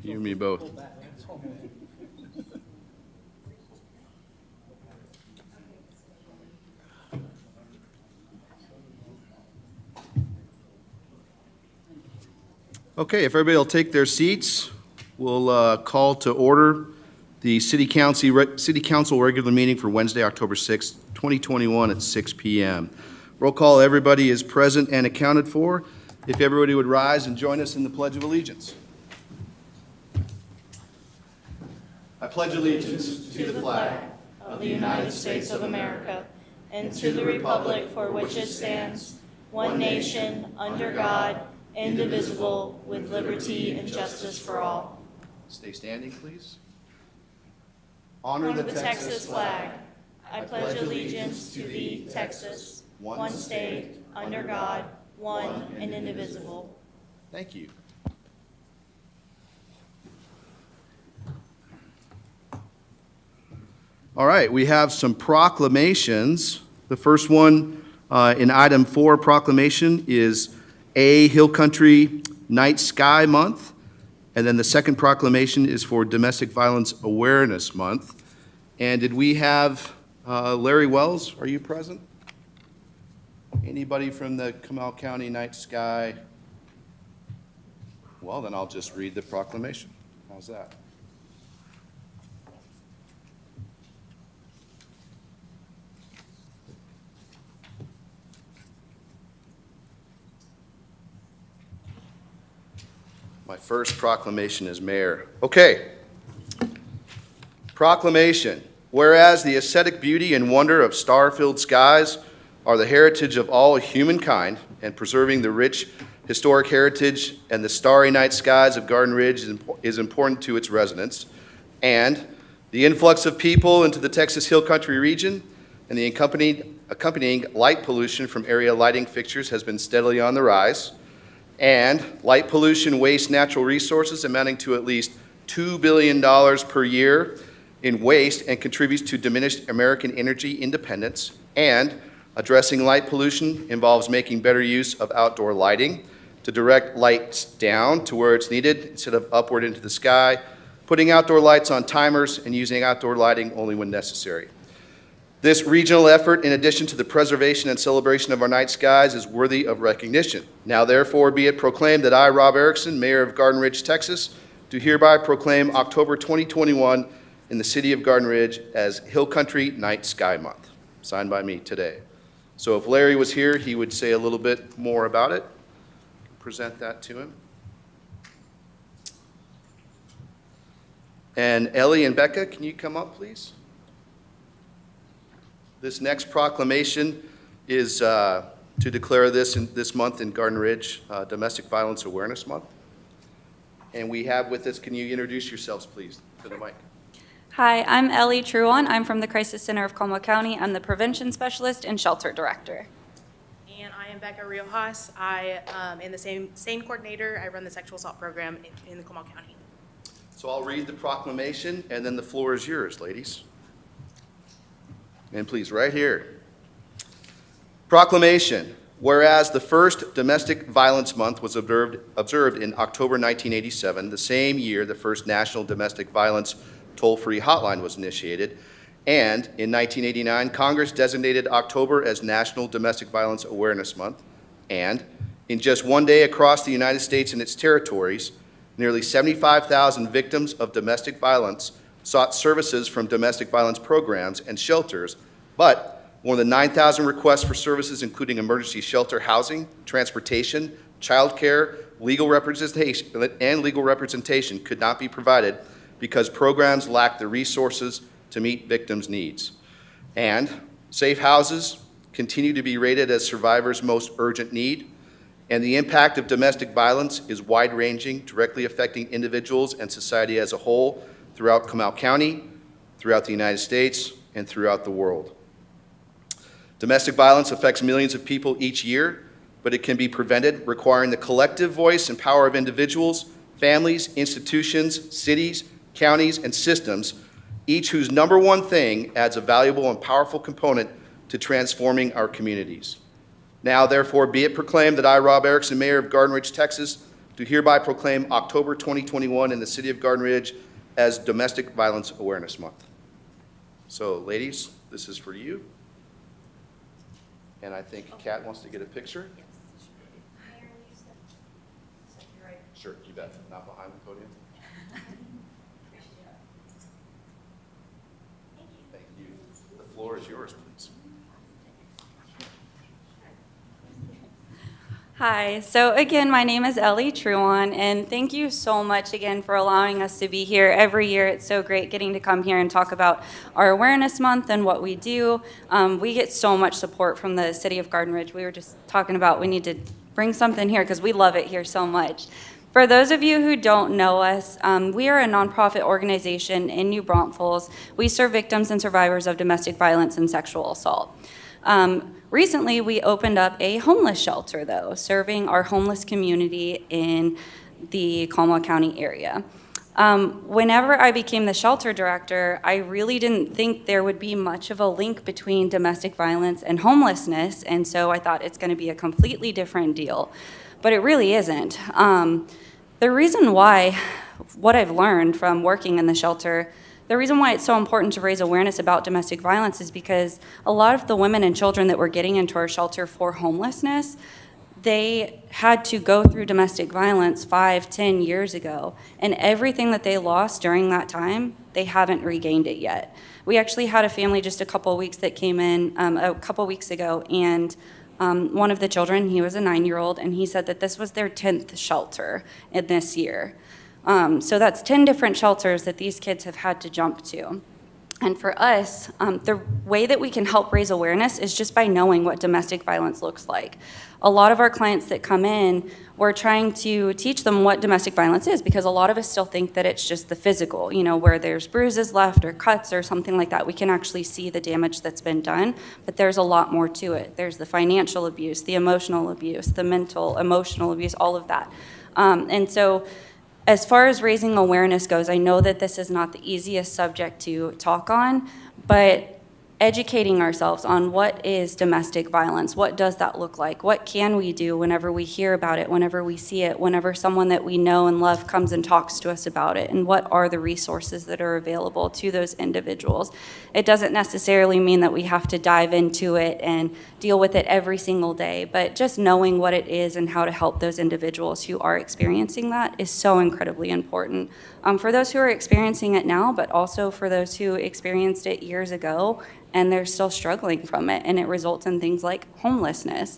You and me both. Okay, if everybody will take their seats, we'll call to order the City Council regular meeting for Wednesday, October 6th, 2021 at 6 p.m. Roll call, everybody is present and accounted for. If everybody would rise and join us in the Pledge of Allegiance. I pledge allegiance to the flag of the United States of America and to the republic for which it stands, one nation, under God, indivisible, with liberty and justice for all. Stay standing, please. Honor the Texas flag. I pledge allegiance to thee, Texas, one state, under God, one and indivisible. Thank you. All right, we have some proclamations. The first one in item 4 proclamation is Hill Country Night Sky Month. And then the second proclamation is for Domestic Violence Awareness Month. And did we have Larry Wells? Are you present? Anybody from the Comal County Night Sky? Well, then I'll just read the proclamation. How's that? My first proclamation as mayor. Okay. Proclamation. Whereas the aesthetic beauty and wonder of star-filled skies are the heritage of all humankind, and preserving the rich historic heritage and the starry night skies of Garden Ridge is important to its residents, and the influx of people into the Texas Hill Country region and the accompanying light pollution from area lighting fixtures has been steadily on the rise, and light pollution wastes natural resources amounting to at least $2 billion per year in waste and contributes to diminished American energy independence. And addressing light pollution involves making better use of outdoor lighting to direct lights down to where it's needed instead of upward into the sky, putting outdoor lights on timers, and using outdoor lighting only when necessary. This regional effort, in addition to the preservation and celebration of our night skies, is worthy of recognition. Now, therefore, be it proclaimed that I, Rob Erickson, Mayor of Garden Ridge, Texas, do hereby proclaim October 2021 in the city of Garden Ridge as Hill Country Night Sky Month. Signed by me today. So if Larry was here, he would say a little bit more about it. Present that to him. And Ellie and Becca, can you come up, please? This next proclamation is to declare this month in Garden Ridge Domestic Violence Awareness Month. And we have with us, can you introduce yourselves, please, to the mic? Hi, I'm Ellie Truon. I'm from the Crisis Center of Comal County. I'm the Prevention Specialist and Shelter Director. And I am Becca Riojas. I am the SANE coordinator. I run the sexual assault program in the Comal County. So I'll read the proclamation, and then the floor is yours, ladies. And please, right here. Proclamation. Whereas the first Domestic Violence Month was observed in October 1987, the same year the first National Domestic Violence Toll-Free Hotline was initiated, and in 1989, Congress designated October as National Domestic Violence Awareness Month, and in just one day across the United States and its territories, nearly 75,000 victims of domestic violence sought services from domestic violence programs and shelters, but more than 9,000 requests for services including emergency shelter housing, transportation, child care, legal representation could not be provided because programs lacked the resources to meet victims' needs. And safe houses continue to be rated as survivors' most urgent need, and the impact of domestic violence is wide-ranging, directly affecting individuals and society as a whole throughout Comal County, throughout the United States, and throughout the world. Domestic violence affects millions of people each year, but it can be prevented, requiring the collective voice and power of individuals, families, institutions, cities, counties, and systems, each whose number one thing adds a valuable and powerful component to transforming our communities. Now, therefore, be it proclaimed that I, Rob Erickson, Mayor of Garden Ridge, Texas, do hereby proclaim October 2021 in the city of Garden Ridge as Domestic Violence Awareness Month. So, ladies, this is for you. And I think Kat wants to get a picture. Sure, you bet. Not behind the podium. Thank you. The floor is yours, please. Hi, so again, my name is Ellie Truon, and thank you so much again for allowing us to be here every year. It's so great getting to come here and talk about our Awareness Month and what we do. We get so much support from the City of Garden Ridge. We were just talking about we need to bring something here because we love it here so much. For those of you who don't know us, we are a nonprofit organization in New Braunfels. We serve victims and survivors of domestic violence and sexual assault. Recently, we opened up a homeless shelter, though, serving our homeless community in the Caldwell County area. Whenever I became the shelter director, I really didn't think there would be much of a link between domestic violence and homelessness, and so I thought it's going to be a completely different deal. But it really isn't. The reason why, what I've learned from working in the shelter, the reason why it's so important to raise awareness about domestic violence is because a lot of the women and children that were getting into our shelter for homelessness, they had to go through domestic violence 5-10 years ago, and everything that they lost during that time, they haven't regained it yet. We actually had a family just a couple weeks that came in a couple weeks ago, and one of the children, he was a 9-year-old, and he said that this was their 10th shelter in this year. So that's 10 different shelters that these kids have had to jump to. And for us, the way that we can help raise awareness is just by knowing what domestic violence looks like. A lot of our clients that come in, we're trying to teach them what domestic violence is because a lot of us still think that it's just the physical, you know, where there's bruises left or cuts or something like that. We can actually see the damage that's been done, but there's a lot more to it. There's the financial abuse, the emotional abuse, the mental, emotional abuse, all of that. And so as far as raising awareness goes, I know that this is not the easiest subject to talk on, but educating ourselves on what is domestic violence, what does that look like, what can we do whenever we hear about it, whenever we see it, whenever someone that we know and love comes and talks to us about it, and what are the resources that are available to those individuals. It doesn't necessarily mean that we have to dive into it and deal with it every single day, but just knowing what it is and how to help those individuals who are experiencing that is so incredibly important. For those who are experiencing it now, but also for those who experienced it years ago and they're still struggling from it, and it results in things like homelessness.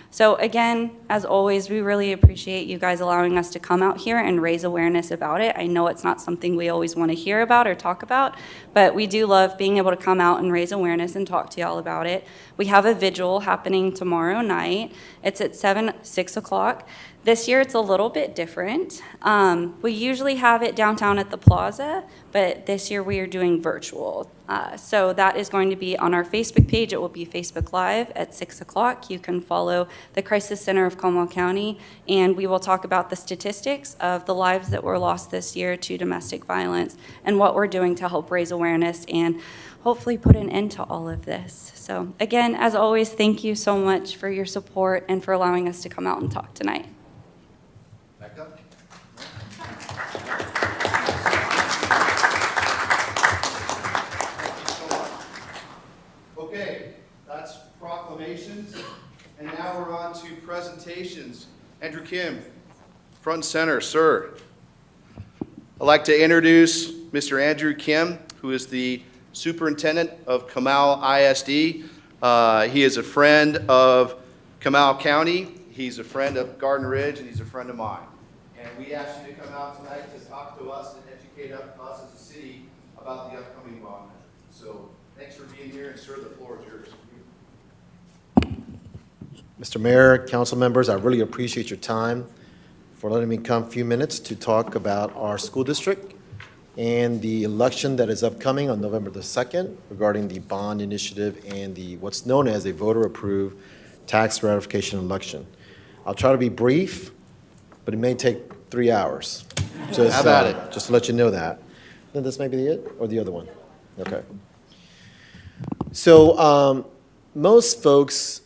So again, as always, we really appreciate you guys allowing us to come out here and raise awareness about it. I know it's not something we always want to hear about or talk about, but we do love being able to come out and raise awareness and talk to y'all about it. We have a vigil happening tomorrow night. It's at 6 o'clock. This year it's a little bit different. We usually have it downtown at the plaza, but this year we are doing virtual. So that is going to be on our Facebook page. It will be Facebook Live at 6 o'clock. You can follow the Crisis Center of Caldwell County, and we will talk about the statistics of the lives that were lost this year to domestic violence and what we're doing to help raise awareness and hopefully put an end to all of this. So again, as always, thank you so much for your support and for allowing us to come out and talk tonight. Back up. Okay, that's proclamations, and now we're on to presentations. Andrew Kim, front and center, sir. I'd like to introduce Mr. Andrew Kim, who is the superintendent of Comal ISD. He is a friend of Comal County. He's a friend of Garden Ridge, and he's a friend of mine. And we asked you to come out tonight to talk to us and educate us as a city about the upcoming bond measure. So thanks for being here, and sir, the floor is yours. Mr. Mayor, council members, I really appreciate your time for letting me come a few minutes to talk about our school district and the election that is upcoming on November the 2nd regarding the bond initiative and the what's known as a voter-approved tax ratification election. I'll try to be brief, but it may take 3 hours. Just, How about it? Just to let you know that. Then this may be it, or the other one? Okay. So most folks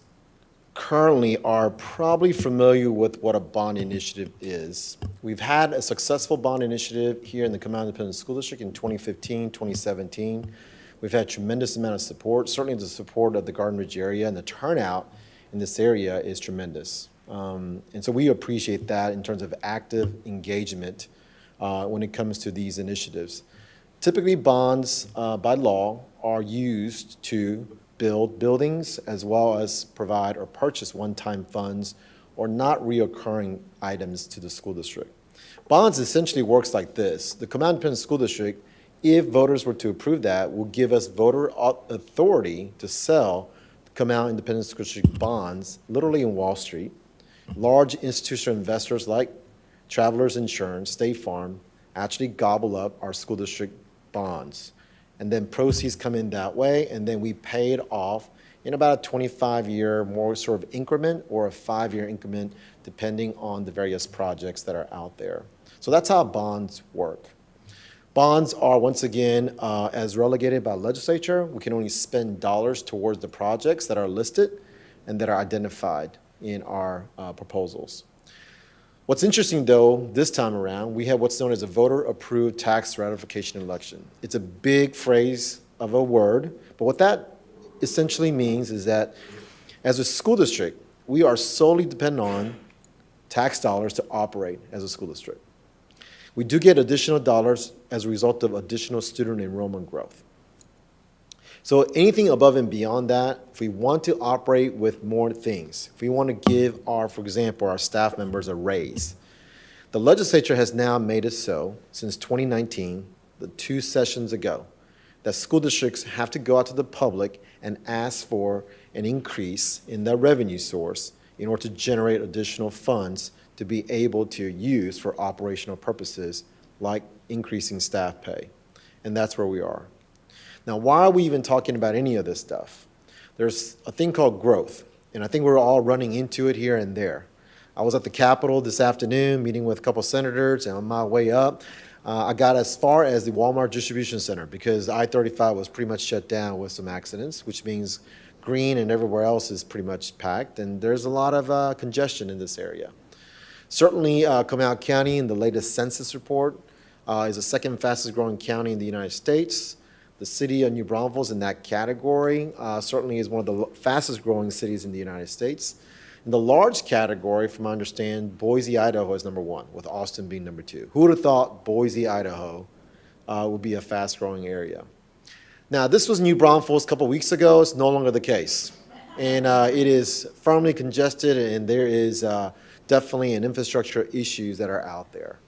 currently are probably familiar with what a bond initiative is. We've had a successful bond initiative here in the Comal Independent School District in 2015, 2017. We've had tremendous amount of support, certainly the support of the Garden Ridge area, and the turnout in this area is tremendous. And so we appreciate that in terms of active engagement when it comes to these initiatives. Typically, bonds by law are used to build buildings as well as provide or purchase one-time funds or not reoccurring items to the school district. Bonds essentially works like this. The Comal Independent School District, if voters were to approve that, will give us voter authority to sell Comal Independent School District bonds literally in Wall Street. Large institutional investors like Travelers Insurance, State Farm, actually gobble up our school district bonds. And then proceeds come in that way, and then we pay it off in about a 25-year more sort of increment or a 5-year increment, depending on the various projects that are out there. So that's how bonds work. Bonds are, once again, as relegated by legislature. We can only spend dollars towards the projects that are listed and that are identified in our proposals. What's interesting, though, this time around, we have what's known as a voter-approved tax ratification election. It's a big phrase of a word, but what that essentially means is that as a school district, we are solely dependent on tax dollars to operate as a school district. We do get additional dollars as a result of additional student enrollment growth. So anything above and beyond that, if we want to operate with more things, if we want to give our, for example, our staff members a raise, the legislature has now made it so, since 2019, the 2 sessions ago, that school districts have to go out to the public and ask for an increase in their revenue source in order to generate additional funds to be able to use for operational purposes like increasing staff pay. And that's where we are. Now, why are we even talking about any of this stuff? There's a thing called growth, and I think we're all running into it here and there. I was at the Capitol this afternoon meeting with a couple senators, and on my way up, I got as far as the Walmart distribution center because I-35 was pretty much shut down with some accidents, which means Green and everywhere else is pretty much packed, and there's a lot of congestion in this area. Certainly, Comal County in the latest census report is the 2nd fastest growing county in the United States. The city of New Braunfels in that category certainly is one of the fastest growing cities in the United States. In the large category, from my understanding, Boise, Idaho is #1, with Austin being #2. Who would have thought Boise, Idaho would be a fast growing area? Now, this was New Braunfels a couple weeks ago. It's no longer the case. And it is firmly congested, and there is definitely an infrastructure issues that are out there.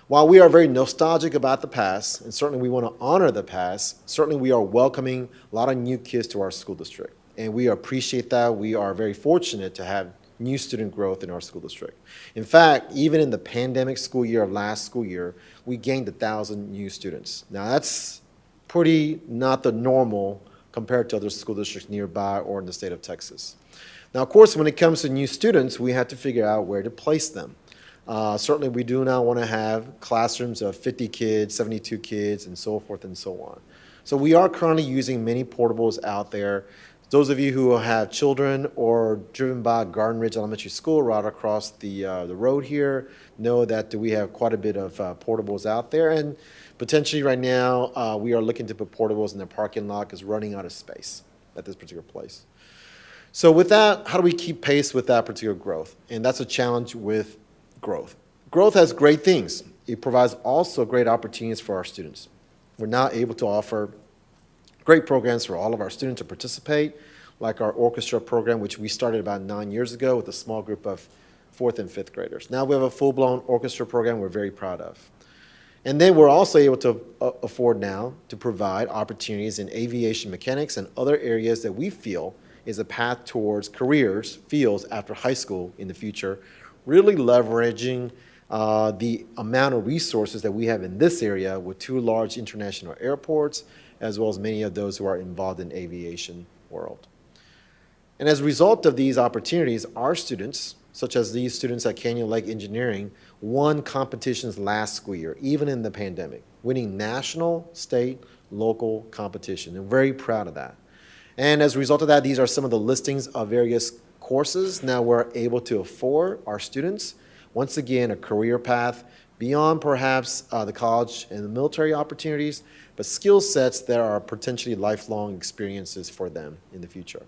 While we are very nostalgic about the past, and certainly we want to honor the past, certainly we are welcoming a lot of new kids to our school district. And we appreciate that. We are very fortunate to have new student growth in our school district. In fact, even in the pandemic school year of last school year, we gained 1,000 new students. Now that's pretty not the normal compared to other school districts nearby or in the state of Texas. Now, of course, when it comes to new students, we have to figure out where to place them. Certainly, we do not want to have classrooms of 50 kids, 72 kids, and so forth and so on. So we are currently using many portables out there. Those of you who have children or driven by Garden Ridge Elementary School right across the road here know that we have quite a bit of portables out there. And potentially right now, we are looking to put portables in the parking lot because we're running out of space at this particular place. So with that, how do we keep pace with that particular growth? And that's a challenge with growth. Growth has great things. It provides also great opportunities for our students. We're now able to offer great programs for all of our students to participate, like our orchestra program, which we started about 9 years ago with a small group of 4th and 5th graders. Now we have a full-blown orchestra program we're very proud of. And then we're also able to afford now to provide opportunities in aviation mechanics and other areas that we feel is a path towards careers, fields after high school in the future, really leveraging the amount of resources that we have in this area with 2 large international airports, as well as many of those who are involved in aviation world. And as a result of these opportunities, our students, such as these students at Canyon Lake Engineering, won competitions last school year, even in the pandemic, winning national, state, local competition. And we're very proud of that. And as a result of that, these are some of the listings of various courses now we're able to afford our students, once again, a career path beyond perhaps the college and the military opportunities, but skill sets that are potentially lifelong experiences for them in the future.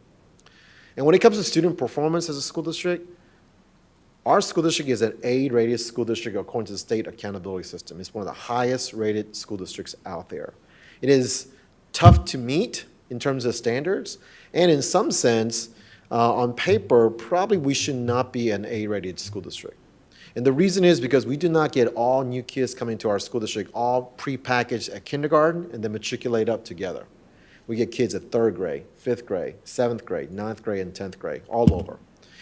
And when it comes to student performance as a school district, our school district is an A-rated school district according to the state accountability system. It's one of the highest rated school districts out there. It is tough to meet in terms of standards, and in some sense, on paper, probably we should not be an A-rated school district. And the reason is because we do not get all new kids coming to our school district all prepackaged at kindergarten and then matriculate up together. We get kids at 3rd grade, 5th grade, 7th grade, 9th grade, and 10th grade, all over.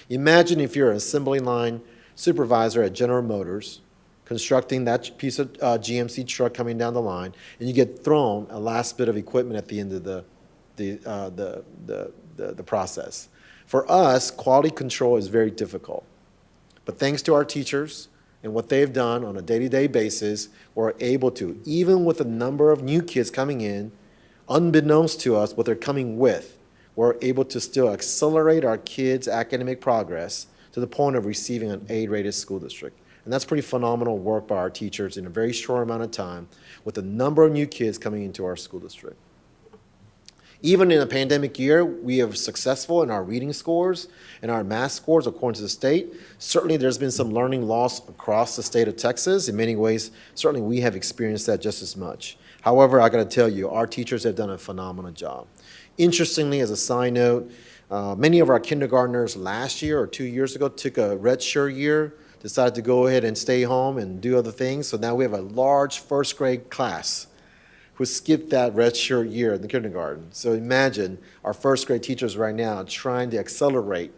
Imagine if you're an assembly line supervisor at General Motors, constructing that piece of GMC truck coming down the line, and you get thrown a last bit of equipment at the end of the process. For us, quality control is very difficult. But thanks to our teachers and what they've done on a day-to-day basis, we're able to, even with a number of new kids coming in, unbeknownst to us what they're coming with, we're able to still accelerate our kids' academic progress to the point of receiving an A-rated school district. And that's pretty phenomenal work by our teachers in a very short amount of time with a number of new kids coming into our school district. Even in a pandemic year, we are successful in our reading scores and our math scores according to the state. Certainly there's been some learning loss across the state of Texas. In many ways, certainly we have experienced that just as much. However, I got to tell you, our teachers have done a phenomenal job. Interestingly, as a side note, many of our kindergartners last year or 2 years ago took a red shirt year, decided to go ahead and stay home and do other things. So now we have a large 1st grade class who skipped that red shirt year in the kindergarten. So imagine our 1st grade teachers right now trying to accelerate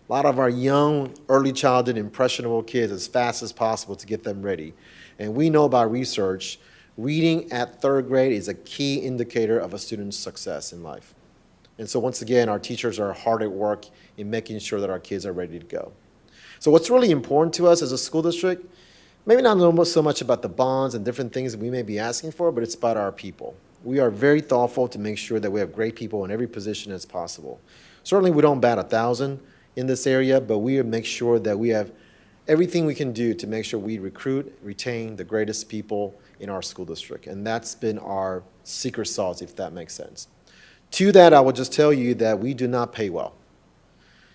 a lot of our young, early childhood, impressionable kids as fast as possible to get them ready. And we know by research, reading at 3rd grade is a key indicator of a student's success in life. And so once again, our teachers are hard at work in making sure that our kids are ready to go. So what's really important to us as a school district, maybe not so much about the bonds and different things that we may be asking for, but it's about our people. We are very thoughtful to make sure that we have great people in every position as possible. Certainly we don't bat 1,000 in this area, but we make sure that we have everything we can do to make sure we recruit, retain the greatest people in our school district. And that's been our secret sauce, if that makes sense. To that, I will just tell you that we do not pay well.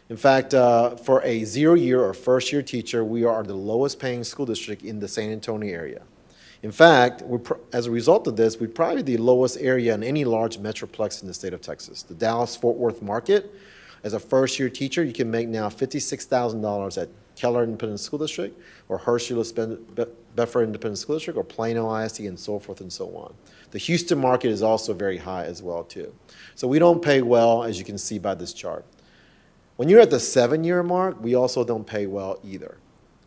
In fact, for a 0-year or 1st-year teacher, we are the lowest paying school district in the San Antonio area. In fact, as a result of this, we're probably the lowest area in any large metroplex in the state of Texas. The Dallas-Fort Worth market, as a 1st-year teacher, you can make now $56,000 at Keller Independent School District or Hershey-Bedford Independent School District or Plano ISD and so forth and so on. The Houston market is also very high as well too. So we don't pay well, as you can see by this chart. When you're at the 7-year mark, we also don't pay well either.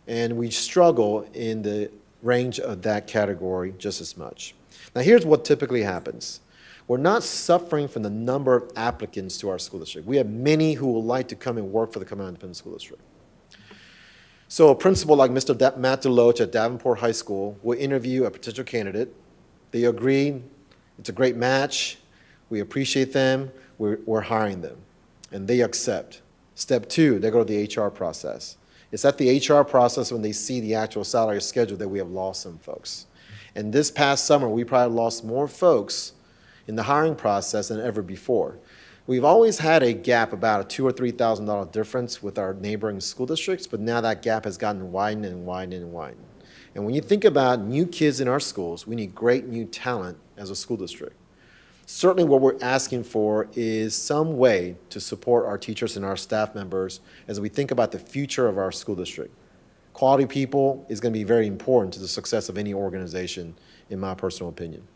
And we struggle in the range of that category just as much. Now here's what typically happens. We're not suffering from the number of applicants to our school district. We have many who would like to come and work for the Comal Independent School District. So a principal like Mr. Matt DeLoach at Davenport High School will interview a potential candidate. They agree, it's a great match, we appreciate them, we're hiring them, and they accept. Step 2, they go to the HR process. It's at the HR process when they see the actual salary schedule that we have lost some folks. And this past summer, we probably lost more folks in the hiring process than ever before. We've always had a gap, about a $2,000 or $3,000 difference with our neighboring school districts, but now that gap has gotten widened and widened and widened. And when you think about new kids in our schools, we need great new talent as a school district. Certainly what we're asking for is some way to support our teachers and our staff members as we think about the future of our school district. Quality people is going to be very important to the success of any organization, in my personal opinion.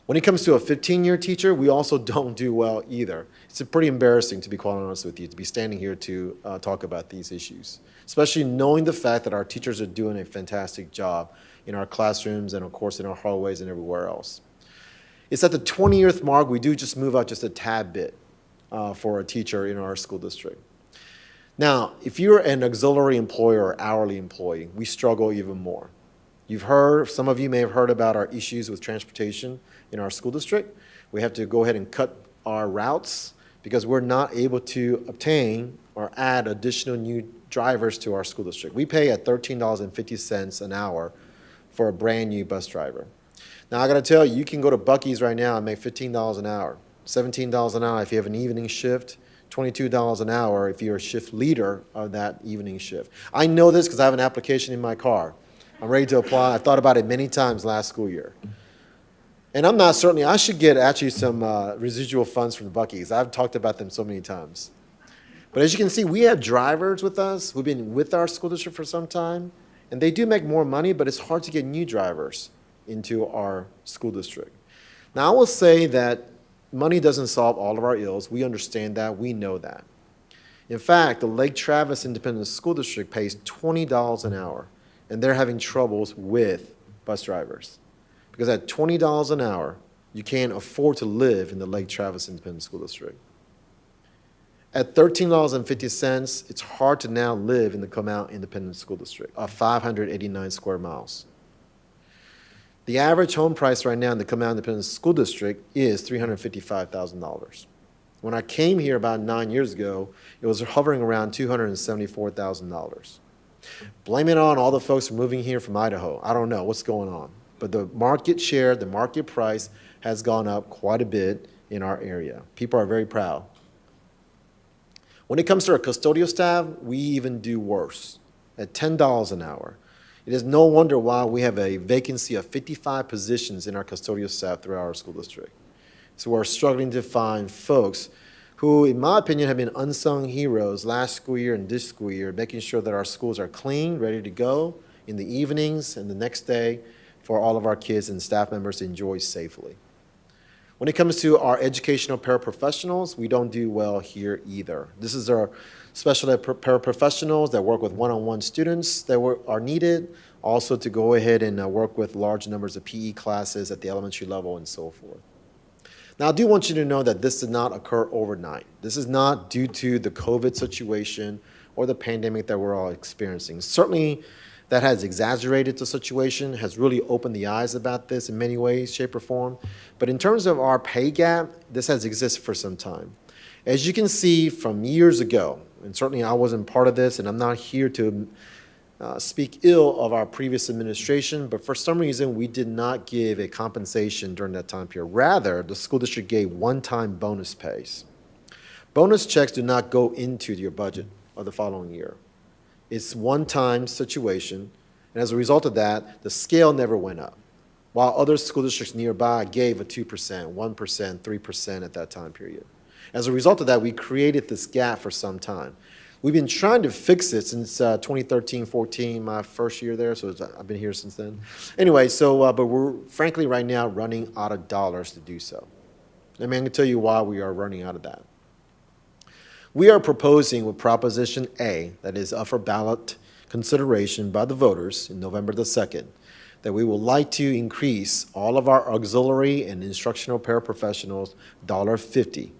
When it comes to a 15-year teacher, we also don't do well either. It's pretty embarrassing, to be quite honest with you, to be standing here to talk about these issues, especially knowing the fact that our teachers are doing a fantastic job in our classrooms and, of course, in our hallways and everywhere else. It's at the 20th mark, we do just move out just a tad bit for a teacher in our school district. Now, if you're an auxiliary employee or hourly employee, we struggle even more. You've heard, some of you may have heard about our issues with transportation in our school district. We have to go ahead and cut our routes because we're not able to obtain or add additional new drivers to our school district. We pay at $13.50 an hour for a brand-new bus driver. Now, I got to tell you, you can go to Buc-ee's right now and make $15 an hour, $17 an hour if you have an evening shift, $22 an hour if you're a shift leader of that evening shift. I know this because I have an application in my car. I'm ready to apply. I thought about it many times last school year. And I'm not certainly, I should get actually some residual funds from the Buc-ee's. I've talked about them so many times. But as you can see, we have drivers with us who've been with our school district for some time, and they do make more money, but it's hard to get new drivers into our school district. Now, I will say that money doesn't solve all of our ills. We understand that. We know that. In fact, the Lake Travis Independent School District pays $20 an hour, and they're having troubles with bus drivers. Because at $20 an hour, you can't afford to live in the Lake Travis Independent School District. At $13.50, it's hard to now live in the Comal Independent School District of 589 square miles. The average home price right now in the Comal Independent School District is $355,000. When I came here about 9 years ago, it was hovering around $274,000. Blame it on all the folks moving here from Idaho. I don't know what's going on. But the market share, the market price has gone up quite a bit in our area. People are very proud. When it comes to our custodial staff, we even do worse at $10 an hour. It is no wonder why we have a vacancy of 55 positions in our custodial staff throughout our school district. So we're struggling to find folks who, in my opinion, have been unsung heroes last school year and this school year, making sure that our schools are clean, ready to go in the evenings and the next day for all of our kids and staff members to enjoy safely. When it comes to our educational paraprofessionals, we don't do well here either. This is our special ed paraprofessionals that work with one-on-one students that are needed, also to go ahead and work with large numbers of PE classes at the elementary level and so forth. Now, I do want you to know that this did not occur overnight. This is not due to the COVID situation or the pandemic that we're all experiencing. Certainly, that has exaggerated the situation, has really opened the eyes about this in many ways, shape, or form. But in terms of our pay gap, this has existed for some time. As you can see from years ago, and certainly I wasn't part of this, and I'm not here to speak ill of our previous administration, but for some reason, we did not give a compensation during that time period. Rather, the school district gave one-time bonus pays. Bonus checks do not go into your budget of the following year. It's one-time situation, and as a result of that, the scale never went up, while other school districts nearby gave a 2%, 1%, 3% at that time period. As a result of that, we created this gap for some time. We've been trying to fix it since 2013-14, my first year there, so I've been here since then. Anyway, but we're frankly right now running out of dollars to do so. I mean, I can tell you why we are running out of that. We are proposing with Proposition A, that is up for ballot consideration by the voters in November the 2nd, that we would like to increase all of our auxiliary and instructional paraprofessionals $1.50.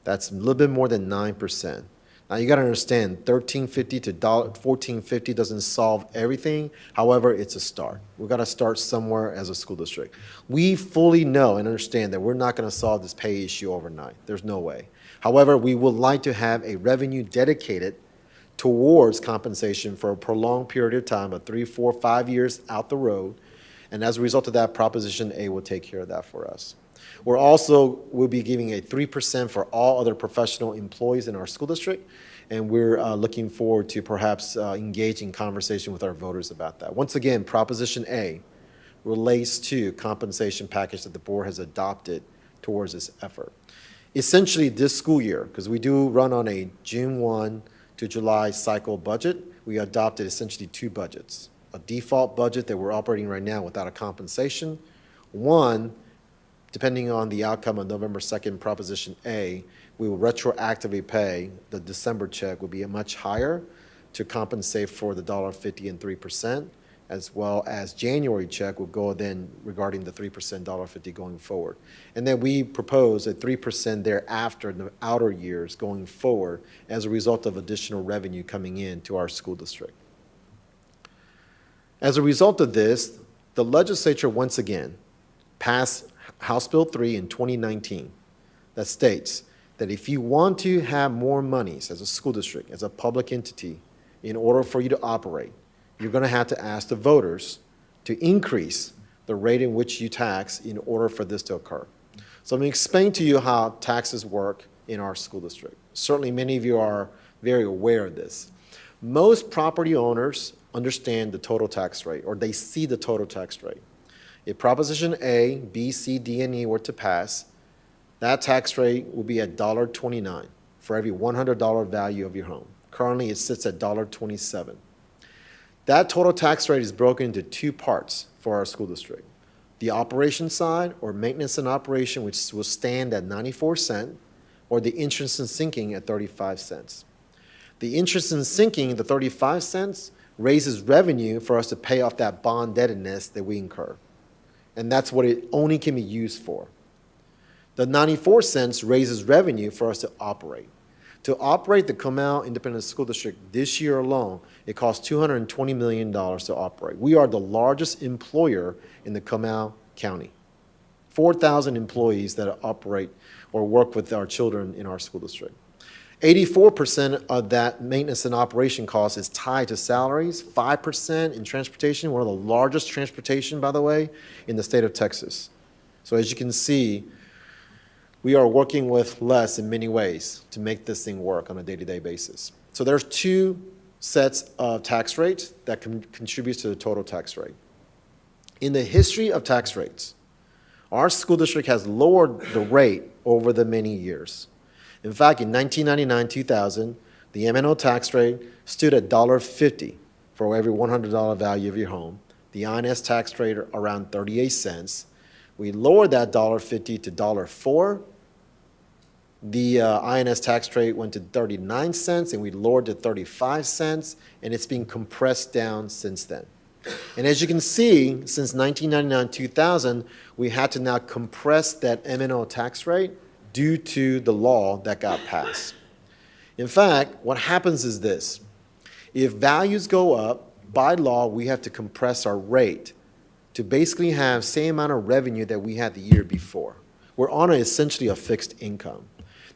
That's a little bit more than 9%. Now, you got to understand, $13.50 to $14.50 doesn't solve everything. However, it's a start. We've got to start somewhere as a school district. We fully know and understand that we're not going to solve this pay issue overnight. There's no way. However, we would like to have a revenue dedicated towards compensation for a prolonged period of time of 3, 4, 5 years out the road. And as a result of that, Proposition A will take care of that for us. We'll be giving a 3% for all other professional employees in our school district, and we're looking forward to perhaps engaging conversation with our voters about that. Once again, Proposition A relates to compensation package that the board has adopted towards this effort. Essentially, this school year, because we do run on a June 1 to July cycle budget, we adopted essentially 2 budgets. A default budget that we're operating right now without a compensation. One, depending on the outcome of November 2nd, Proposition A, we will retroactively pay, the December check will be much higher to compensate for the $1.50 and 3%, as well as January check will go then regarding the 3% $1.50 going forward. And then we propose a 3% thereafter in the outer years going forward as a result of additional revenue coming in to our school district. As a result of this, the legislature once again passed House Bill 3 in 2019 that states that if you want to have more monies as a school district, as a public entity, in order for you to operate, you're going to have to ask the voters to increase the rate in which you tax in order for this to occur. So let me explain to you how taxes work in our school district. Certainly many of you are very aware of this. Most property owners understand the total tax rate, or they see the total tax rate. If Proposition A, B, C, D, and E were to pass, that tax rate will be at $1.29 for every $100 value of your home. Currently, it sits at $1.27. That total tax rate is broken into two parts for our school district. The operation side, or maintenance and operation, which will stand at 94 cents, or the interest and sinking at 35 cents. The interest and sinking, the 35 cents, raises revenue for us to pay off that bond indebtedness that we incur. And that's what it only can be used for. The 94 cents raises revenue for us to operate. To operate the Comal Independent School District this year alone, it costs $220 million to operate. We are the largest employer in the Comal County. 4,000 employees that operate or work with our children in our school district. 84% of that maintenance and operation cost is tied to salaries, 5% in transportation, one of the largest transportation, by the way, in the state of Texas. So as you can see, we are working with less in many ways to make this thing work on a day-to-day basis. So there's two sets of tax rates that contributes to the total tax rate. In the history of tax rates, our school district has lowered the rate over the many years. In fact, in 1999-2000, the M&O tax rate stood at $1.50 for every $100 value of your home. The INS tax rate around 38 cents. We lowered that $1.50 to $1.04. The INS tax rate went to 39 cents, and we lowered to 35 cents, and it's been compressed down since then. And as you can see, since 1999-2000, we had to now compress that M&O tax rate due to the law that got passed. In fact, what happens is this. If values go up, by law, we have to compress our rate to basically have same amount of revenue that we had the year before. We're on essentially a fixed income.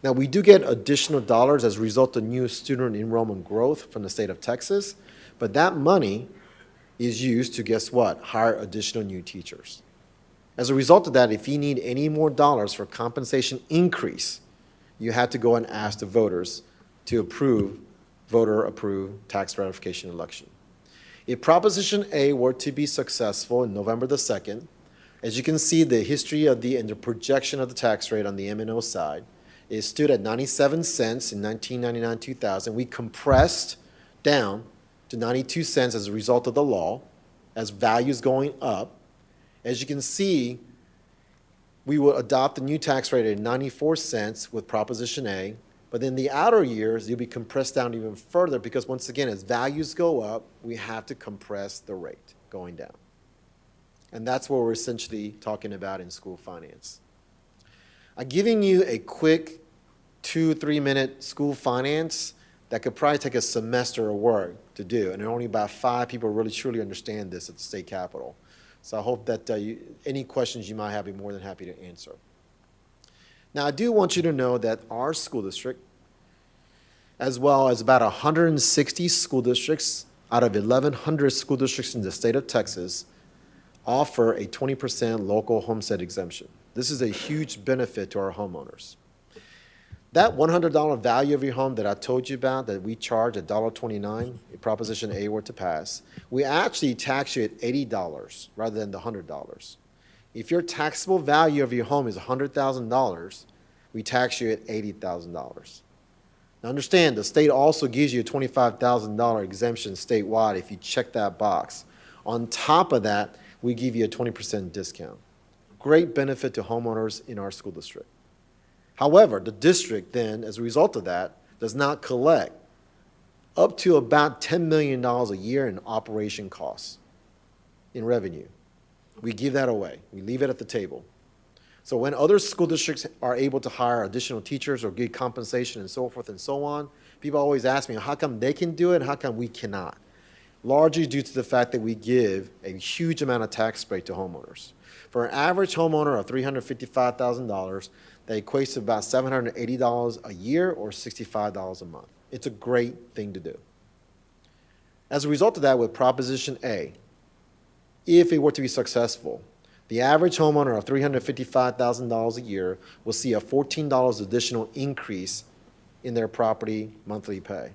Now, we do get additional dollars as a result of new student enrollment growth from the state of Texas, but that money is used to, guess what, hire additional new teachers. As a result of that, if you need any more dollars for compensation increase, you had to go and ask the voters to approve voter-approved tax ratification election. If Proposition A were to be successful in November the 2nd, as you can see, the history of and the projection of the tax rate on the M&O side, it stood at 97 cents in 1999-2000. We compressed down to 92 cents as a result of the law, as values going up. As you can see, we will adopt the new tax rate at 94 cents with Proposition A, but in the outer years, you'll be compressed down even further because, once again, as values go up, we have to compress the rate going down. And that's what we're essentially talking about in school finance. I'm giving you a quick 2-3 minute school finance that could probably take a semester of work to do, and only about 5 people really truly understand this at the state capitol. So I hope that any questions you might have, I'd be more than happy to answer. Now, I do want you to know that our school district, as well as about 160 school districts out of 1,100 school districts in the state of Texas, offer a 20% local homestead exemption. This is a huge benefit to our homeowners. That $100 value of your home that I told you about that we charge at $1.29, if Proposition A were to pass, we actually tax you at $80 rather than the $100. If your taxable value of your home is $100,000, we tax you at $80,000. Now understand, the state also gives you a $25,000 exemption statewide if you check that box. On top of that, we give you a 20% discount. Great benefit to homeowners in our school district. However, the district then, as a result of that, does not collect up to about $10 million a year in operation costs in revenue. We give that away. We leave it at the table. So when other school districts are able to hire additional teachers or give compensation and so forth and so on, people always ask me, how come they can do it and how come we cannot? largely due to the fact that we give a huge amount of tax break to homeowners. For an average homeowner of $355,000, that equates to about $780 a year or $65 a month. It's a great thing to do. As a result of that, with Proposition A, if it were to be successful, the average homeowner of $355,000 a year will see a $14 additional increase in their property monthly pay.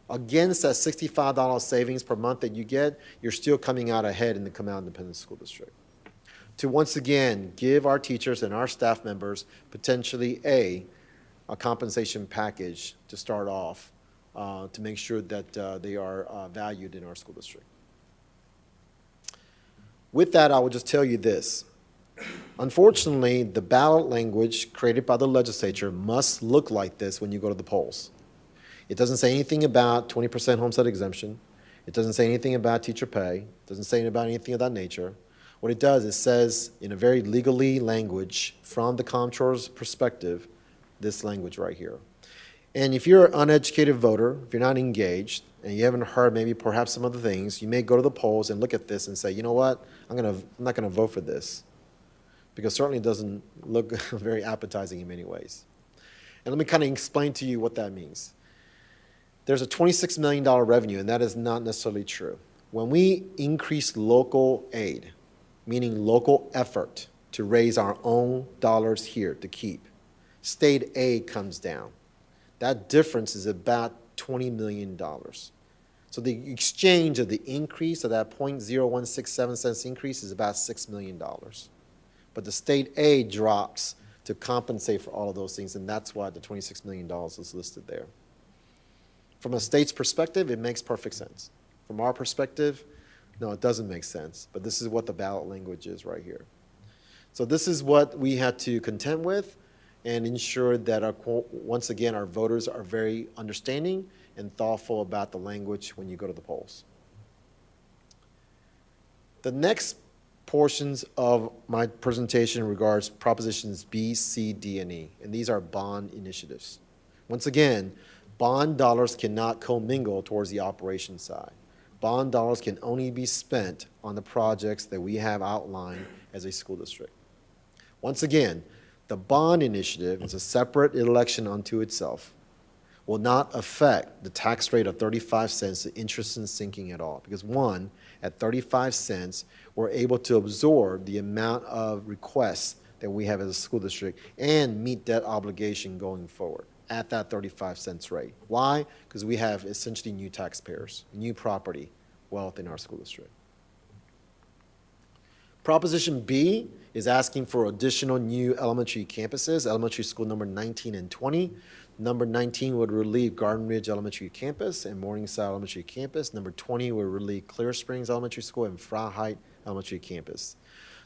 Against that $65 savings per month that you get, you're still coming out ahead in the Comal Independent School District. To once again give our teachers and our staff members potentially a compensation package to start off to make sure that they are valued in our school district. With that, I will just tell you this. Unfortunately, the ballot language created by the legislature must look like this when you go to the polls. It doesn't say anything about 20% homestead exemption. It doesn't say anything about teacher pay. It doesn't say about anything of that nature. What it does, it says in a very legally language from the comptroller's perspective, this language right here. And if you're an uneducated voter, if you're not engaged, and you haven't heard maybe perhaps some other things, you may go to the polls and look at this and say, you know what, I'm not going to vote for this, because certainly it doesn't look very appetizing in many ways. And let me kind of explain to you what that means. There's a $26 million revenue, and that is not necessarily true. When we increase local aid, meaning local effort to raise our own dollars here to keep, state aid comes down. That difference is about $20 million. So the exchange of the increase of that 0.0167 cents increase is about $6 million. But the state aid drops to compensate for all of those things, and that's why the $26 million is listed there. From a state's perspective, it makes perfect sense. From our perspective, no, it doesn't make sense, but this is what the ballot language is right here. So this is what we had to contend with and ensure that, once again, our voters are very understanding and thoughtful about the language when you go to the polls. The next portions of my presentation regards Propositions B, C, D, and E, and these are bond initiatives. Once again, bond dollars cannot commingle towards the operation side. Bond dollars can only be spent on the projects that we have outlined as a school district. Once again, the bond initiative is a separate election unto itself, will not affect the tax rate of 35 cents, the interest and sinking at all. Because one, at 35 cents, we're able to absorb the amount of requests that we have as a school district and meet that obligation going forward at that 35 cents rate. Why? Because we have essentially new taxpayers, new property wealth in our school district. Proposition B is asking for additional new elementary campuses, elementary school number 19 and 20. Number 19 would relieve Garden Ridge Elementary Campus and Morningside Elementary Campus. Number 20 would relieve Clear Springs Elementary School and Fry Elementary Campus.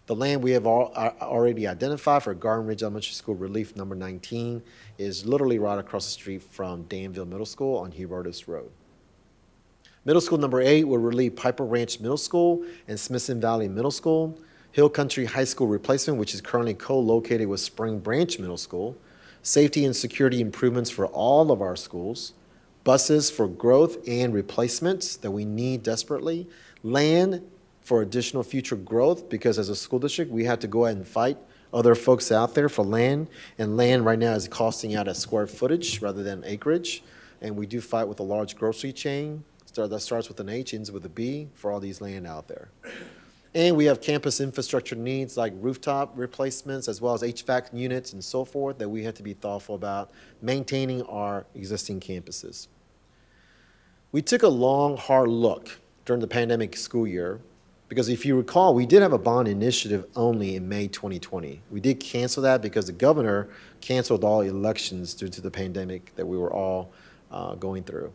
The land we have already identified for Garden Ridge Elementary School relief number 19 is literally right across the street from Danville Middle School on Herodes Road. Middle School number 8 will relieve Piper Ranch Middle School and Smithson Valley Middle School. Hill Country High School replacement, which is currently co-located with Spring Branch Middle School. Safety and security improvements for all of our schools. Buses for growth and replacements that we need desperately. Land for additional future growth, because as a school district, we have to go ahead and fight other folks out there for land, and land right now is costing out at square footage rather than acreage, and we do fight with a large grocery chain that starts with an H, ends with a B, for all these land out there. And we have campus infrastructure needs like rooftop replacements as well as HVAC units and so forth that we have to be thoughtful about maintaining our existing campuses. We took a long, hard look during the pandemic school year, because if you recall, we did have a bond initiative only in May 2020. We did cancel that because the governor canceled all elections due to the pandemic that we were all going through.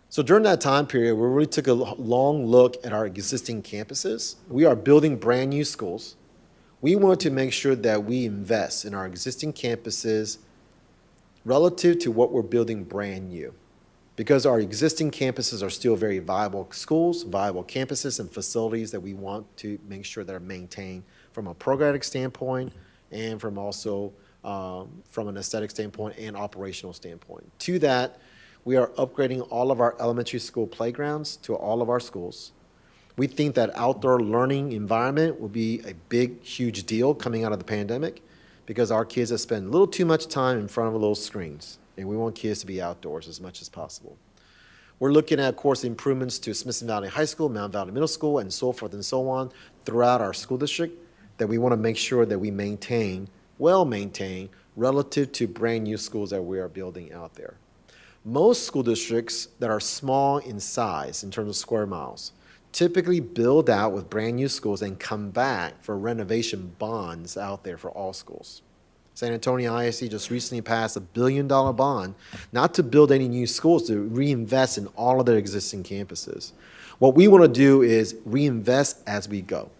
So during that time period, we really took a long look at our existing campuses. We are building brand new schools. We want to make sure that we invest in our existing campuses relative to what we're building brand new, because our existing campuses are still very viable schools, viable campuses, and facilities that we want to make sure that are maintained from a programmatic standpoint and from also from an aesthetic standpoint and operational standpoint. To that, we are upgrading all of our elementary school playgrounds to all of our schools. We think that outdoor learning environment will be a big, huge deal coming out of the pandemic because our kids have spent a little too much time in front of little screens, and we want kids to be outdoors as much as possible. We're looking at, of course, improvements to Smithson Valley High School, Mountain Valley Middle School, and so forth and so on throughout our school district that we want to make sure that we maintain, well maintained, relative to brand new schools that we are building out there. Most school districts that are small in size in terms of square miles typically build out with brand new schools and come back for renovation bonds out there for all schools. San Antonio ISD just recently passed a $1 billion bond, not to build any new schools, to reinvest in all of their existing campuses. What we want to do is reinvest as we go,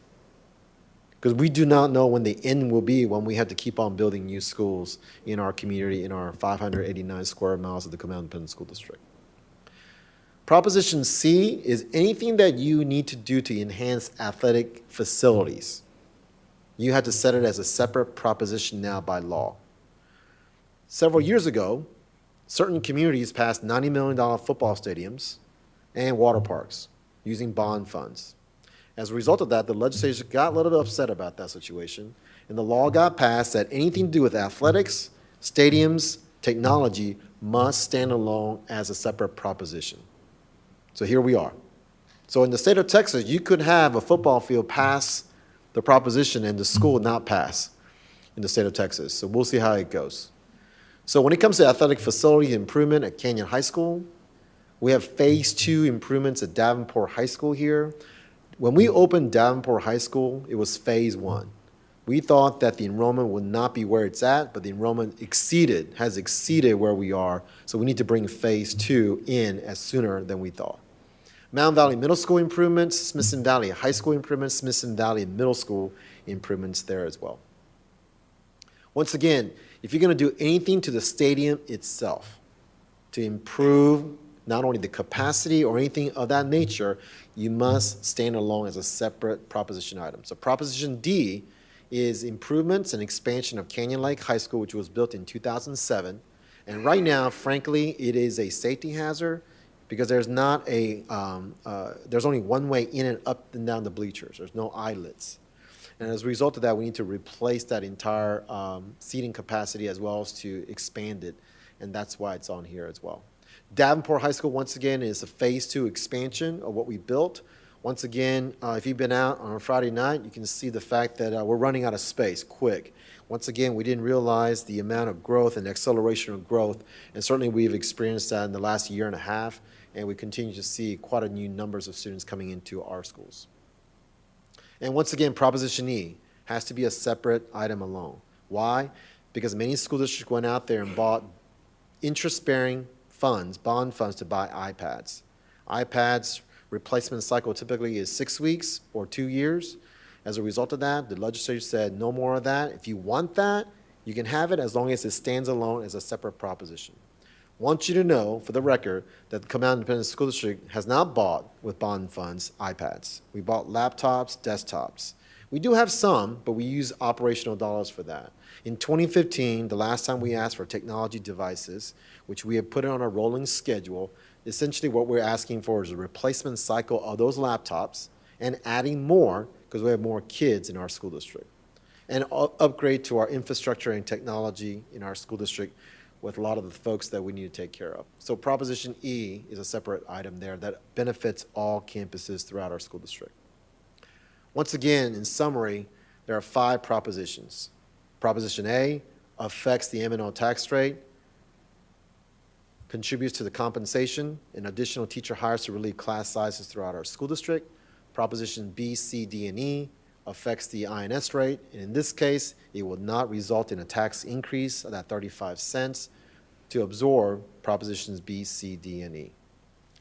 because we do not know when the end will be when we have to keep on building new schools in our community, in our 589 square miles of the Comal Independent School District. Proposition C is anything that you need to do to enhance athletic facilities. You had to set it as a separate proposition now by law. Several years ago, certain communities passed $90 million football stadiums and water parks using bond funds. As a result of that, the legislature got a little bit upset about that situation, and the law got passed that anything to do with athletics, stadiums, technology must stand alone as a separate proposition. So here we are. So in the state of Texas, you could have a football field pass the proposition and the school not pass in the state of Texas. So we'll see how it goes. So when it comes to athletic facility improvement at Canyon High School, we have phase 2 improvements at Davenport High School here. When we opened Davenport High School, it was phase 1. We thought that the enrollment would not be where it's at, but the enrollment has exceeded where we are, so we need to bring phase 2 in as sooner than we thought. Mountain Valley Middle School improvements, Smithson Valley High School improvements, Smithson Valley Middle School improvements there as well. Once again, if you're going to do anything to the stadium itself to improve not only the capacity or anything of that nature, you must stand alone as a separate proposition item. So Proposition D is improvements and expansion of Canyon Lake High School, which was built in 2007. And right now, frankly, it is a safety hazard because there's not a, there's only one way in and up and down the bleachers. There's no eyelets. And as a result of that, we need to replace that entire seating capacity as well as to expand it. And that's why it's on here as well. Davenport High School, once again, is a phase 2 expansion of what we built. Once again, if you've been out on a Friday night, you can see the fact that we're running out of space quick. Once again, we didn't realize the amount of growth and acceleration of growth, and certainly we've experienced that in the last year and a half, and we continue to see quite a new numbers of students coming into our schools. And once again, Proposition E has to be a separate item alone. Why? Because many school districts went out there and bought interest-bearing funds, bond funds, to buy iPads. iPads replacement cycle typically is 6 weeks or 2 years. As a result of that, the legislature said no more of that. If you want that, you can have it as long as it stands alone as a separate proposition. Want you to know, for the record, that the Comal Independent School District has not bought with bond funds iPads. We bought laptops, desktops. We do have some, but we use operational dollars for that. In 2015, the last time we asked for technology devices, which we have put it on a rolling schedule, essentially what we're asking for is a replacement cycle of those laptops and adding more because we have more kids in our school district. And upgrade to our infrastructure and technology in our school district with a lot of the folks that we need to take care of. So Proposition E is a separate item there that benefits all campuses throughout our school district. Once again, in summary, there are 5 propositions. Proposition A affects the M&O tax rate, contributes to the compensation and additional teacher hires to relieve class sizes throughout our school district. Proposition B, C, D, and E affects the INS rate, and in this case, it will not result in a tax increase of that 35 cents to absorb Propositions B, C, D, and E.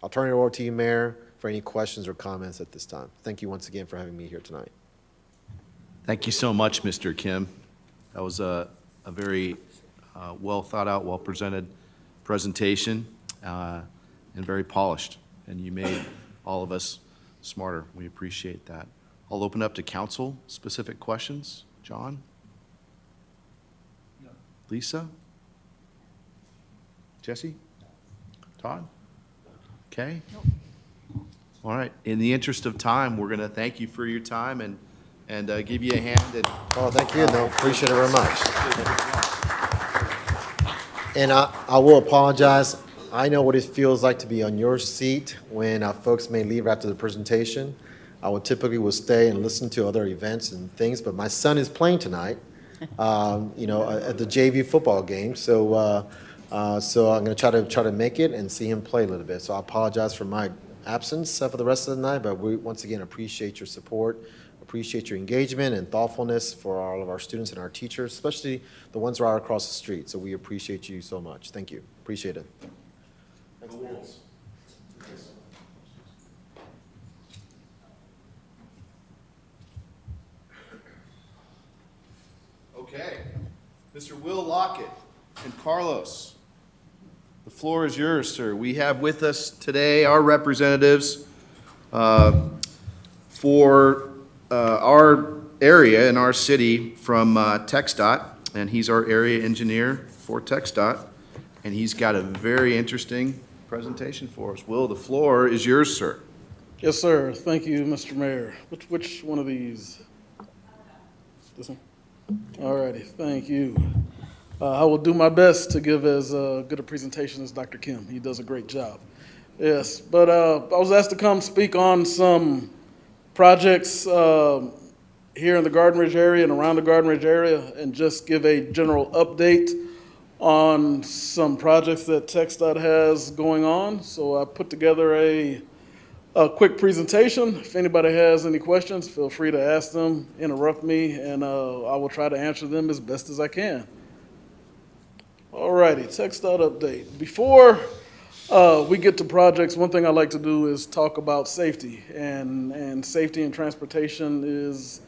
I'll turn it over to you, Mayor, for any questions or comments at this time. Thank you once again for having me here tonight. Thank you so much, Mr. Kim. That was a very well thought out, well presented presentation and very polished. And you made all of us smarter. We appreciate that. I'll open up to council specific questions. John? No. Lisa? Jesse? Todd? Okay. All right. In the interest of time, we're going to thank you for your time and give you a hand. Oh, thank you. No, appreciate it very much. And I will apologize. I know what it feels like to be on your seat when folks may leave after the presentation. I would typically stay and listen to other events and things, but my son is playing tonight, at the JV football game. So I'm going to try to make it and see him play a little bit. So I apologize for my absence for the rest of the night, but we once again appreciate your support, appreciate your engagement and thoughtfulness for all of our students and our teachers, especially the ones right across the street. So we appreciate you so much. Thank you. Appreciate it. Okay. Mr. Will Lockett and Carlos, the floor is yours, sir. We have with us today our representatives for our area in our city from TxDOT, and he's our area engineer for TxDOT, and he's got a very interesting presentation for us. Will, the floor is yours, sir. Yes, sir. Thank you, Mr. Mayor. Which one of these? This one? All righty. Thank you. I will do my best to give as good a presentation as Dr. Kim. He does a great job. Yes, but I was asked to come speak on some projects here in the Garden Ridge area and around the Garden Ridge area, and just give a general update on some projects that TxDOT has going on. So I put together a quick presentation. If anybody has any questions, feel free to ask them, interrupt me, and I will try to answer them as best as I can. All righty, TxDOT update. Before we get to projects, one thing I like to do is talk about safety, and safety and transportation is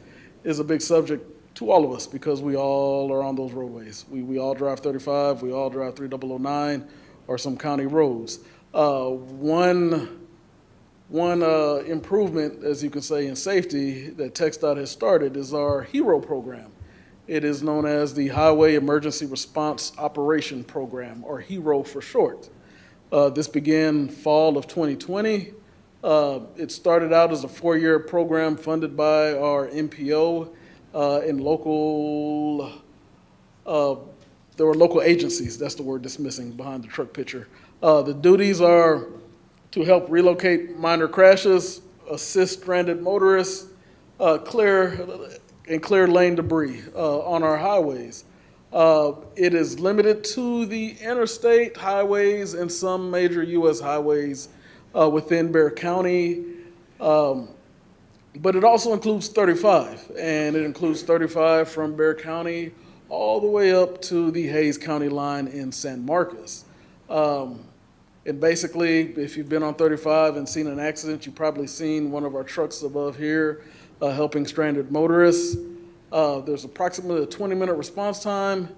a big subject to all of us because we all are on those roadways. We all drive 35, we all drive 3009 or some county roads. One improvement, as you can say, in safety that TxDOT has started is our HERO program. It is known as the Highway Emergency Response Operation Program, or HERO for short. This began fall of 2020. It started out as a 4-year program funded by our MPO and local, there were local agencies, that's the word dismissing behind the truck picture. The duties are to help relocate minor crashes, assist stranded motorists, clear lane debris on our highways. It is limited to the interstate highways and some major U.S. highways within Bexar County, but it also includes 35, and it includes 35 from Bexar County all the way up to the Hays County line in San Marcos. And basically, if you've been on 35 and seen an accident, you've probably seen one of our trucks above here helping stranded motorists. There's approximately a 20-minute response time.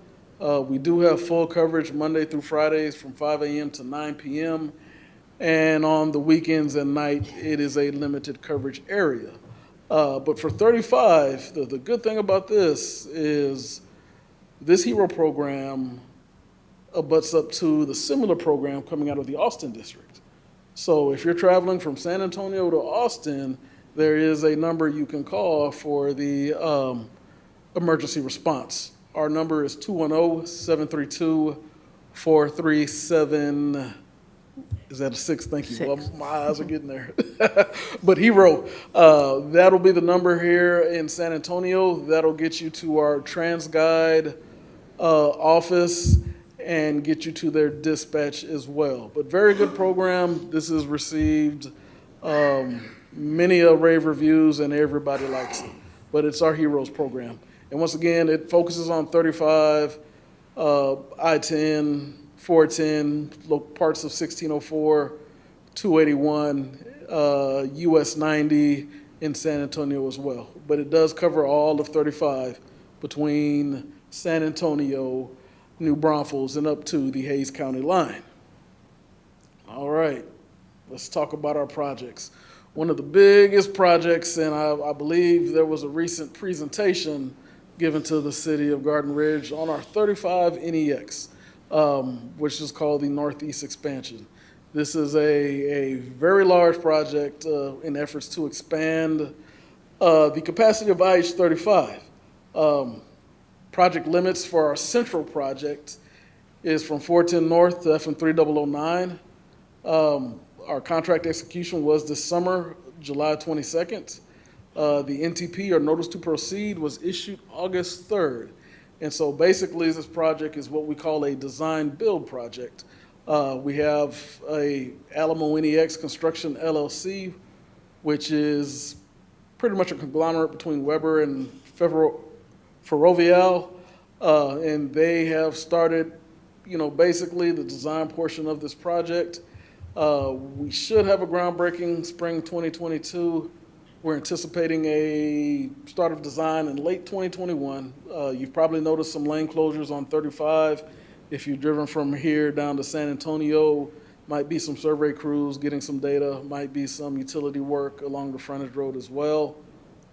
We do have full coverage Monday through Fridays from 5 a.m. to 9 p.m. And on the weekends and night, it is a limited coverage area. But for 35, the good thing about this is this HERO program abuts up to the similar program coming out of the Austin district. So if you're traveling from San Antonio to Austin, there is a number you can call for the emergency response. Our number is 210-732-437. Is that a 6? Thank you. Well, my eyes are getting there. But HERO, that'll be the number here in San Antonio. That'll get you to our TransGuide office and get you to their dispatch as well. But very good program. This has received many rave reviews, and everybody likes it. But it's our HEROES program. And once again, it focuses on 35, I-10, 410, parts of 1604, 281, US 90 in San Antonio as well. But it does cover all of 35 between San Antonio, New Braunfels, and up to the Hays County line. All right, let's talk about our projects. One of the biggest projects, and I believe there was a recent presentation given to the city of Garden Ridge on our 35 NEX, which is called the Northeast Expansion. This is a very large project in efforts to expand the capacity of IH-35. Project limits for our central project is from 410 North to FM 3009. Our contract execution was this summer, July 22nd. The NTP, or Notice to Proceed, was issued August 3rd. And so basically, this project is what we call a design-build project. We have a Alamo NEX Construction LLC, which is pretty much a conglomerate between Weber and Ferrovial, and they have started, basically the design portion of this project. We should have a groundbreaking spring 2022. We're anticipating a start of design in late 2021. You've probably noticed some lane closures on 35. If you've driven from here down to San Antonio, might be some survey crews getting some data, might be some utility work along the frontage road as well.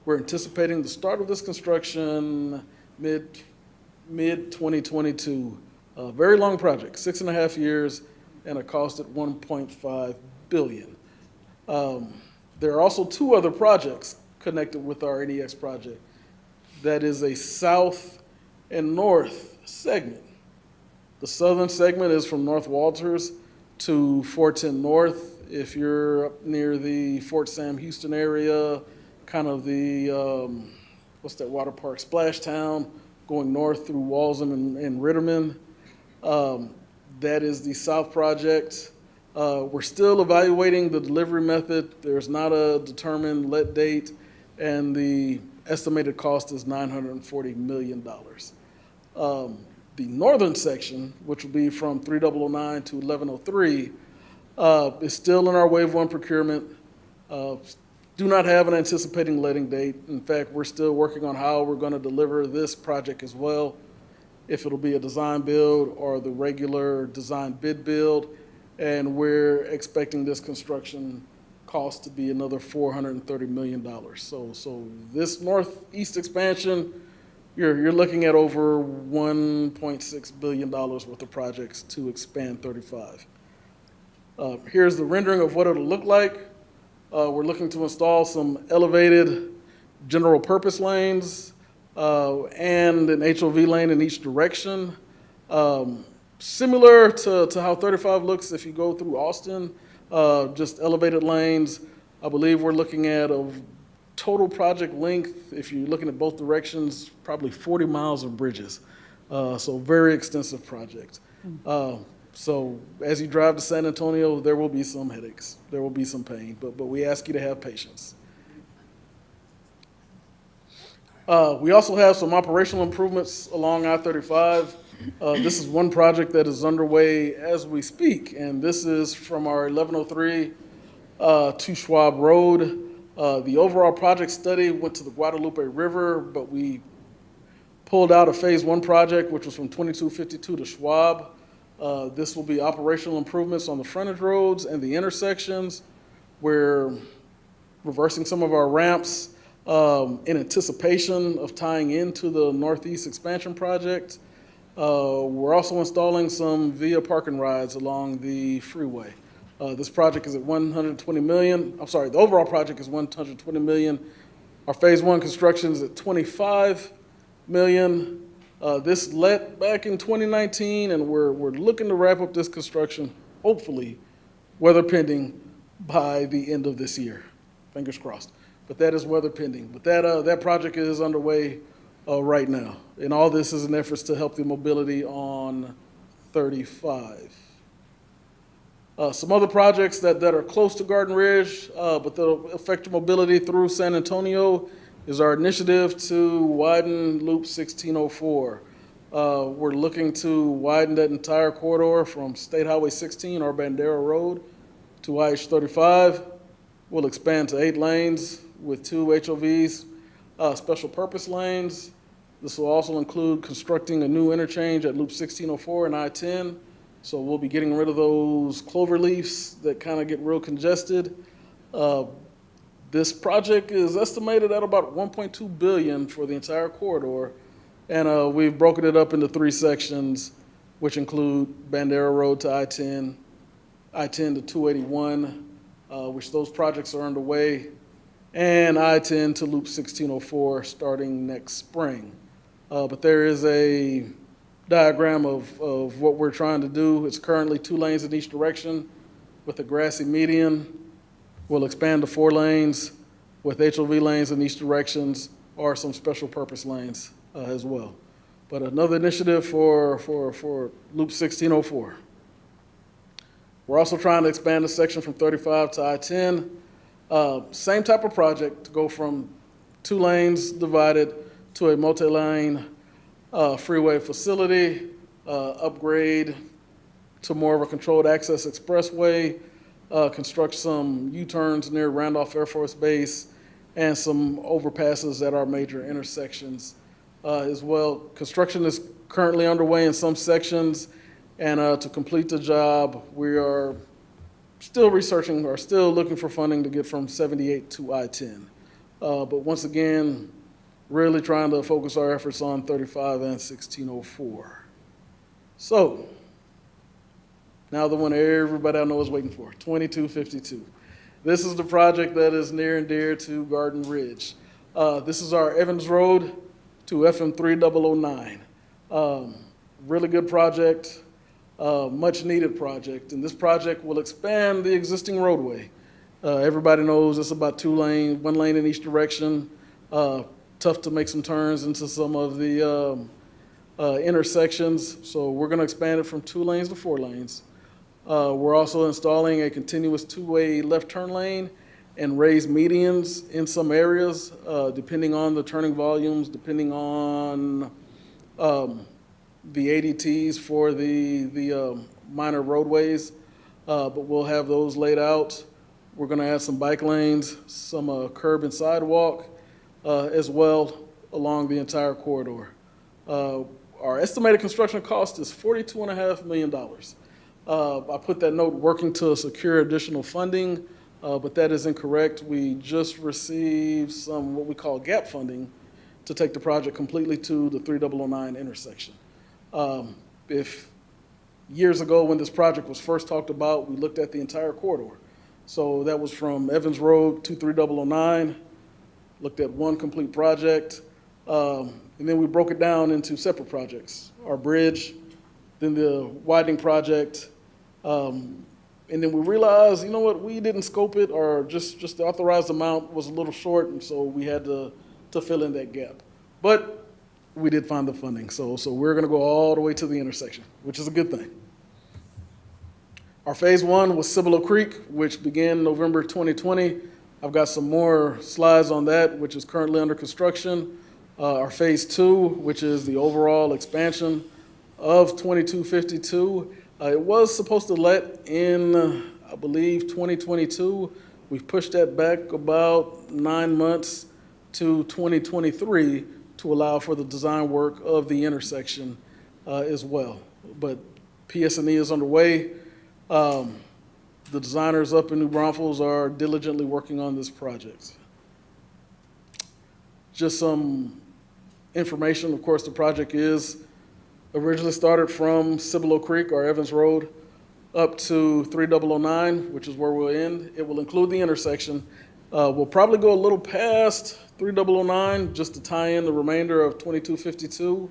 We're anticipating the start of this construction mid-2022. A very long project, 6.5 years, and a cost at $1.5 billion. There are also two other projects connected with our NEX project. That is a south and north segment. The southern segment is from North Walters to 410 North. If you're up near the Fort Sam Houston area, kind of the, what's that water park, Splashtown, going north through Walsham and Ritterman. That is the south project. We're still evaluating the delivery method. There's not a determined let date, and the estimated cost is $940 million. The northern section, which will be from 3009 to 1103, is still in our Wave 1 procurement. Do not have an anticipating letting date. In fact, we're still working on how we're going to deliver this project as well, if it'll be a design build or the regular design bid build. And we're expecting this construction cost to be another $430 million. So this northeast expansion, you're looking at over $1.6 billion worth of projects to expand 35. Here's the rendering of what it'll look like. We're looking to install some elevated general purpose lanes and an HOV lane in each direction. Similar to how 35 looks if you go through Austin, just elevated lanes. I believe we're looking at a total project length, if you're looking at both directions, probably 40 miles of bridges. So very extensive project. So as you drive to San Antonio, there will be some headaches, there will be some pain, but we ask you to have patience. We also have some operational improvements along I-35. This is one project that is underway as we speak, and this is from our 1103 to Schwab Road. The overall project study went to the Guadalupe River, but we pulled out a phase 1 project, which was from 2252 to Schwab. This will be operational improvements on the frontage roads and the intersections. We're reversing some of our ramps in anticipation of tying into the Northeast Expansion Project. We're also installing some via parking rides along the freeway. This project is at $120 million. I'm sorry, the overall project is $120 million. Our phase 1 construction is at $25 million. This let back in 2019, and we're looking to wrap up this construction, hopefully, weather pending, by the end of this year. Fingers crossed. But that is weather pending. But that project is underway right now. And all this is an effort to help the mobility on 35. Some other projects that are close to Garden Ridge, but that'll affect your mobility through San Antonio, is our initiative to widen Loop 1604. We're looking to widen that entire corridor from State Highway 16 or Bandera Road to IH-35. We'll expand to 8 lanes with 2 HOVs, special purpose lanes. This will also include constructing a new interchange at Loop 1604 and I-10. So we'll be getting rid of those clover leaves that kind of get real congested. This project is estimated at about $1.2 billion for the entire corridor, and we've broken it up into 3 sections, which include Bandera Road to I-10, I-10 to 281, which those projects are underway, and I-10 to Loop 1604 starting next spring. But there is a diagram of what we're trying to do. It's currently 2 lanes in each direction with a grassy median. We'll expand to 4 lanes with HOV lanes in each directions or some special purpose lanes as well. But another initiative for Loop 1604. We're also trying to expand the section from 35 to I-10. Same type of project to go from 2 lanes divided to a multi-lane freeway facility, upgrade to more of a controlled access expressway, construct some U-turns near Randolph Air Force Base, and some overpasses at our major intersections as well. Construction is currently underway in some sections, and to complete the job, we are still researching or still looking for funding to get from 78 to I-10. But once again, really trying to focus our efforts on 35 and 1604. So, now the one everybody I know is waiting for, 2252. This is the project that is near and dear to Garden Ridge. This is our Evans Road to FM 3009. Really good project, much needed project. And this project will expand the existing roadway. Everybody knows it's about 2 lanes, 1 lane in each direction. Tough to make some turns into some of the intersections. So we're gonna expand it from 2 lanes to 4 lanes. We're also installing a continuous 2-way left turn lane and raised medians in some areas, depending on the turning volumes, depending on the ADTs for the minor roadways, but we'll have those laid out. We're gonna add some bike lanes, some curb and sidewalk as well along the entire corridor. Our estimated construction cost is $42.5 million. I put that note working to secure additional funding, but that is incorrect. We just received some what we call gap funding to take the project completely to the 3009 intersection. If years ago when this project was first talked about, we looked at the entire corridor. So that was from Evans Road to 3009, looked at one complete project, and then we broke it down into separate projects. Our bridge, then the widening project, and then we realized, you know what, we didn't scope it, or just the authorized amount was a little short, and so we had to fill in that gap. But we did find the funding, so we're gonna go all the way to the intersection, which is a good thing. Our phase 1 was Cibolo Creek, which began November 2020. I've got some more slides on that, which is currently under construction. Our phase 2, which is the overall expansion of 2252. It was supposed to let in, I believe, 2022. We've pushed that back about 9 months to 2023 to allow for the design work of the intersection as well. But PS&E is underway. The designers up in New Braunfels are diligently working on this project. Just some information, of course, the project is originally started from Cibolo Creek or Evans Road up to 3009, which is where we'll end. It will include the intersection. We'll probably go a little past 3009 just to tie in the remainder of 2252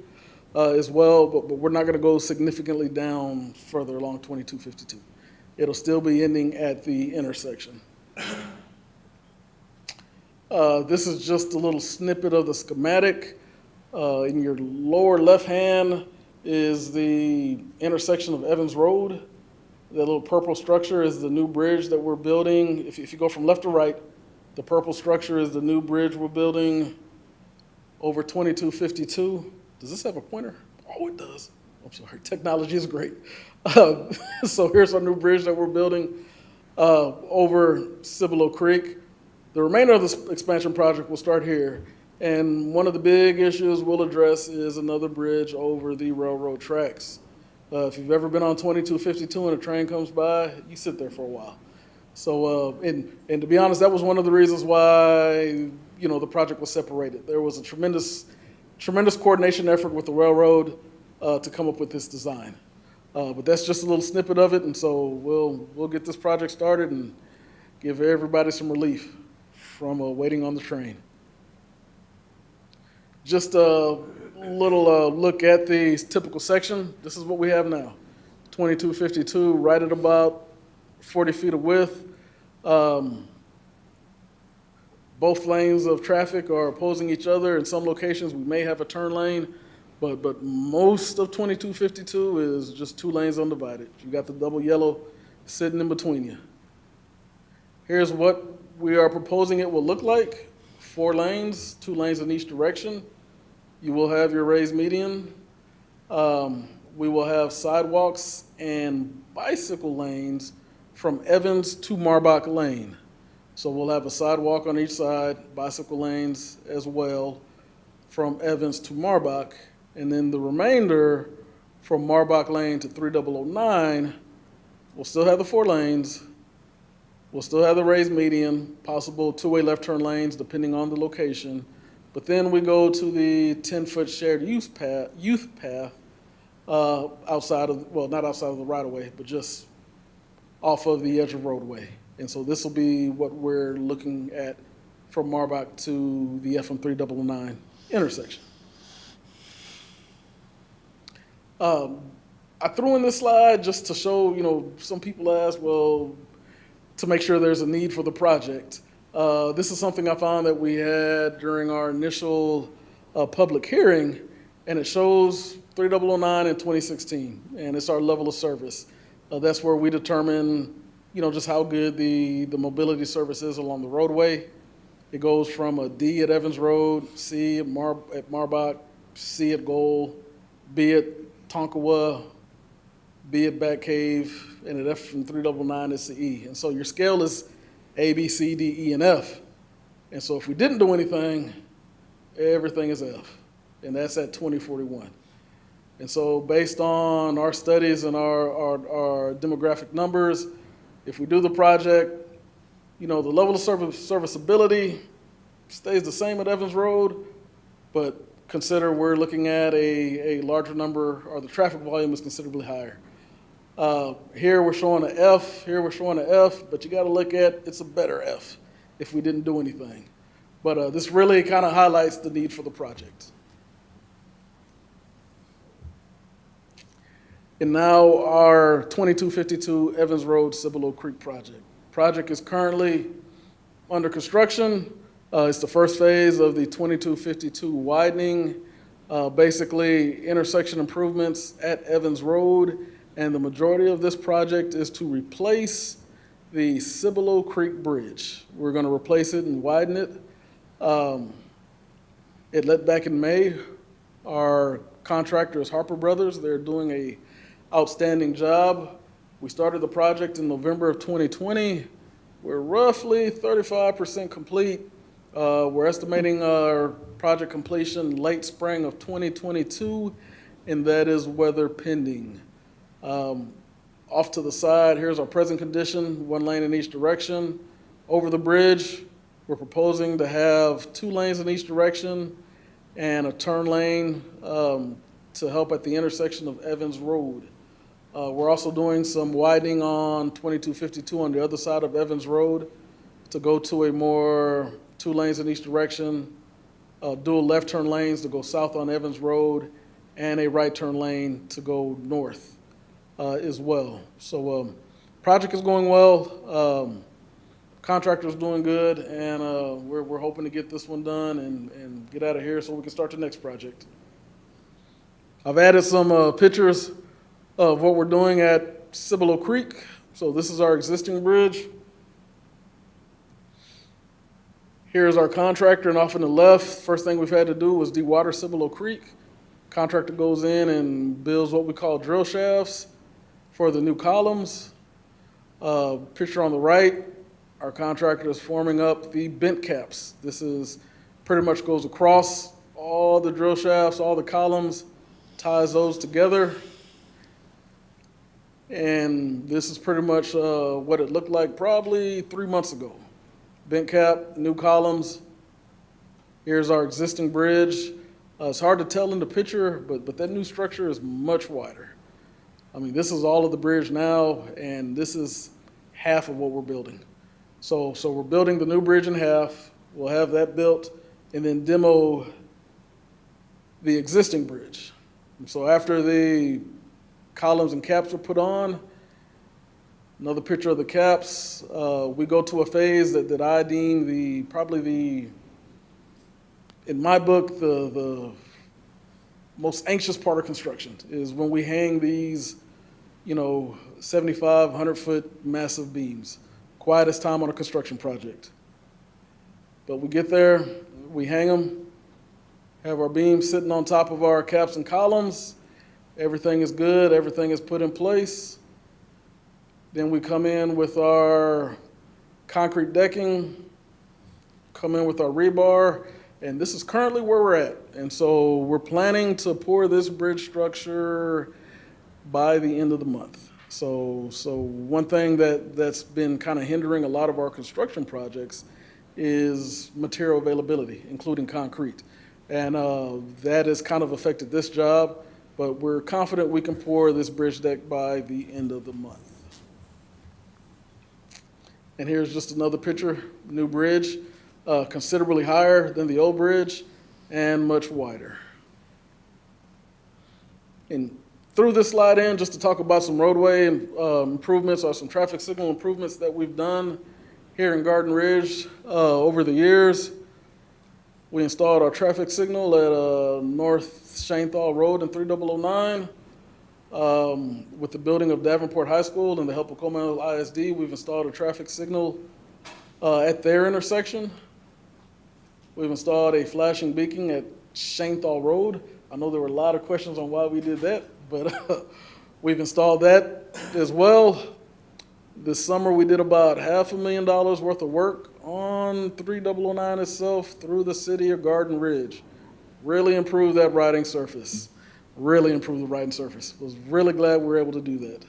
as well, but we're not gonna go significantly down further along 2252. It'll still be ending at the intersection. This is just a little snippet of the schematic. In your lower left hand is the intersection of Evans Road. That little purple structure is the new bridge that we're building. If you go from left to right, the purple structure is the new bridge we're building over 2252. Does this have a pointer? Oh, it does. I'm sorry, technology is great. So here's our new bridge that we're building over Cibolo Creek. The remainder of this expansion project will start here. And one of the big issues we'll address is another bridge over the railroad tracks. If you've ever been on 2252 and a train comes by, you sit there for a while. So, and to be honest, that was one of the reasons why, the project was separated. There was a tremendous coordination effort with the railroad to come up with this design. But that's just a little snippet of it, and so we'll get this project started and give everybody some relief from waiting on the train. Just a little look at the typical section. This is what we have now. 2252, right at about 40 feet of width. Both lanes of traffic are opposing each other. In some locations, we may have a turn lane, but most of 2252 is just 2 lanes undivided. You got the double yellow sitting in between you. Here's what we are proposing it will look like. 4 lanes, 2 lanes in each direction. You will have your raised median. We will have sidewalks and bicycle lanes from Evans to Marbach Lane. So we'll have a sidewalk on each side, bicycle lanes as well from Evans to Marbach. And then the remainder from Marbach Lane to 3009, we'll still have the 4 lanes. We'll still have the raised median, possible 2-way left turn lanes depending on the location. But then we go to the 10-foot shared youth path outside of, well, not outside of the right-of-way, but just off of the edge of roadway. And so this will be what we're looking at from Marbach to the FM 3009 intersection. I threw in this slide just to show, some people ask, well, to make sure there's a need for the project. This is something I found that we had during our initial public hearing, and it shows 3009 in 2016, and it's our level of service. That's where we determine, just how good the mobility service is along the roadway. It goes from a D at Evans Road, C at Marbach, C at Goal, B at Tonkawa, B at Bat Cave, and at F from 3009 is the E. And so your scale is A, B, C, D, E, and F. And so if we didn't do anything, everything is F, and that's at 2041. And so based on our studies and our demographic numbers, if we do the project, the level of serviceability stays the same at Evans Road, but consider we're looking at a larger number, or the traffic volume is considerably higher. Here we're showing an F, here we're showing an F, but you got to look at it's a better F if we didn't do anything. But this really kind of highlights the need for the project. And now our 2252 Evans Road Cibolo Creek project. Project is currently under construction. It's the first phase of the 2252 widening, basically intersection improvements at Evans Road. And the majority of this project is to replace the Cibolo Creek Bridge. We're going to replace it and widen it. It let back in May. Our contractor is Harper Brothers. They're doing a outstanding job. We started the project in November of 2020. We're roughly 35% complete. We're estimating our project completion late spring of 2022, and that is weather pending. Off to the side, here's our present condition, 1 lane in each direction. Over the bridge, we're proposing to have 2 lanes in each direction and a turn lane to help at the intersection of Evans Road. We're also doing some widening on 2252 on the other side of Evans Road to go to a more 2 lanes in each direction, dual left turn lanes to go south on Evans Road, and a right turn lane to go north as well. So project is going well. Contractor's doing good, and we're hoping to get this one done and get out of here so we can start the next project. I've added some pictures of what we're doing at Cibolo Creek. So this is our existing bridge. Here's our contractor, and off on the left, first thing we've had to do was dewater Cibolo Creek. Contractor goes in and builds what we call drill shafts for the new columns. Picture on the right, our contractor is forming up the bent caps. This is pretty much goes across all the drill shafts, all the columns, ties those together. And this is pretty much what it looked like probably 3 months ago. Bent cap, new columns. Here's our existing bridge. It's hard to tell in the picture, but that new structure is much wider. I mean, this is all of the bridge now, and this is half of what we're building. So we're building the new bridge in half. We'll have that built and then demo the existing bridge. And so after the columns and caps are put on, another picture of the caps, we go to a phase that I deem in my book, the most anxious part of construction is when we hang these, 75, 100-foot massive beams. Quietest time on a construction project. But we get there, we hang them, have our beams sitting on top of our caps and columns. Everything is good, everything is put in place. Then we come in with our concrete decking, come in with our rebar, and this is currently where we're at. And so we're planning to pour this bridge structure by the end of the month. So one thing that's been kind of hindering a lot of our construction projects is material availability, including concrete. And that has kind of affected this job, but we're confident we can pour this bridge deck by the end of the month. And here's just another picture, new bridge, considerably higher than the old bridge and much wider. And threw this slide in just to talk about some roadway improvements or some traffic signal improvements that we've done here in Garden Ridge over the years. We installed our traffic signal at North Shanethal Road in 3009. With the building of Davenport High School and the help of Coleman ISD, we've installed a traffic signal at their intersection. We've installed a flashing beacon at Shanethal Road. I know there were a lot of questions on why we did that, but we've installed that as well. This summer, we did about $500,000 worth of work on 3009 itself through the city of Garden Ridge. Really improved that riding surface. Really improved the riding surface. Was really glad we were able to do that.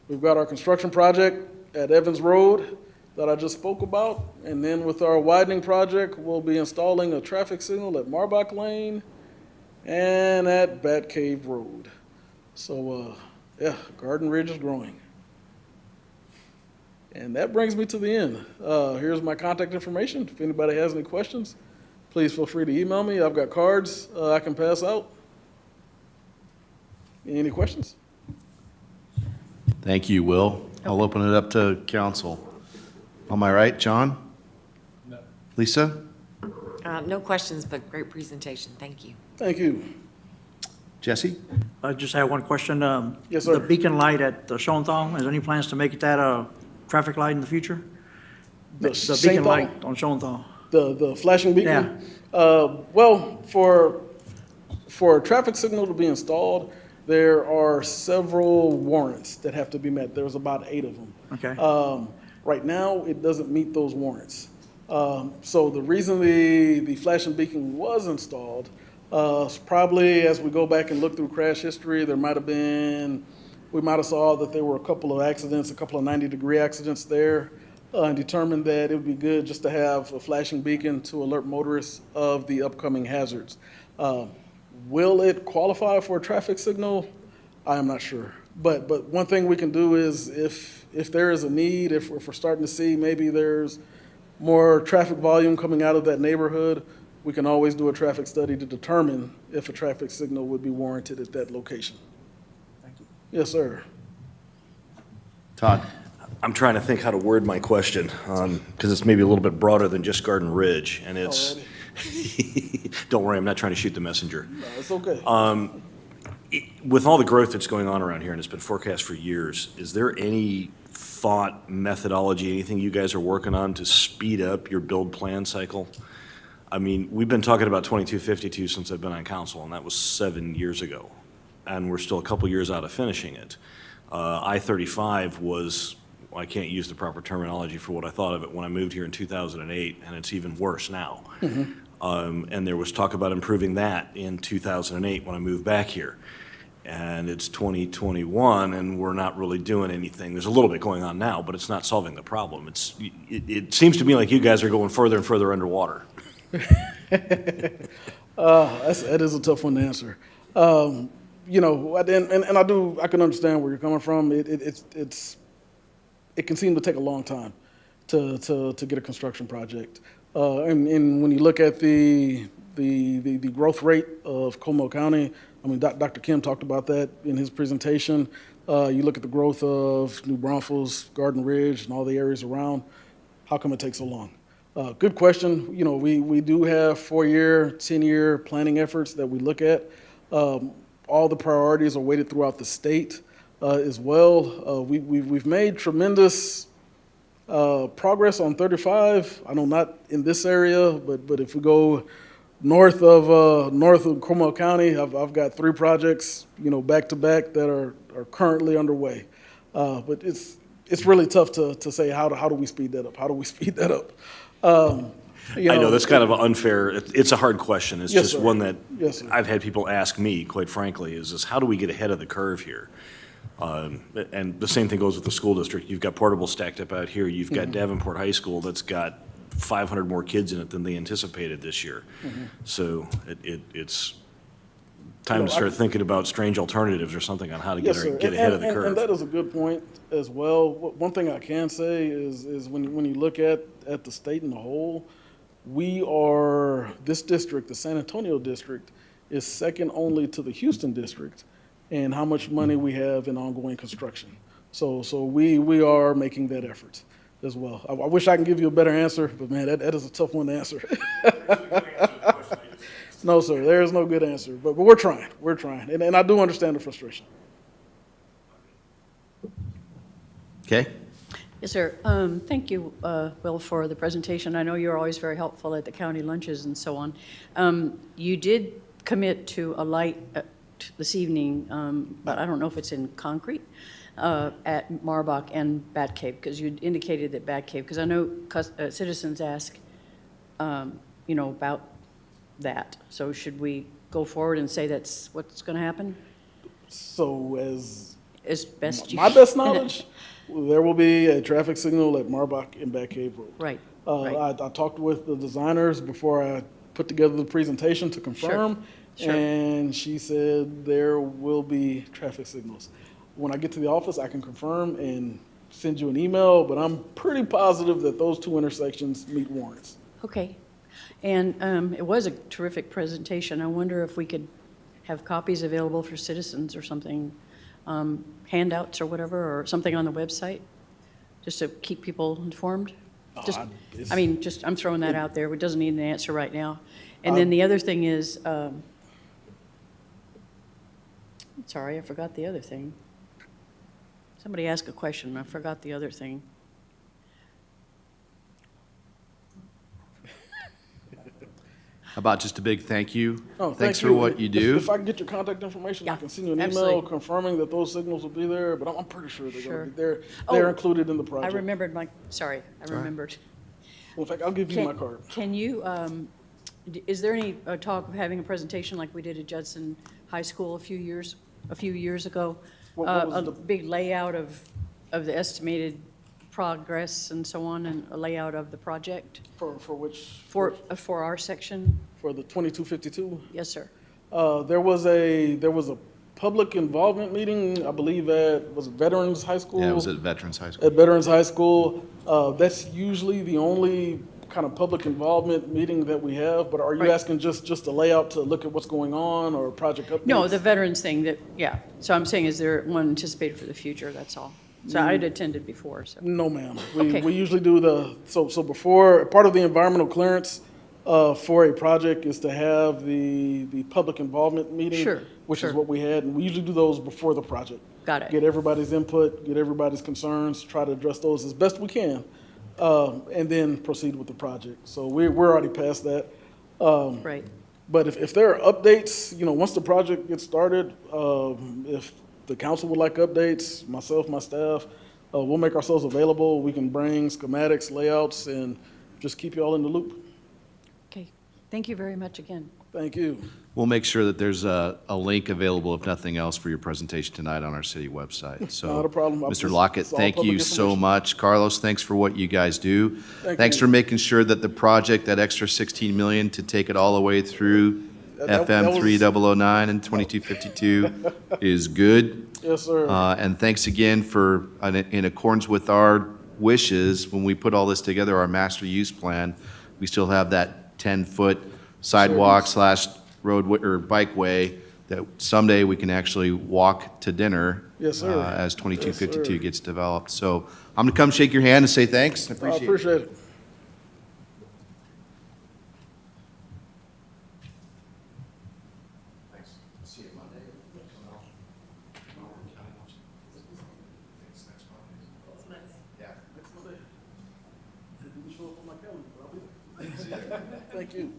We've got our construction project at Evans Road that I just spoke about. And then with our widening project, we'll be installing a traffic signal at Marbach Lane and at Bat Cave Road. So, yeah, Garden Ridge is growing. And that brings me to the end. Here's my contact information. If anybody has any questions, please feel free to email me. I've got cards I can pass out. Any questions? Thank you, Will. I'll open it up to council. Am I right, John? No. Lisa? No questions, but great presentation. Thank you. Thank you. Jesse? I just have one question. Yes, sir. The beacon light at Schoenthal, is there any plans to make that a traffic light in the future? The beacon Shanethal? light on Schoenthal. The flashing beacon? Well, for a traffic signal to be installed, there are several warrants that have to be met. There's about 8 of them. Okay. Right now, it doesn't meet those warrants. So the reason the flashing beacon was installed is probably as we go back and look through crash history, we might have saw that there were a couple of accidents, a couple of 90-degree accidents there, and determined that it would be good just to have a flashing beacon to alert motorists of the upcoming hazards. Will it qualify for a traffic signal? I am not sure. But one thing we can do is if there is a need, if we're starting to see maybe there's more traffic volume coming out of that neighborhood, we can always do a traffic study to determine if a traffic signal would be warranted at that location. Thank you. Yes, sir. Todd? I'm trying to think how to word my question, because it's maybe a little bit broader than just Garden Ridge, and it's, don't worry, I'm not trying to shoot the messenger. No, it's okay. With all the growth that's going on around here, and it's been forecast for years, is there any thought, methodology, anything you guys are working on to speed up your build plan cycle? I mean, we've been talking about 2252 since I've been on council, and that was 7 years ago, and we're still a couple years out of finishing it. I-35 was, I can't use the proper terminology for what I thought of it when I moved here in 2008, and it's even worse now. And there was talk about improving that in 2008 when I moved back here. And it's 2021, and we're not really doing anything. There's a little bit going on now, but it's not solving the problem. It seems to me like you guys are going further and further underwater. That is a tough one to answer. you know, and I can understand where you're coming from. It can seem to take a long time to get a construction project. And when you look at the growth rate of Como County, I mean, Dr. Kim talked about that in his presentation. You look at the growth of New Braunfels, Garden Ridge, and all the areas around. How come it takes so long? Good question. You know, we do have 4-year, 10-year planning efforts that we look at. All the priorities are weighted throughout the state as well. We've made tremendous progress on 35. I know not in this area, but if we go north of Como County, I've got 3 projects, you know, back to back that are currently underway. But it's really tough to say how do we speed that up? How do we speed that up? I know that's kind of unfair. It's a hard question. It's Yes, just sir. one that Yes, sir. I've had people ask me, quite frankly, is how do we get ahead of the curve here? And the same thing goes with the school district. You've got Portable stacked up out here. You've got Davenport High School that's got 500 more kids in it than they anticipated this year. So it's time to start thinking about strange alternatives or something on how to Yes, sir. get ahead of the And that curve. is a good point as well. One thing I can say is when you look at the state in the whole, this district, the San Antonio district, is second only to the Houston district and how much money we have in ongoing construction. So we are making that effort as well. I wish I can give you a better answer, but man, that is a tough one to answer. No, sir, there is no good answer, but we're trying, and I do understand the frustration. Okay? Yes, sir. Thank you, Will, for the presentation. I know you're always very helpful at the county lunches and so on. You did commit to a light this evening, but I don't know if it's in concrete, at Marbach and Batcave, because you indicated that Batcave, because I know citizens ask, you know, about that. So should we go forward and say that's what's going to happen? So as best you my best knowledge, there will be a traffic signal at Marbach and Batcave Road. Right. I talked with the designers before I put together the presentation to confirm, Sure. and she said there will be traffic signals. When I get to the office, I can confirm and send you an email, but I'm pretty positive that those 2 intersections meet warrants. Okay. And it was a terrific presentation. I wonder if we could have copies available for citizens or something, handouts or whatever, or something on the website, just to keep people informed? Just, I mean, just, I'm throwing that out there. It doesn't need an answer right now. And then the other thing is, sorry, I forgot the other thing. Somebody asked a question, and I forgot the other thing. About just a big thank you. Oh, Thanks thank for what you do. If I can get your contact information, I Yeah, can send you an email absolutely. confirming that those signals will be there, but I'm pretty sure they're Sure. going to be there. Oh, They're included in the I project. remembered sorry, I remembered. Well, in fact, I'll give you my card. Can you, is there any talk of having a presentation like we did at Judson High School a few years ago? What was A the- big layout of the estimated progress and so on, and a layout of the project For which? for our section? For the 2252? Yes, sir. There was a public involvement meeting, I believe was it Veterans High School? Yeah, it was at Veterans High School. At Veterans High School. That's usually the only kind of public involvement meeting that we have, but are you Right. asking just a layout to look at what's going on or project updates? No, the veterans thing yeah. So I'm saying, is there one anticipated for the future? That's all. So I'd attended before, so. No, ma'am. Okay. We usually do so before, part of the environmental clearance for a project is to have the public involvement meeting. Sure, Which is sure. what we had, and we usually do those before the project. Got it. Get everybody's input, get everybody's concerns, try to address those as best we can, and then proceed with the project. So we're already past that. Right. But if there are updates, you know, once the project gets started, if the council would like updates, myself, my staff, we'll make ourselves available. We can bring schematics, layouts, and just keep you all in the loop. Okay. Thank you very much again. Thank you. We'll make sure that there's a link available, if nothing else, for your presentation tonight on our city website. So, Not a problem. Mr. Lockett, It's all thank you public so information. much. Carlos, thanks for what you guys do. Thank Thanks you. for making sure that the project, that extra $16 million to take it all the way through That FM was- 3009 and 2252 is good. Yes, sir. And thanks again for, in accordance with our wishes, when we put all this together, our master use plan, we still have that 10-foot sidewalk slash roadway or bikeway that someday we can actually walk to dinner. Yes, sir. As 2252 Yes, sir. gets developed. So I'm going to come shake your hand and say thanks. I I appreciate it. appreciate it. Thank you.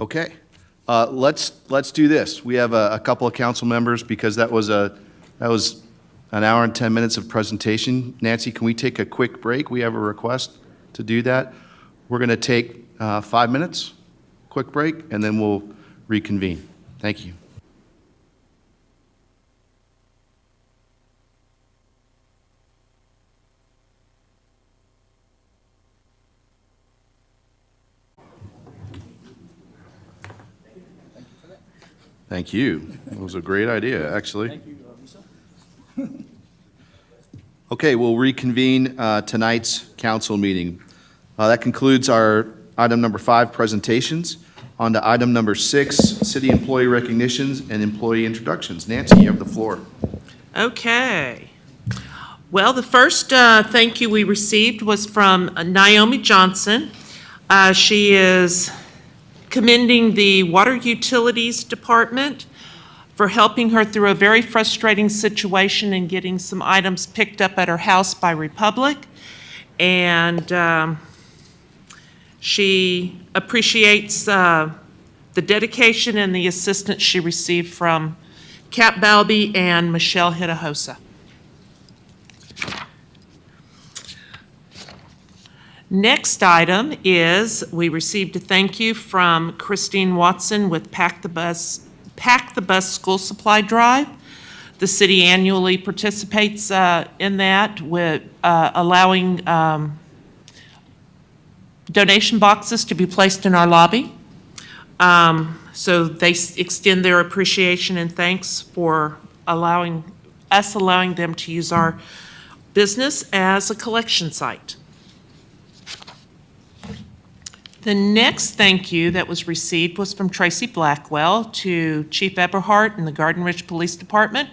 Okay. Let's do this. We have a couple of council members, because that was an hour and 10 minutes of presentation. Nancy, can we take a quick break? We have a request to do that. We're going to take 5 minutes, quick break, and then we'll reconvene. Thank you. Thank you. It was a great idea, actually. Thank you, Okay, we'll reconvene tonight's council meeting. That concludes our item number 5, presentations. On to item number 6, city employee recognitions and employee introductions. Nancy, you have the floor. Okay. Well, the first thank you we received was from Naomi Johnson. She is commending the Water Utilities Department for helping her through a very frustrating situation and getting some items picked up at her house by Republic. And she appreciates the dedication and the assistance she received from Cap Balby and Michelle Hinojosa. Next item is, we received a thank you from Christine Watson with Pack the Bus School Supply Drive. The city annually participates in that with allowing donation boxes to be placed in our lobby. So they extend their appreciation and thanks for allowing them to use our business as a collection site. The next thank you that was received was from Tracy Blackwell to Chief Eberhardt and the Garden Ridge Police Department,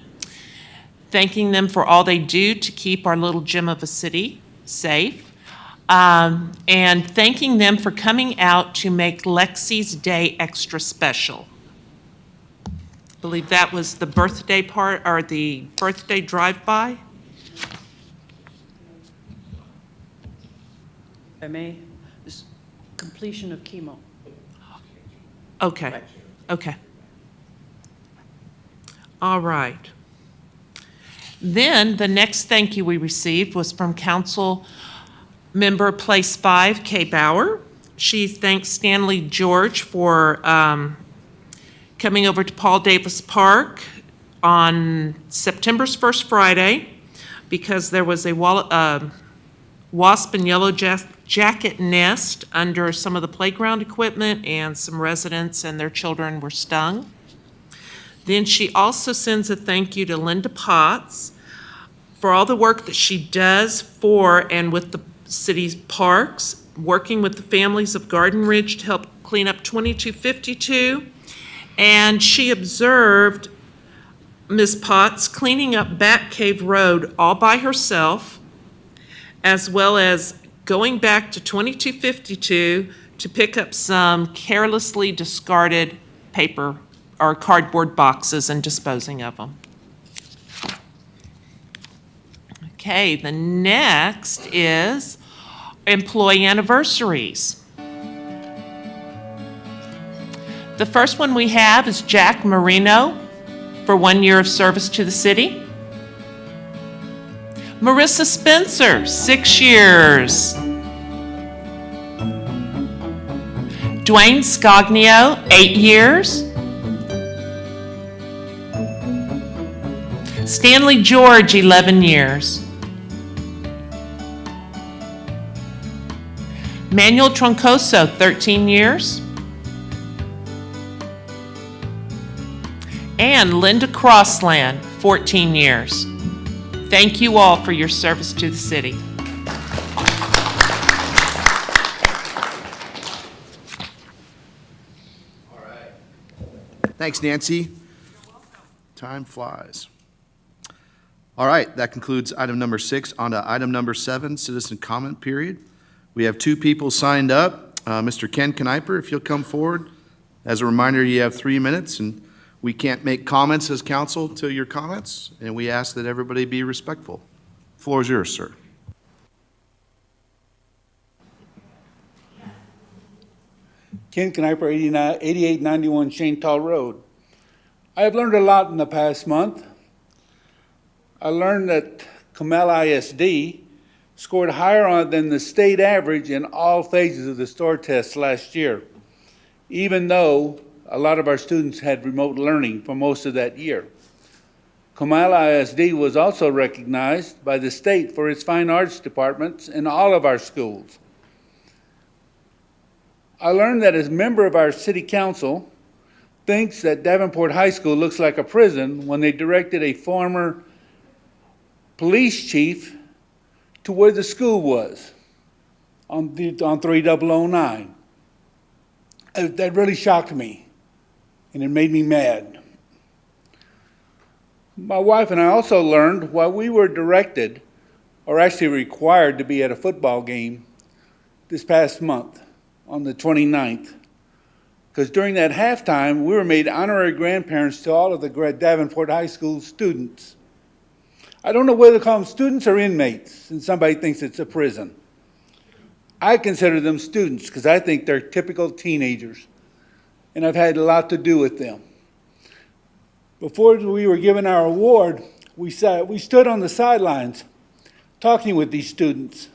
thanking them for all they do to keep our little gem of a city safe, and thanking them for coming out to make Lexi's Day extra special. I believe that was the birthday part, or the birthday drive-by. If I may, this completion of chemo. Okay, okay. All right. Then the next thank you we received was from Council Member Place 5, Kay Bauer. She thanks Stanley George for coming over to Paul Davis Park on September's first Friday, because there was a wasp and yellow jacket nest under some of the playground equipment, and some residents and their children were stung. Then she also sends a thank you to Linda Potts for all the work that she does for and with the city's parks, working with the families of Garden Ridge to help clean up 2252. And she observed Ms. Potts cleaning up Bat Cave Road all by herself, as well as going back to 2252 to pick up some carelessly discarded paper or cardboard boxes and disposing of them. Okay, the next is employee anniversaries. The first one we have is Jack Marino for 1 year of service to the city. Marissa Spencer, 6 years. Dwayne Scognio, 8 years. Stanley George, 11 years. Manuel Troncoso, 13 years. And Linda Crossland, 14 years. Thank you all for your service to the city. Thanks, Nancy. Time flies. All right, that concludes item number 6. On to item number 7, citizen comment period. We have 2 people signed up. Mr. Ken Kniper, if you'll come forward. As a reminder, you have 3 minutes, and we can't make comments as council to your comments, and we ask that everybody be respectful. Floor is yours, sir. Ken Kniper, 8891 Shanetal Road. I have learned a lot in the past month. I learned that Comal ISD scored higher than the state average in all phases of the STORE test last year, even though a lot of our students had remote learning for most of that year. Comal ISD was also recognized by the state for its fine arts departments in all of our schools. I learned that as a member of our city council thinks that Davenport High School looks like a prison when they directed a former police chief to where the school was on 3009. That really shocked me, and it made me mad. My wife and I also learned while we were directed, or actually required to be at a football game this past month on the 29th, because during that halftime, we were made honorary grandparents to all of the Davenport High School students. I don't know whether to call them students or inmates, and somebody thinks it's a prison. I consider them students because I think they're typical teenagers, and I've had a lot to do with them. Before we were given our award, we stood on the sidelines talking with these students.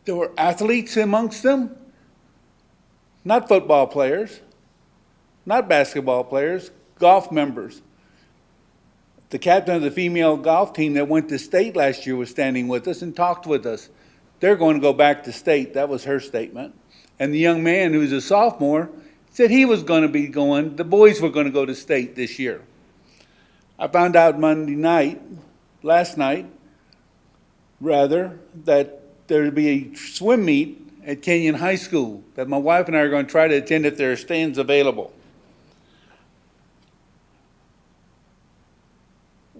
There were athletes amongst them, not football players, not basketball players, golf members. The captain of the female golf team that went to state last year was standing with us and talked with us. They're going to go back to state. That was her statement. And the young man who's a sophomore said he was going to be going, the boys were going to go to state this year. I found out last night, that there'd be a swim meet at Kenyon High School that my wife and I are going to try to attend if there are stands available.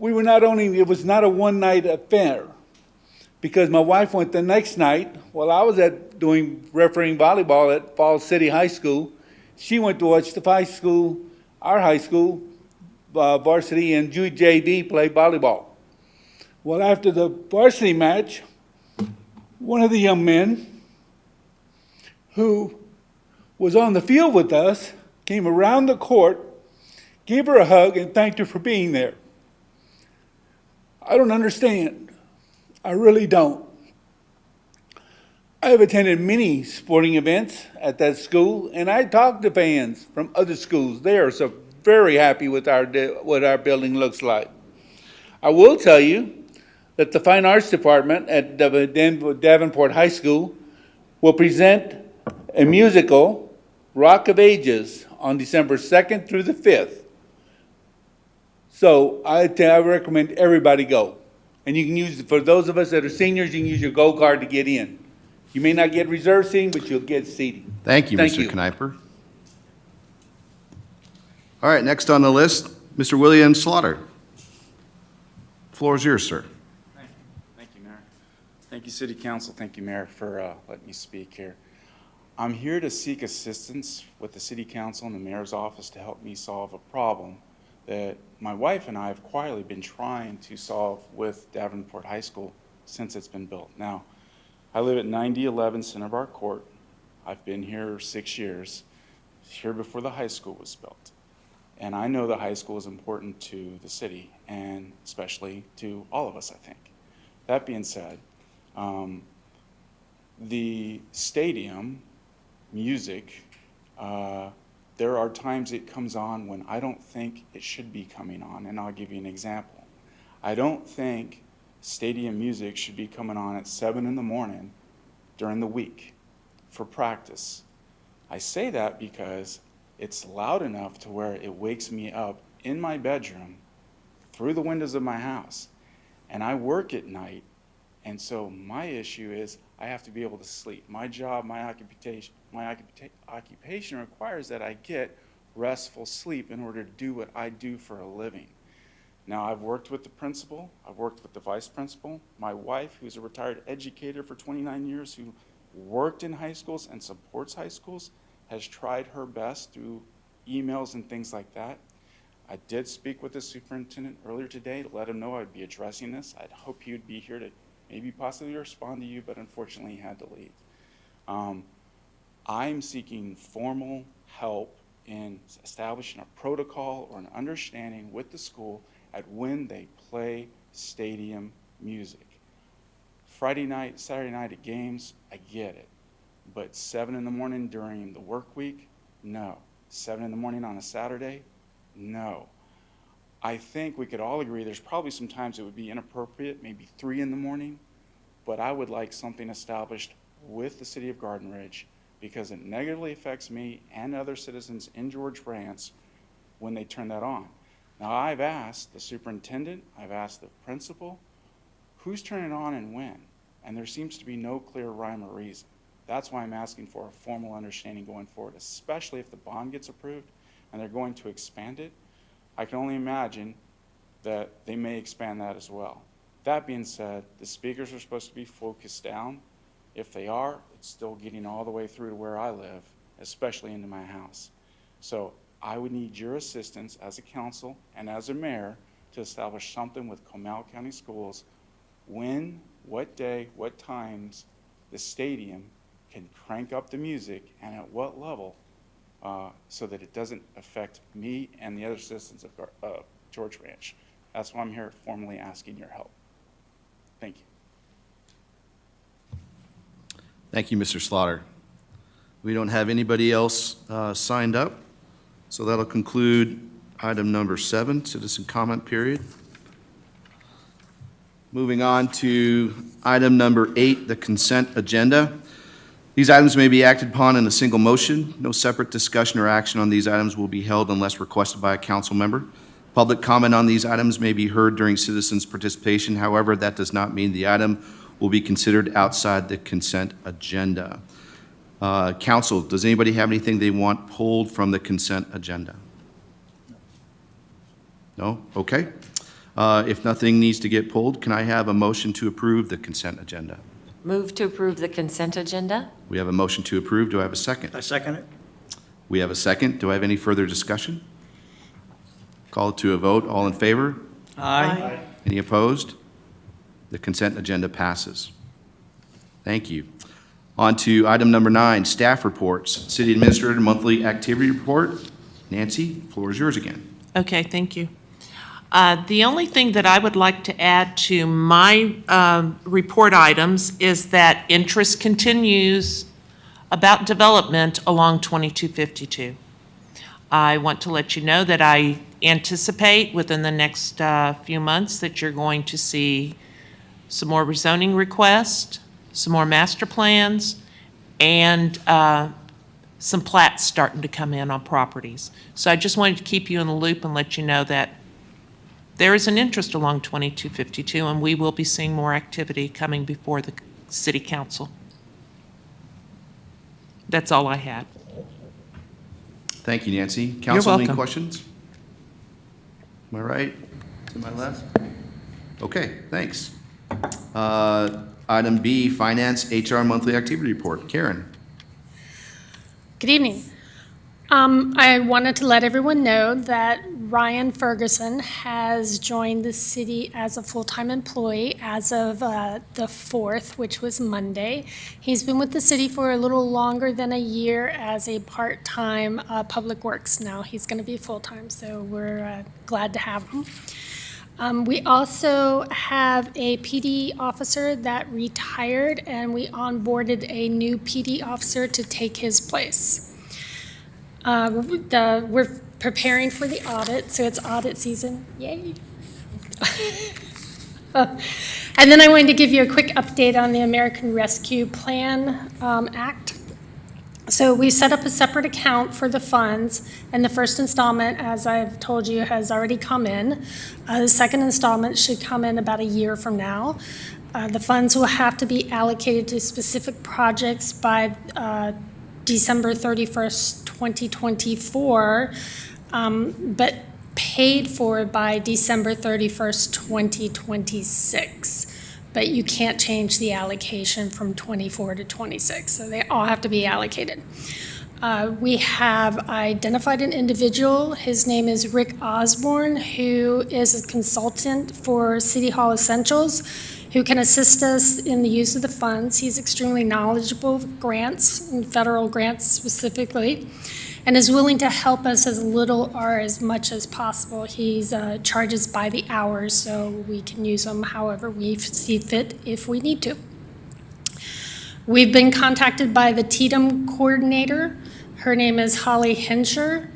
It was not a one-night affair, because my wife went the next night while I was refereeing volleyball at Falls City High School. She went to watch our high school, varsity and JV play volleyball. Well, after the varsity match, one of the young men who was on the field with us came around the court, gave her a hug, and thanked her for being there. I don't understand. I really don't. I have attended many sporting events at that school, and I talked to fans from other schools. They are so very happy with what our building looks like. I will tell you that the Fine Arts Department at Davenport High School will present a musical, Rock of Ages, on December 2nd through the 5th. So I recommend everybody go. And you can use, for those of us that are seniors, you can use your Go card to get in. You may not get reserved seating, but you'll get seating. Thank you, Mr. Kniper. All right, next on the list, Mr. William Slaughter. Floor is yours, sir. Thank you, Mayor. Thank you, City Council. Thank you, Mayor, for letting me speak here. I'm here to seek assistance with the City Council and the Mayor's office to help me solve a problem that my wife and I have quietly been trying to solve with Davenport High School since it's been built. Now, I live at 9011 Cinnabar Court. I've been here 6 years, here before the high school was built. And I know the high school is important to the city, and especially to all of us, I think. That being said, the stadium music There are times it comes on when I don't think it should be coming on, and I'll give you an example. I don't think stadium music should be coming on at 7 in the morning during the week for practice. I say that because it's loud enough to where it wakes me up in my bedroom through the windows of my house. And I work at night, and so my issue is I have to be able to sleep. My job, my occupation requires that I get restful sleep in order to do what I do for a living. Now, I've worked with the principal, I've worked with the vice principal. My wife, who's a retired educator for 29 years, who worked in high schools and supports high schools, has tried her best through emails and things like that. I did speak with the superintendent earlier today to let him know I'd be addressing this. I'd hope he would be here to maybe possibly respond to you, but unfortunately he had to leave. I'm seeking formal help in establishing a protocol or an understanding with the school at when they play stadium music. Friday night, Saturday night at games, I get it. But 7 in the morning during the work week, no. 7 in the morning on a Saturday, no. I think we could all agree there's probably some times it would be inappropriate, maybe 3 in the morning, but I would like something established with the city of Garden Ridge because it negatively affects me and other citizens in George Brandt's when they turn that on. Now, I've asked the superintendent, I've asked the principal, who's turning it on and when? And there seems to be no clear rhyme or reason. That's why I'm asking for a formal understanding going forward, especially if the bond gets approved and they're going to expand it. I can only imagine that they may expand that as well. That being said, the speakers are supposed to be focused down. If they are, it's still getting all the way through to where I live, especially into my house. So I would need your assistance as a council and as a mayor to establish something with Comal County Schools when, what day, what times the stadium can crank up the music and at what level so that it doesn't affect me and the other citizens of George Ranch. That's why I'm here formally asking your help. Thank you. Thank you, Mr. Slaughter. We don't have anybody else signed up, so that'll conclude item number 7, citizen comment period. Moving on to item number 8, the consent agenda. These items may be acted upon in a single motion. No separate discussion or action on these items will be held unless requested by a council member. Public comment on these items may be heard during citizens' participation. However, that does not mean the item will be considered outside the consent agenda. Council, does anybody have anything they want pulled from the consent agenda? No? Okay. If nothing needs to get pulled, can I have a motion to approve the consent agenda? Move to approve the consent agenda? We have a motion to approve. Do I have a second? I second it. We have a second. Do I have any further discussion? Call it to a vote. All in favor? Aye. Any opposed? The consent agenda passes. Thank you. On to item number 9, staff reports. City Administrator Monthly Activity Report. Nancy, the floor is yours again. Okay, thank you. The only thing that I would like to add to my report items is that interest continues about development along 2252. I want to let you know that I anticipate within the next few months that you're going to see some more rezoning requests, some more master plans, and some plats starting to come in on properties. So I just wanted to keep you in the loop and let you know that there is an interest along 2252, and we will be seeing more activity coming before the city council. That's all I had. Thank you, Nancy. Council, any welcome. questions? Am I right? To my left? Okay, thanks. Item B, Finance HR Monthly Activity Report. Karen. Good evening. I wanted to let everyone know that Ryan Ferguson has joined the city as a full-time employee as of the 4th, which was Monday. He's been with the city for a little longer than a year as a part-time public works. Now he's going to be full-time, so we're glad to have him. We also have a PD officer that retired, and we onboarded a new PD officer to take his place. We're preparing for the audit, so it's audit season. Yay. And then I wanted to give you a quick update on the American Rescue Plan Act. So we set up a separate account for the funds, and the first installment, as I've told you, has already come in. The second installment should come in about a year from now. The funds will have to be allocated to specific projects by December 31st, 2024, but paid for by December 31st, 2026. But you can't change the allocation from 24 to 26, so they all have to be allocated. We have identified an individual. His name is Rick Osborne, who is a consultant for City Hall Essentials, who can assist us in the use of the funds. He's extremely knowledgeable of grants, and federal grants specifically, and is willing to help us as little or as much as possible. He's charges by the hour, so we can use him however we see fit if we need to. We've been contacted by the TDM coordinator. Her name is Holly Hensher,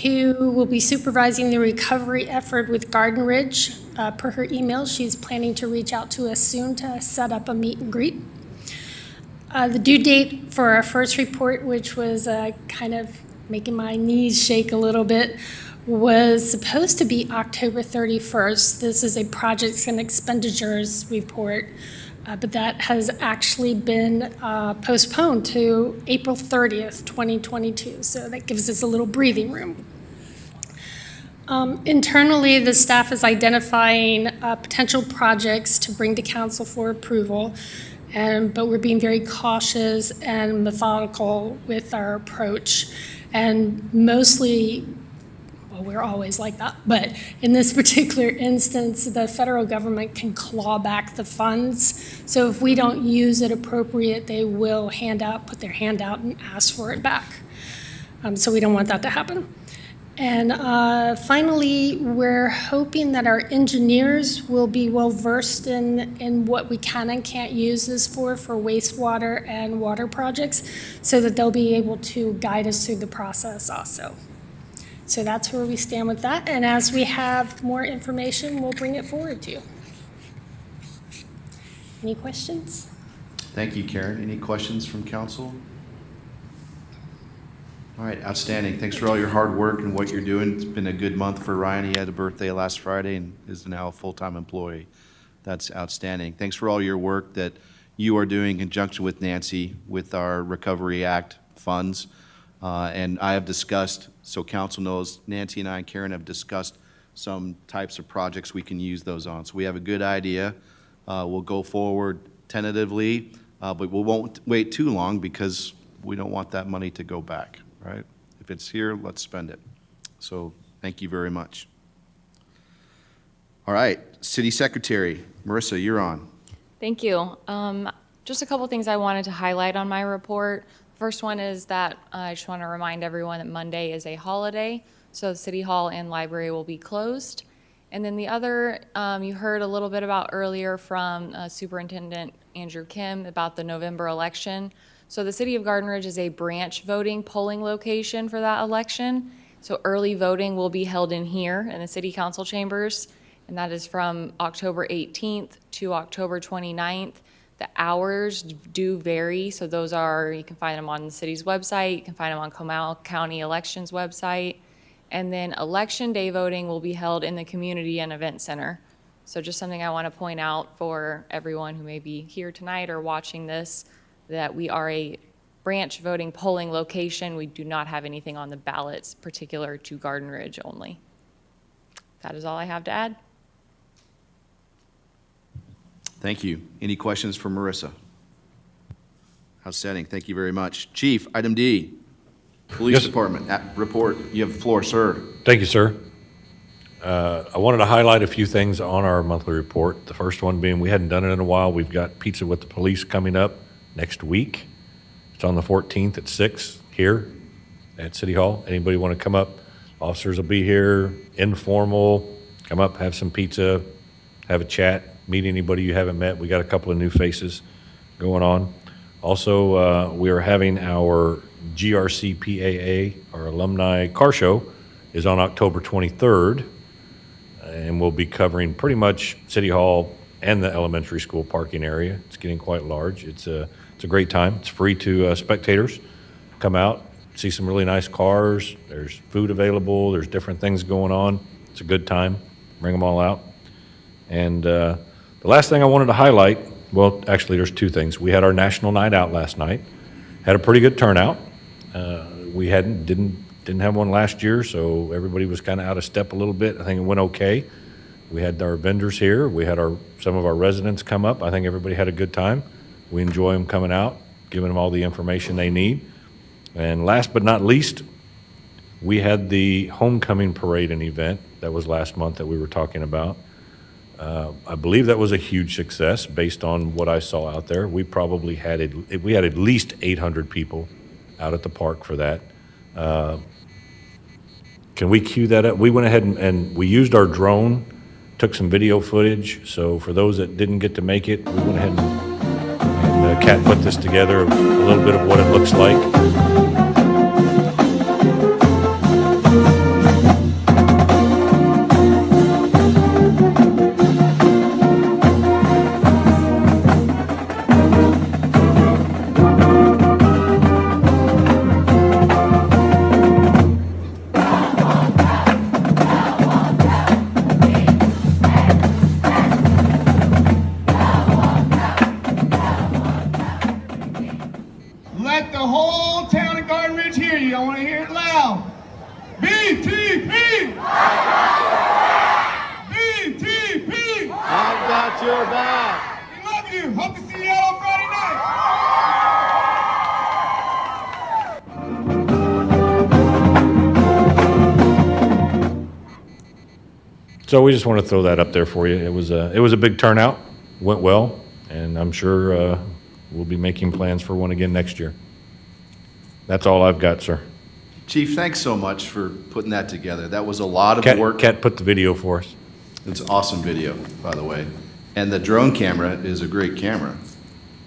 who will be supervising the recovery effort with Garden Ridge. Per her email, she's planning to reach out to us soon to set up a meet and greet. The due date for our first report, which was kind of making my knees shake a little bit, was supposed to be October 31st. This is a projects and expenditures report, but that has actually been postponed to April 30th, 2022. So that gives us a little breathing room. Internally, the staff is identifying potential projects to bring to council for approval, but we're being very cautious and methodical with our approach. And mostly, well, we're always like that, but in this particular instance, the federal government can claw back the funds. So if we don't use it appropriate, they will put their hand out and ask for it back. So we don't want that to happen. And finally, we're hoping that our engineers will be well-versed in what we can and can't use this for wastewater and water projects, so that they'll be able to guide us through the process also. So that's where we stand with that. And as we have more information, we'll bring it forward to you. Any questions? Thank you, Karen. Any questions from council? All right, outstanding. Thanks for all your hard work and what you're doing. It's been a good month for Ryan. He had a birthday last Friday and is now a full-time employee. That's outstanding. Thanks for all your work that you are doing in conjunction with Nancy with our Recovery Act funds. And I have discussed, so council knows, Nancy and I and Karen have discussed some types of projects we can use those on. So we have a good idea. We'll go forward tentatively, but we won't wait too long because we don't want that money to go back. Right? If it's here, let's spend it. So thank you very much. All right, City Secretary, Marissa, you're on. Thank you. Just a couple things I wanted to highlight on my report. First one is that I just want to remind everyone that Monday is a holiday, so City Hall and Library will be closed. And then the other, you heard a little bit about earlier from Superintendent Andrew Kim about the November election. So the City of Garden Ridge is a branch voting polling location for that election. So early voting will be held in here in the City Council chambers, and that is from October 18th to October 29th. The hours do vary, so those are, you can find them on the city's website, you can find them on Comal County Elections website. And then Election Day voting will be held in the Community and Event Center. So just something I want to point out for everyone who may be here tonight or watching this, that we are a branch voting polling location. We do not have anything on the ballots particular to Garden Ridge only. That is all I have to add. Thank you. Any questions for Marissa? Outstanding. Thank you very much. Chief, item D, Police Department report. You have the floor, sir. Thank you, sir. I wanted to highlight a few things on our monthly report. The first one being we hadn't done it in a while. We've got Pizza with the Police coming up next week. It's on the 14th at 6 here at City Hall. Anybody want to come up? Officers will be here, informal. Come up, have some pizza, have a chat, meet anybody you haven't met. We got a couple of new faces going on. Also, we are having our GRCPAA, our alumni car show, is on October 23rd, and we'll be covering pretty much City Hall and the elementary school parking area. It's getting quite large. It's a great time. It's free to spectators. Come out, see some really nice cars. There's food available. There's different things going on. It's a good time. Bring them all out. And the last thing I wanted to highlight, well, actually, there's two things. We had our National Night Out last night. Had a pretty good turnout. We didn't have one last year, so everybody was kind of out of step a little bit. I think it went okay. We had our vendors here. We had some of our residents come up. I think everybody had a good time. We enjoy them coming out, giving them all the information they need. And last but not least, we had the homecoming parade and event that was last month that we were talking about. I believe that was a huge success based on what I saw out there. We probably had at least 800 people out at the park for that. Can we cue that up? We went ahead and we used our drone, took some video footage. So for those that didn't get to make it, we went ahead and Kat put this together, a little bit of what it looks like. Let the whole town of Garden Ridge hear you. I want to hear it loud. BTP! BTP! I've got your back. We love you. Hope to see you out on Friday night. So we just want to throw that up there for you. It was a big turnout, went well, and I'm sure we'll be making plans for one again next year. That's all I've got, sir. Chief, thanks so much for putting that together. That was a lot of work. Kat put the video for us. It's an awesome video, by the way. And the drone camera is a great camera.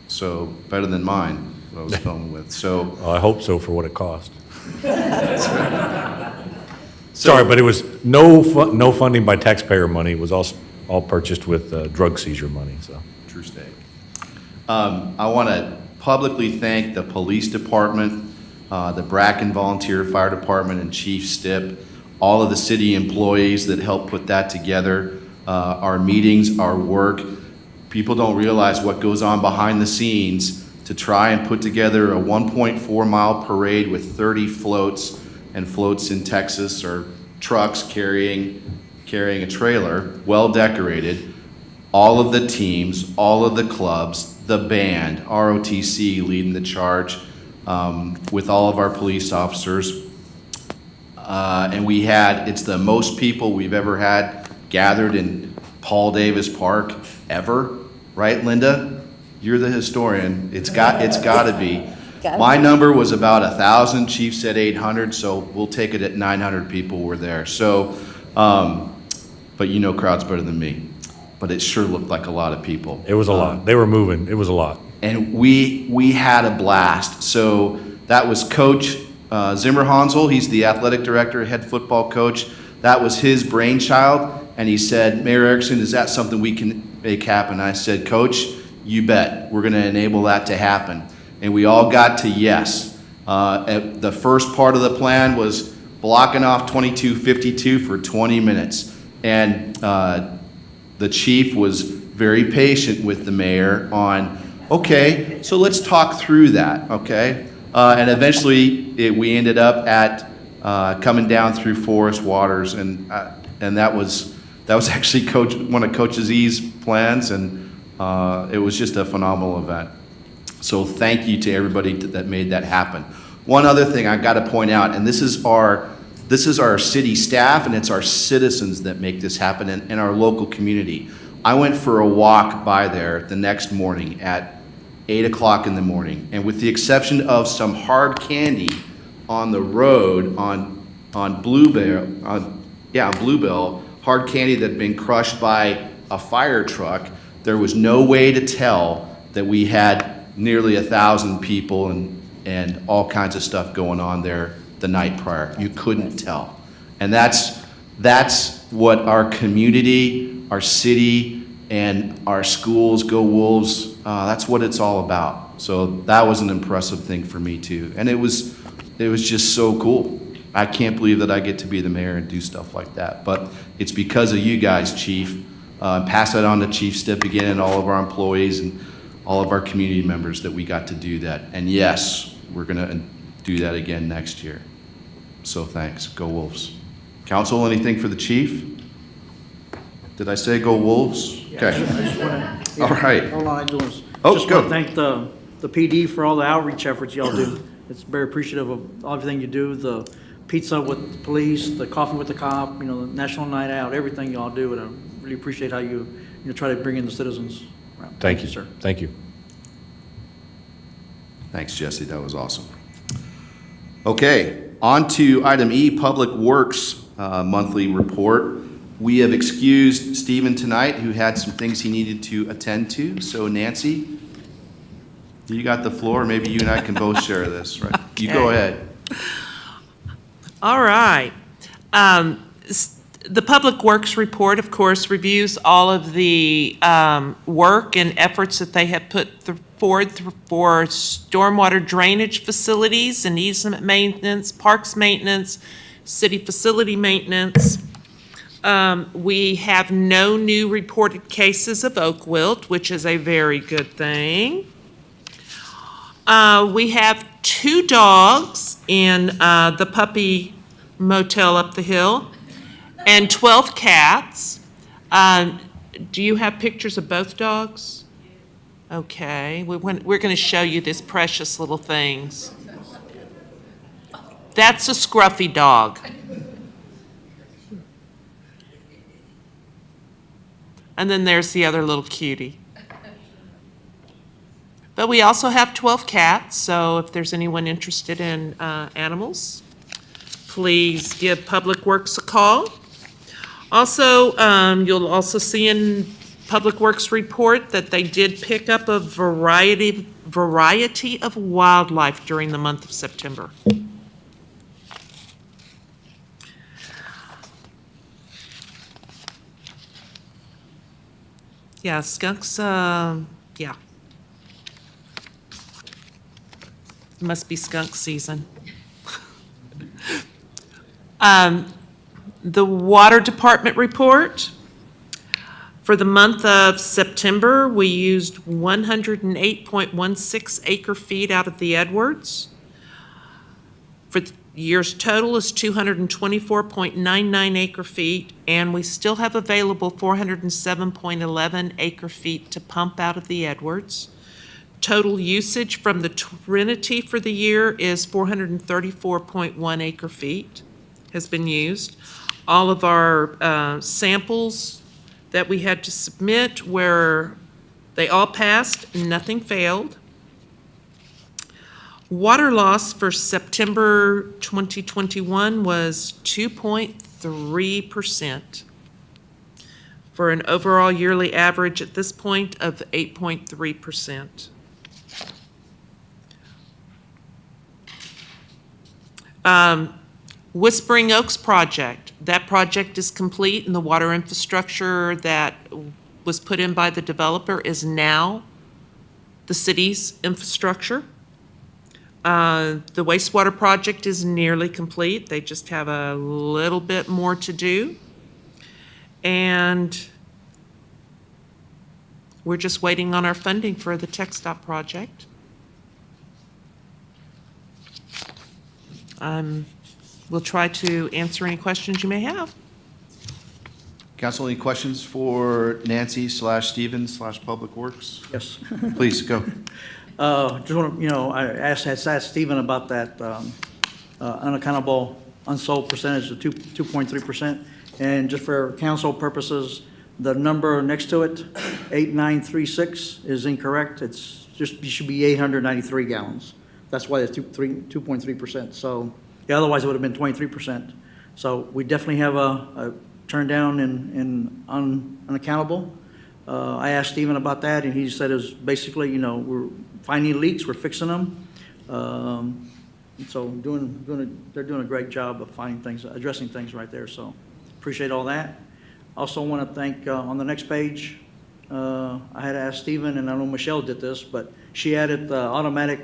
So better than mine, what I was filming with. So Well, I hope so for what it cost. That's right. Sorry, but it was no funding by taxpayer money. It was all purchased with drug seizure money, so. True state. I want to publicly thank the police department, the Bracken Volunteer Fire Department, and Chief Stipp, all of the city employees that helped put that together, our meetings, our work. People don't realize what goes on behind the scenes to try and put together a 1.4-mile parade with 30 floats, and floats in Texas or trucks carrying a trailer, well decorated. All of the teams, all of the clubs, the band, ROTC leading the charge with all of our police officers. And it's the most people we've ever had gathered in Paul Davis Park ever, right, Linda? You're the historian. It's got to be. My number was about 1,000. Chief said 800, so we'll take it at 900 people were there. So, but you know crowds better than me. But it sure looked like a lot of people. It was a lot. They were moving. It was a lot. And we had a blast. So that was Coach Zimmer Hansel. He's the athletic director, head football coach. That was his brainchild. And he said, Mayor Erickson, is that something we can make happen? I said, Coach, you bet. We're going to enable that to happen. And we all got to yes. The first part of the plan was blocking off 2252 for 20 minutes. And the chief was very patient with the mayor on, okay, so let's talk through that, okay? And eventually we ended up at coming down through Forest Waters, and that was actually one of Coach Z's plans, and it was just a phenomenal event. So thank you to everybody that made that happen. One other thing I got to point out, and this is our city staff, and it's our citizens that make this happen in our local community. I went for a walk by there the next morning at 8 o'clock in the morning, and with the exception of some hard candy on the road on Bluebell, hard candy that had been crushed by a fire truck, there was no way to tell that we had nearly 1,000 people and and all kinds of stuff going on there the night prior. You couldn't tell. And that's what our community, our city, and our schools, Go Wolves, that's what it's all about. So that was an impressive thing for me too. And it was just so cool. I can't believe that I get to be the mayor and do stuff like that. But it's because of you guys, Chief. Pass that on to Chief Stipp again and all of our employees and all of our community members that we got to do that. And yes, we're gonna do that again next year. So thanks, Go Wolves. Council, anything for the chief? Did I say Go Wolves? Okay. I just want to. All right. Hold on, I just Oh, go. want to thank the PD for all the outreach efforts y'all do. It's very appreciative of everything you do, the pizza with the police, the coffee with the cop, the National Night Out, everything y'all do, and I really appreciate how you try to bring in the citizens. Thank you, sir. Thank you. Thanks, Jesse. That was awesome. Okay, on to item E, Public Works monthly report. We have excused Stephen tonight, who had some things he needed to attend to. So Nancy, you got the floor. Maybe you and I can both share this, right? You go ahead. All right. The Public Works Report, of course, reviews all of the work and efforts that they have put forward for stormwater drainage facilities and easement maintenance, parks maintenance, city facility maintenance. We have no new reported cases of oak wilt, which is a very good thing. We have 2 dogs in the puppy motel up the hill and 12 cats. Do you have pictures of both dogs? Okay, we're going to show you this precious little things. That's a scruffy dog. And then there's the other little cutie. But we also have 12 cats, so if there's anyone interested in animals, please give Public Works a call. Also, you'll also see in Public Works report that they did pick up a variety of wildlife during the month of September. Yeah, skunks, yeah. It must be skunk season. The Water Department report. For the month of September, we used 108.16 acre feet out of the Edwards. For the year's total is 224.99 acre feet, and we still have available 407.11 acre feet to pump out of the Edwards. Total usage from the Trinity for the year is 434.1 acre feet has been used. All of our samples that we had to submit they all passed, nothing failed. Water loss for September 2021 was 2.3%, for an overall yearly average at this point of 8.3%. Whispering Oaks project. That project is complete, and the water infrastructure that was put in by the developer is now the city's infrastructure. The wastewater project is nearly complete. They just have a little bit more to do. And we're just waiting on our funding for the TxDOT project. We'll try to answer any questions you may have. Council, any questions for Nancy / Stephen / Public Works? Yes. Please, go. Just want to, I asked Stephen about that unaccountable unsold percentage of 2.3%. And just for council purposes, the number next to it, 8936, is incorrect. It should be 893 gallons. That's why it's 2.3%. So, yeah, otherwise it would have been 23%. So we definitely have a turn down in unaccountable. I asked Stephen about that, and he said it was basically, we're finding leaks, we're fixing them. So they're doing a great job of finding things, addressing things right there, so appreciate all that. Also want to thank, on the next page, I had asked Stephen, and I know Michelle did this, but she added the automatic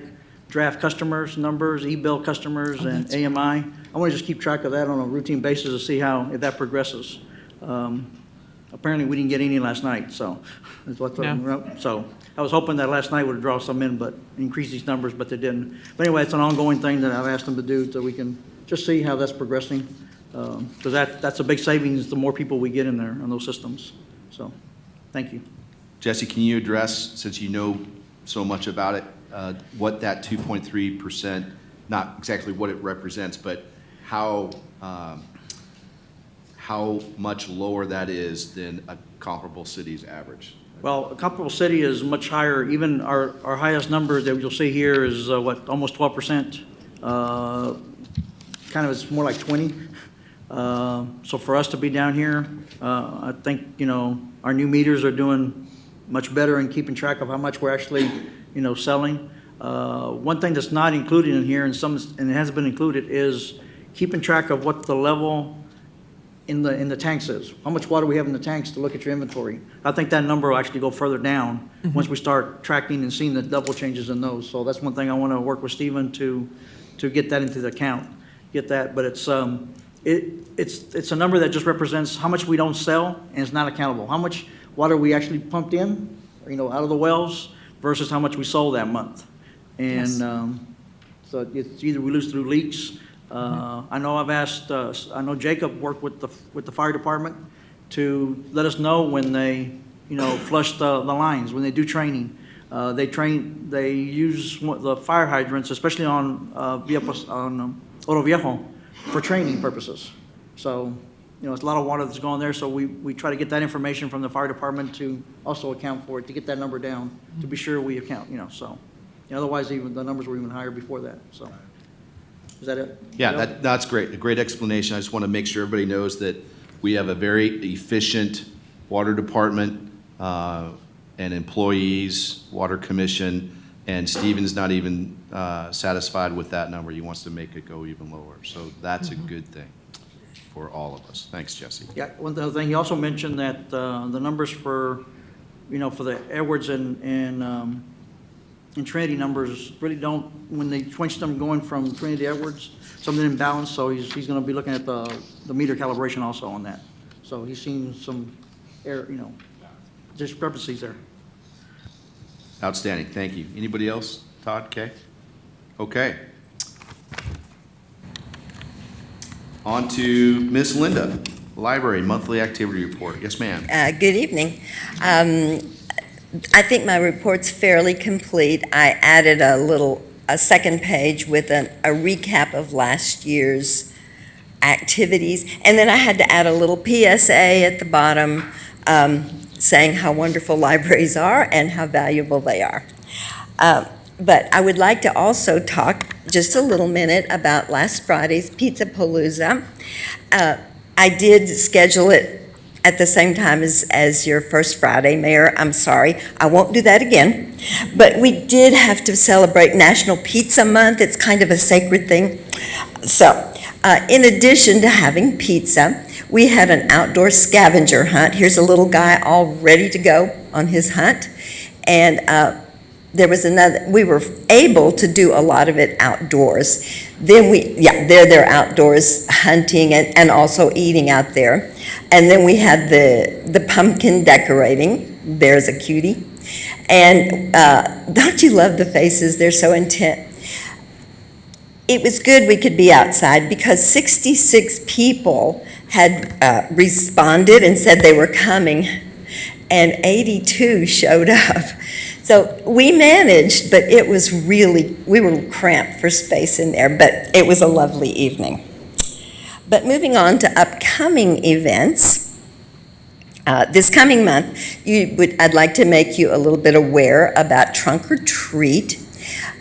draft customers numbers, e-bill customers, and AMI. I want to just keep track of that on a routine basis to see if that progresses. Apparently, we didn't get any last night, so that's what. So I was hoping that last night would draw some in, but increase these numbers, but they didn't. But anyway, it's an ongoing thing that I've asked them to do, so we can just see how that's progressing. Because that's a big savings, the more people we get in there on those systems. So, thank you. Jesse, can you address, since you know so much about it, what that 2.3%, not exactly what it represents, but how much lower that is than a comparable city's average? Well, a comparable city is much higher. Even our highest number that you'll see here is almost 12%. Kind of, it's more like 20. So for us to be down here, I think, our new meters are doing much better in keeping track of how much we're actually, selling. One thing that's not included in here, and it hasn't been included, is keeping track of what the level in the tanks is. How much water we have in the tanks to look at your inventory. I think that number will actually go further down once we start tracking and seeing the double changes in those. So that's one thing I want to work with Stephen to get that into the account. Get that, but it's a number that just represents how much we don't sell, and it's not accountable. How much water we actually pumped in, out of the wells, versus how much we sold that month. And so it's either we lose through leaks. I know I've asked. I know Jacob worked with the fire department to let us know when they, flush the lines, when they do training. They use the fire hydrants, especially on Oro Viejo, for training purposes. So, it's a lot of water that's going there, so we try to get that information from the fire department to also account for it, to get that number down, to be sure we account, so. Otherwise, even the numbers were even higher before that, so. Is that it? Yeah, that's great. A great explanation. I just want to make sure everybody knows that we have a very efficient water department and employees, water commission, and Stephen's not even satisfied with that number. He wants to make it go even lower. So that's a good thing for all of us. Thanks, Jesse. Yeah, one other thing, he also mentioned that the numbers for the Edwards and Trinity numbers really don't, when they switch them going from Trinity to Edwards, something imbalanced, so he's going to be looking at the meter calibration also on that. So he's seen some error, discrepancies there. Outstanding. Thank you. Anybody else? Todd, Kay? Okay. On to Ms. Linda, Library Monthly Activity Report. Yes, ma'am. Good evening. I think my report's fairly complete. I added a second page with a recap of last year's activities, and then I had to add a little PSA at the bottom saying how wonderful libraries are and how valuable they are. But I would like to also talk just a little minute about last Friday's Pizza Palooza. I did schedule it at the same time as your first Friday, Mayor. I'm sorry, I won't do that again. But we did have to celebrate National Pizza Month. It's kind of a sacred thing. So, in addition to having pizza, we had an outdoor scavenger hunt. Here's a little guy all ready to go on his hunt. And there was we were able to do a lot of it outdoors. Then they're outdoors hunting and also eating out there. And then we had the pumpkin decorating. There's a cutie. And don't you love the faces? They're so intent. It was good we could be outside because 66 people had responded and said they were coming, and 82 showed up. So we managed, but it was really, we were cramped for space in there, but it was a lovely evening. But moving on to upcoming events, this coming month, I'd like to make you a little bit aware about Trunk or Treat.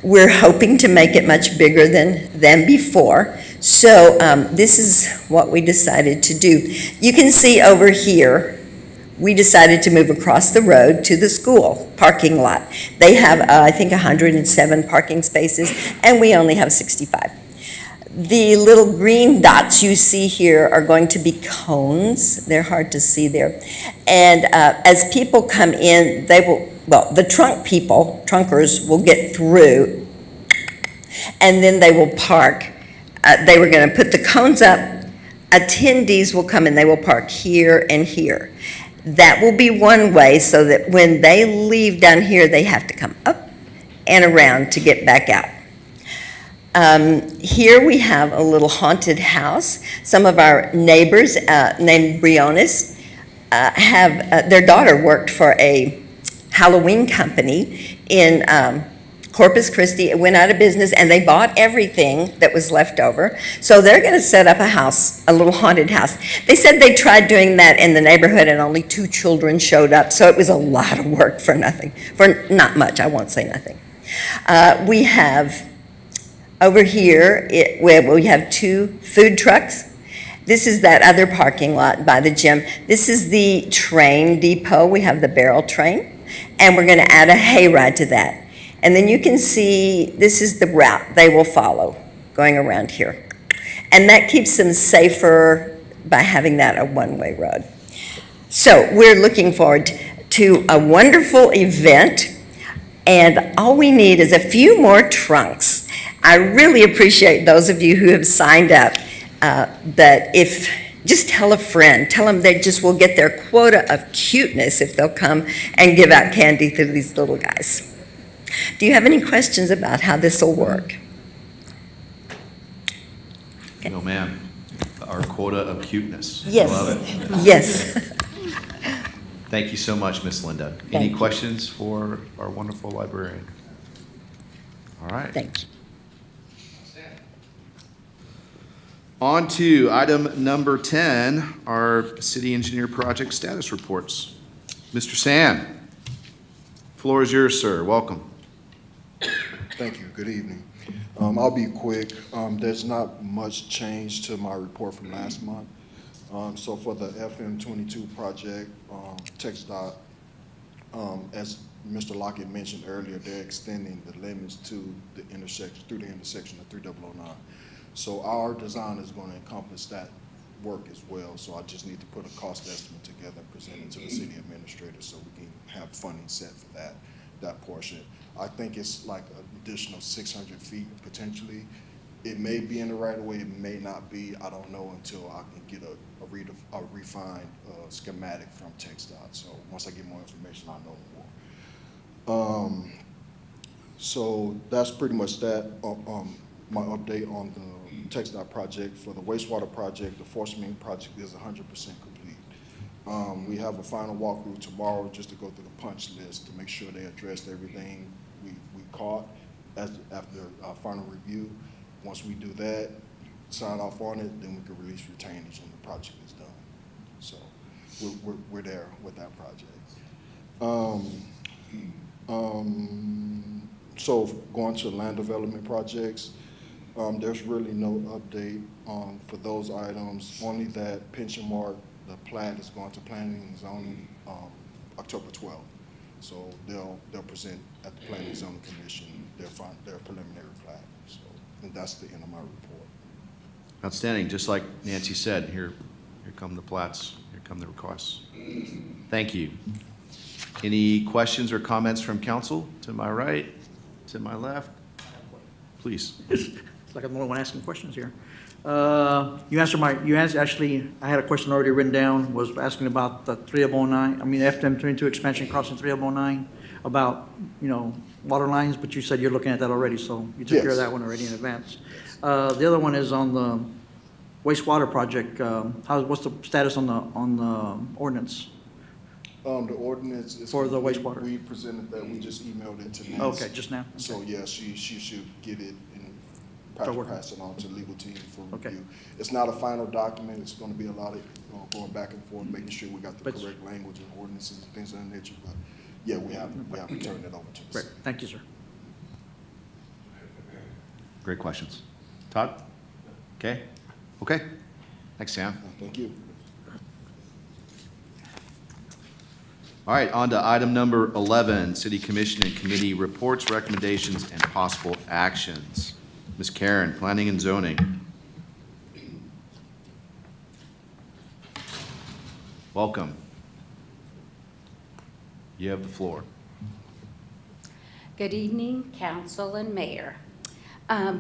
We're hoping to make it much bigger than before. So this is what we decided to do. You can see over here we decided to move across the road to the school parking lot. They have, I think, 107 parking spaces, and we only have 65. The little green dots you see here are going to be cones. They're hard to see there. And as people come in, they will, well, the trunkers will get through, and then they will park. They were going to put the cones up. Attendees will come and they will park here and here. That will be one way, so that when they leave down here, they have to come up and around to get back out. Here we have a little haunted house. Some of our neighbors named Briones have, their daughter worked for a Halloween company in Corpus Christi. It went out of business and they bought everything that was left over. So they're going to set up a house, a little haunted house. They said they tried doing that in the neighborhood and only 2 children showed up. So it was a lot of work for nothing, for not much, I won't say nothing. We have over here, we have 2 food trucks. This is that other parking lot by the gym. This is the train depot. We have the barrel train, and we're going to add a hayride to that. And then you can see this is the route they will follow going around here. And that keeps them safer by having that a one-way road. So we're looking forward to a wonderful event, and all we need is a few more trunks. I really appreciate those of you who have signed up, that if, just tell a friend, tell them they just will get their quota of cuteness if they'll come and give out candy to these little guys. Do you have any questions about how this will work? No, ma'am. Our quota of cuteness. Yes. Love it. Yes. Thank you so much, Miss Linda. Thank Any you. questions for our wonderful librarian? All right. Thank you. On to item number 10, our city engineer project status reports. Mr. San, floor is yours, sir. Welcome. Thank you. Good evening. I'll be quick. There's not much change to my report from last month. So for the FM22 project, TxDOT, as Mr. Lockett mentioned earlier, they're extending the limits to the intersection, through the intersection of 3009. So our design is going to encompass that work as well. So I just need to put a cost estimate together and present it to the city administrator so we can have funding set for that portion. I think it's like an additional 600 feet potentially. It may be in the right of way, it may not be. I don't know until I can get a refined schematic from TxDOT. So once I get more information, I'll know more. So that's pretty much that. My update on the TxDOT project. For the wastewater project, the force main project is 100% complete. We have a final walkthrough tomorrow just to go through the punch list to make sure they addressed everything we caught after our final review. Once we do that, sign off on it, then we can release retainage and the project is done. So we're there with that project. So going to land development projects, there's really no update for those items, only that Pension Mark, the plat is going to planning and zoning October 12th. So they'll present at the Planning and Zoning Commission their preliminary plat. So, and that's the end of my report. Outstanding. Just like Nancy said, here come the plats, here come the requests. Thank you. Any questions or comments from council? To my right, to my left? Please. It's like I'm the only one asking questions here. Actually, I had a question already written down, was asking about the 3009, FM22 expansion crossing 3009, about, water lines, but you said you're looking at that already, so you took care of that one already in advance. The other one is on the wastewater project. What's the status on the ordinance? The ordinance is for the wastewater. We presented that. We just emailed it to Nancy. Okay, just now. Okay. So yeah, she should get it and pass it on to the legal team for review. Okay. It's not a final document. It's going to be a lot of going back and forth, making sure we got the correct language and ordinances and things of that nature. But yeah, we have to turn it over to the Great. Thank you, sir. Great questions. Todd? Okay. Okay. Thanks, Sam. Thank you. All right, on to item number 11, City Commission and Committee reports, recommendations, and possible actions. Ms. Karen, Planning and Zoning. Welcome. You have the floor. Good evening, council and mayor.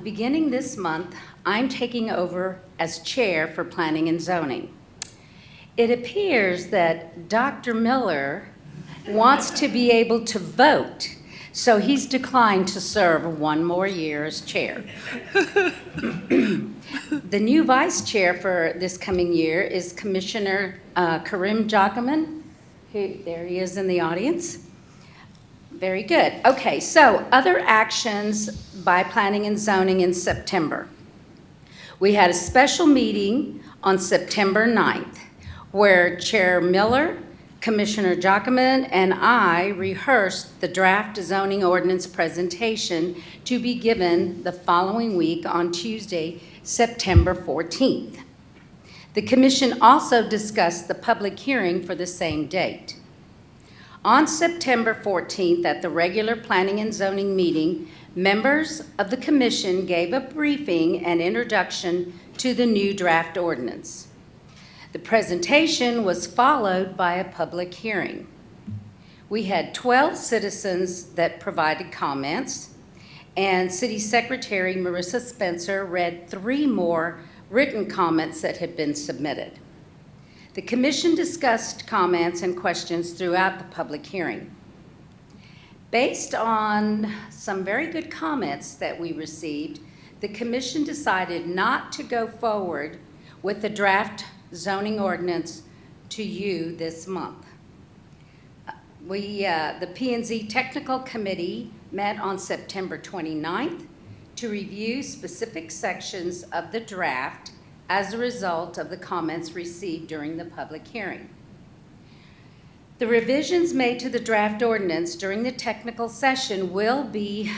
Beginning this month, I'm taking over as chair for Planning and Zoning. It appears that Dr. Miller wants to be able to vote, so he's declined to serve one more year as chair. The new vice chair for this coming year is Commissioner Karim Jagaman, who, there he is in the audience. Very good. Okay, so other actions by Planning and Zoning in September. We had a special meeting on September 9th where Chair Miller, Commissioner Jagaman, and I rehearsed the draft zoning ordinance presentation to be given the following week on Tuesday, September 14th. The commission also discussed the public hearing for the same date. On September 14th, at the regular Planning and Zoning meeting, members of the commission gave a briefing and introduction to the new draft ordinance. The presentation was followed by a public hearing. We had 12 citizens that provided comments, and City Secretary Marissa Spencer read 3 more written comments that had been submitted. The commission discussed comments and questions throughout the public hearing. Based on some very good comments that we received, the commission decided not to go forward with the draft zoning ordinance to you this month. The P&Z Technical Committee met on September 29th to review specific sections of the draft as a result of the comments received during the public hearing. The revisions made to the draft ordinance during the technical session will be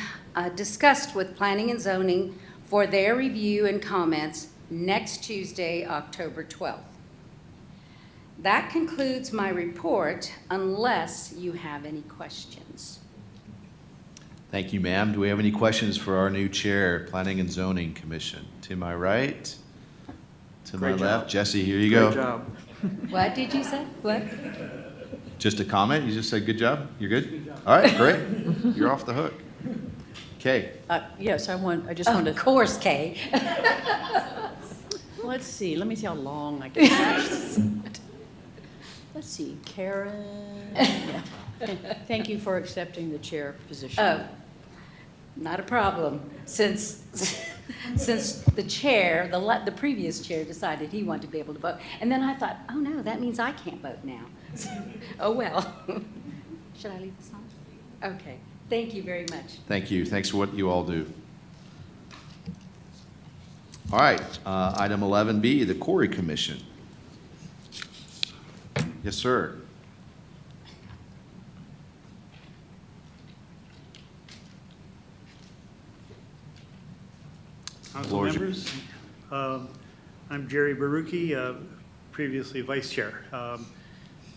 discussed with Planning and Zoning for their review and comments next Tuesday, October 12th. That concludes my report, unless you have any questions. Thank you, ma'am. Do we have any questions for our new chair, Planning and Zoning Commission? To my right, to my left. Jesse, here you go. Great job. What did you say? What? Just a comment? You just said good job? You're good? All right, great. You're off the hook. Kay. Yes, I just want to. Of course, Kay. Let's see, let me see how long I can. Let's see, Karen. Yeah. Thank you for accepting the chair position. Oh, not a problem. Since the chair, the previous chair decided he wanted to be able to vote. And then I thought, oh no, that means I can't vote now. Oh well. Should I leave this on? Okay, thank you very much. Thank you. Thanks for what you all do. All right, item 11B, the Quarry Commission. Yes, sir. Council members, I'm Jerry Baruki, previously vice chair.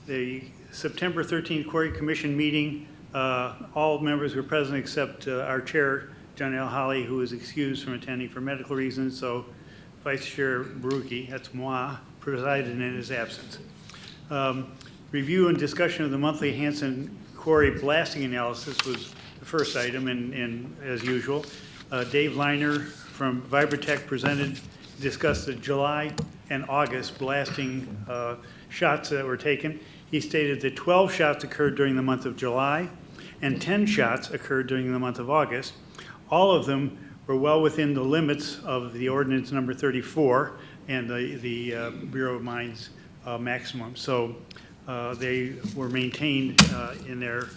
The September 13th Quarry Commission meeting, all members were present except our chair, John L. Holly, who was excused from attending for medical reasons, so Vice Chair Baruki, that's moi, presided in his absence. Review and discussion of the monthly Hanson Quarry blasting analysis was the first item, and as usual, Dave Leiner from Vibratech discussed the July and August blasting shots that were taken. He stated that 12 shots occurred during the month of July and 10 shots occurred during the month of August. All of them were well within the limits of the ordinance number 34 and the Bureau of Mines maximum. So they were maintained in their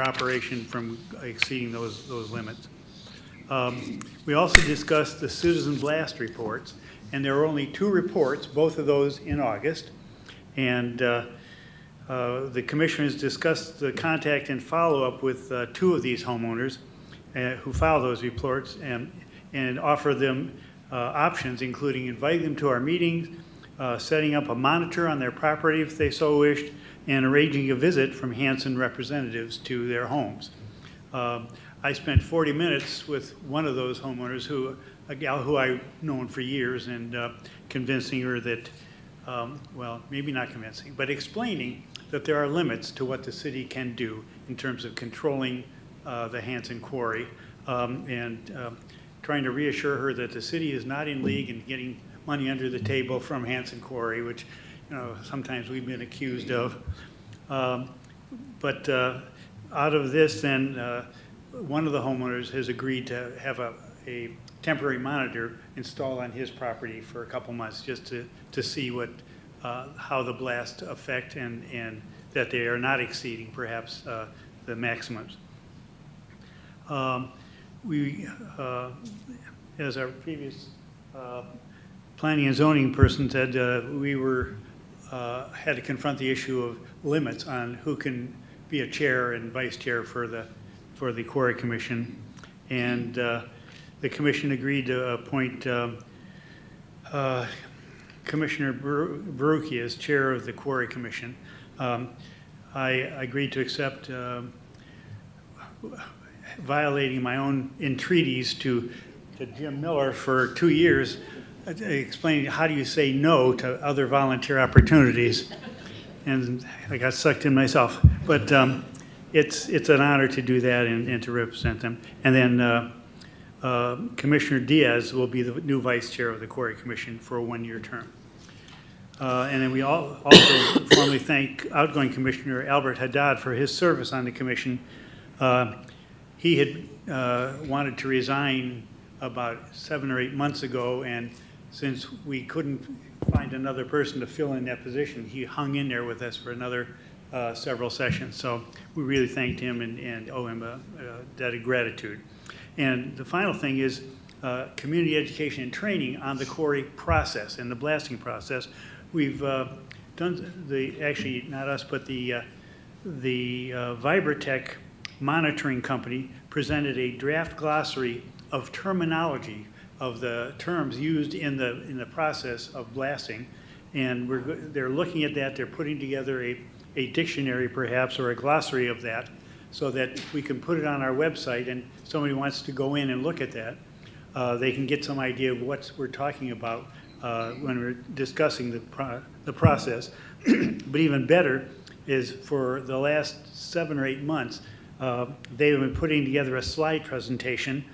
operation from exceeding those limits. We also discussed the citizen blast reports, and there were only 2 reports, both of those in August. And the commissioners discussed the contact and follow-up with 2 of these homeowners who filed those reports and offer them options, including inviting them to our meetings, setting up a monitor on their property if they so wished, and arranging a visit from Hanson representatives to their homes. I spent 40 minutes with one of those homeowners, a gal who I've known for years, and convincing her that, well, maybe not convincing, but explaining that there are limits to what the city can do in terms of controlling the Hanson Quarry, and trying to reassure her that the city is not in league in getting money under the table from Hanson Quarry, which, you know, sometimes we've been accused of. But out of this, then, one of the homeowners has agreed to have a temporary monitor installed on his property for a couple months, just to see what, how the blast affect, and that they are not exceeding perhaps the maximums. We, as our previous planning and zoning person said, we had to confront the issue of limits on who can be a chair and vice chair for the Quarry Commission, and the commission agreed to appoint Commissioner Baruki as chair of the Quarry Commission. I agreed to accept violating my own entreaties to Jim Miller for 2 years, explaining how do you say no to other volunteer opportunities, and I got sucked in myself. But it's an honor to do that and to represent them. And then Commissioner Diaz will be the new vice chair of the Quarry Commission for a 1-year term. And then we also formally thank outgoing Commissioner Albert Haddad for his service on the commission. He had wanted to resign about 7 or 8 months ago, and since we couldn't find another person to fill in that position, he hung in there with us for another several sessions. So we really thanked him and owe him a debt of gratitude. And the final thing is community education and training on the quarry process and the blasting process. We've done actually not us, but the Vibratech monitoring company presented a draft glossary of terminology of the terms used in the process of blasting, and they're looking at that. They're putting together a dictionary perhaps, or a glossary of that, so that we can put it on our website, and somebody wants to go in and look at that, they can get some idea of what we're talking about when we're discussing the process. But even better is, for the last 7 or 8 months, they've been putting together a slide presentation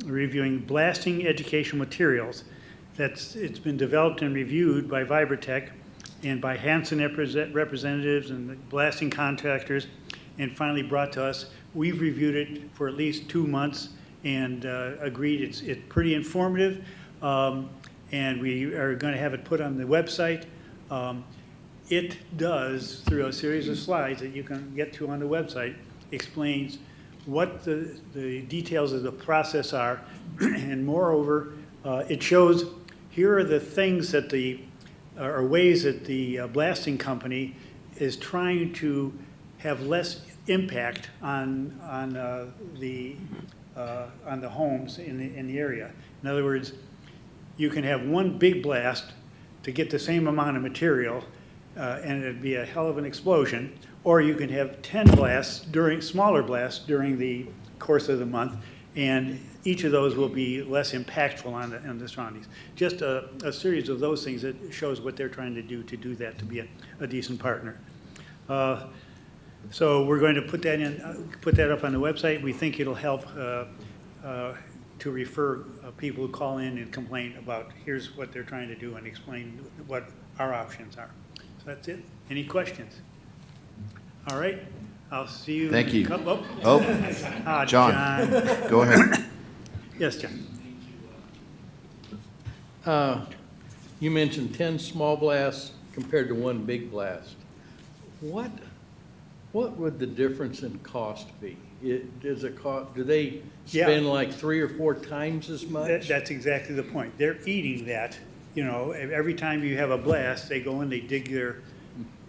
reviewing blasting educational materials. It's been developed and reviewed by Vibratech and by Hanson representatives and the blasting contractors, and finally brought to us. We've reviewed it for at least 2 months and agreed it's pretty informative, and we are going to have it put on the website. It does, through a series of slides that you can get to on the website, explains what the details of the process are, and moreover, it shows here are the things that or ways that the blasting company is trying to have less impact on the homes in the area. In other words, you can have one big blast to get the same amount of material, and it'd be a hell of an explosion. Or you can have 10 blasts smaller blasts during the course of the month, and each of those will be less impactful on the surroundings. Just a series of those things that shows what they're trying to do that, to be a decent partner. So we're going to put that up on the website. We think it'll help to refer people who call in and complain about here's what they're trying to do, and explain what our options are. So that's it. Any questions? All right, I'll see you. Thank you. John. John, go ahead. Yes, John. You mentioned 10 small blasts compared to 1 big blast. What would the difference in cost be? Do they spend like 3 or 4 times as much? That's exactly the point. They're eating that. You know, every time you have a blast, they go and they dig their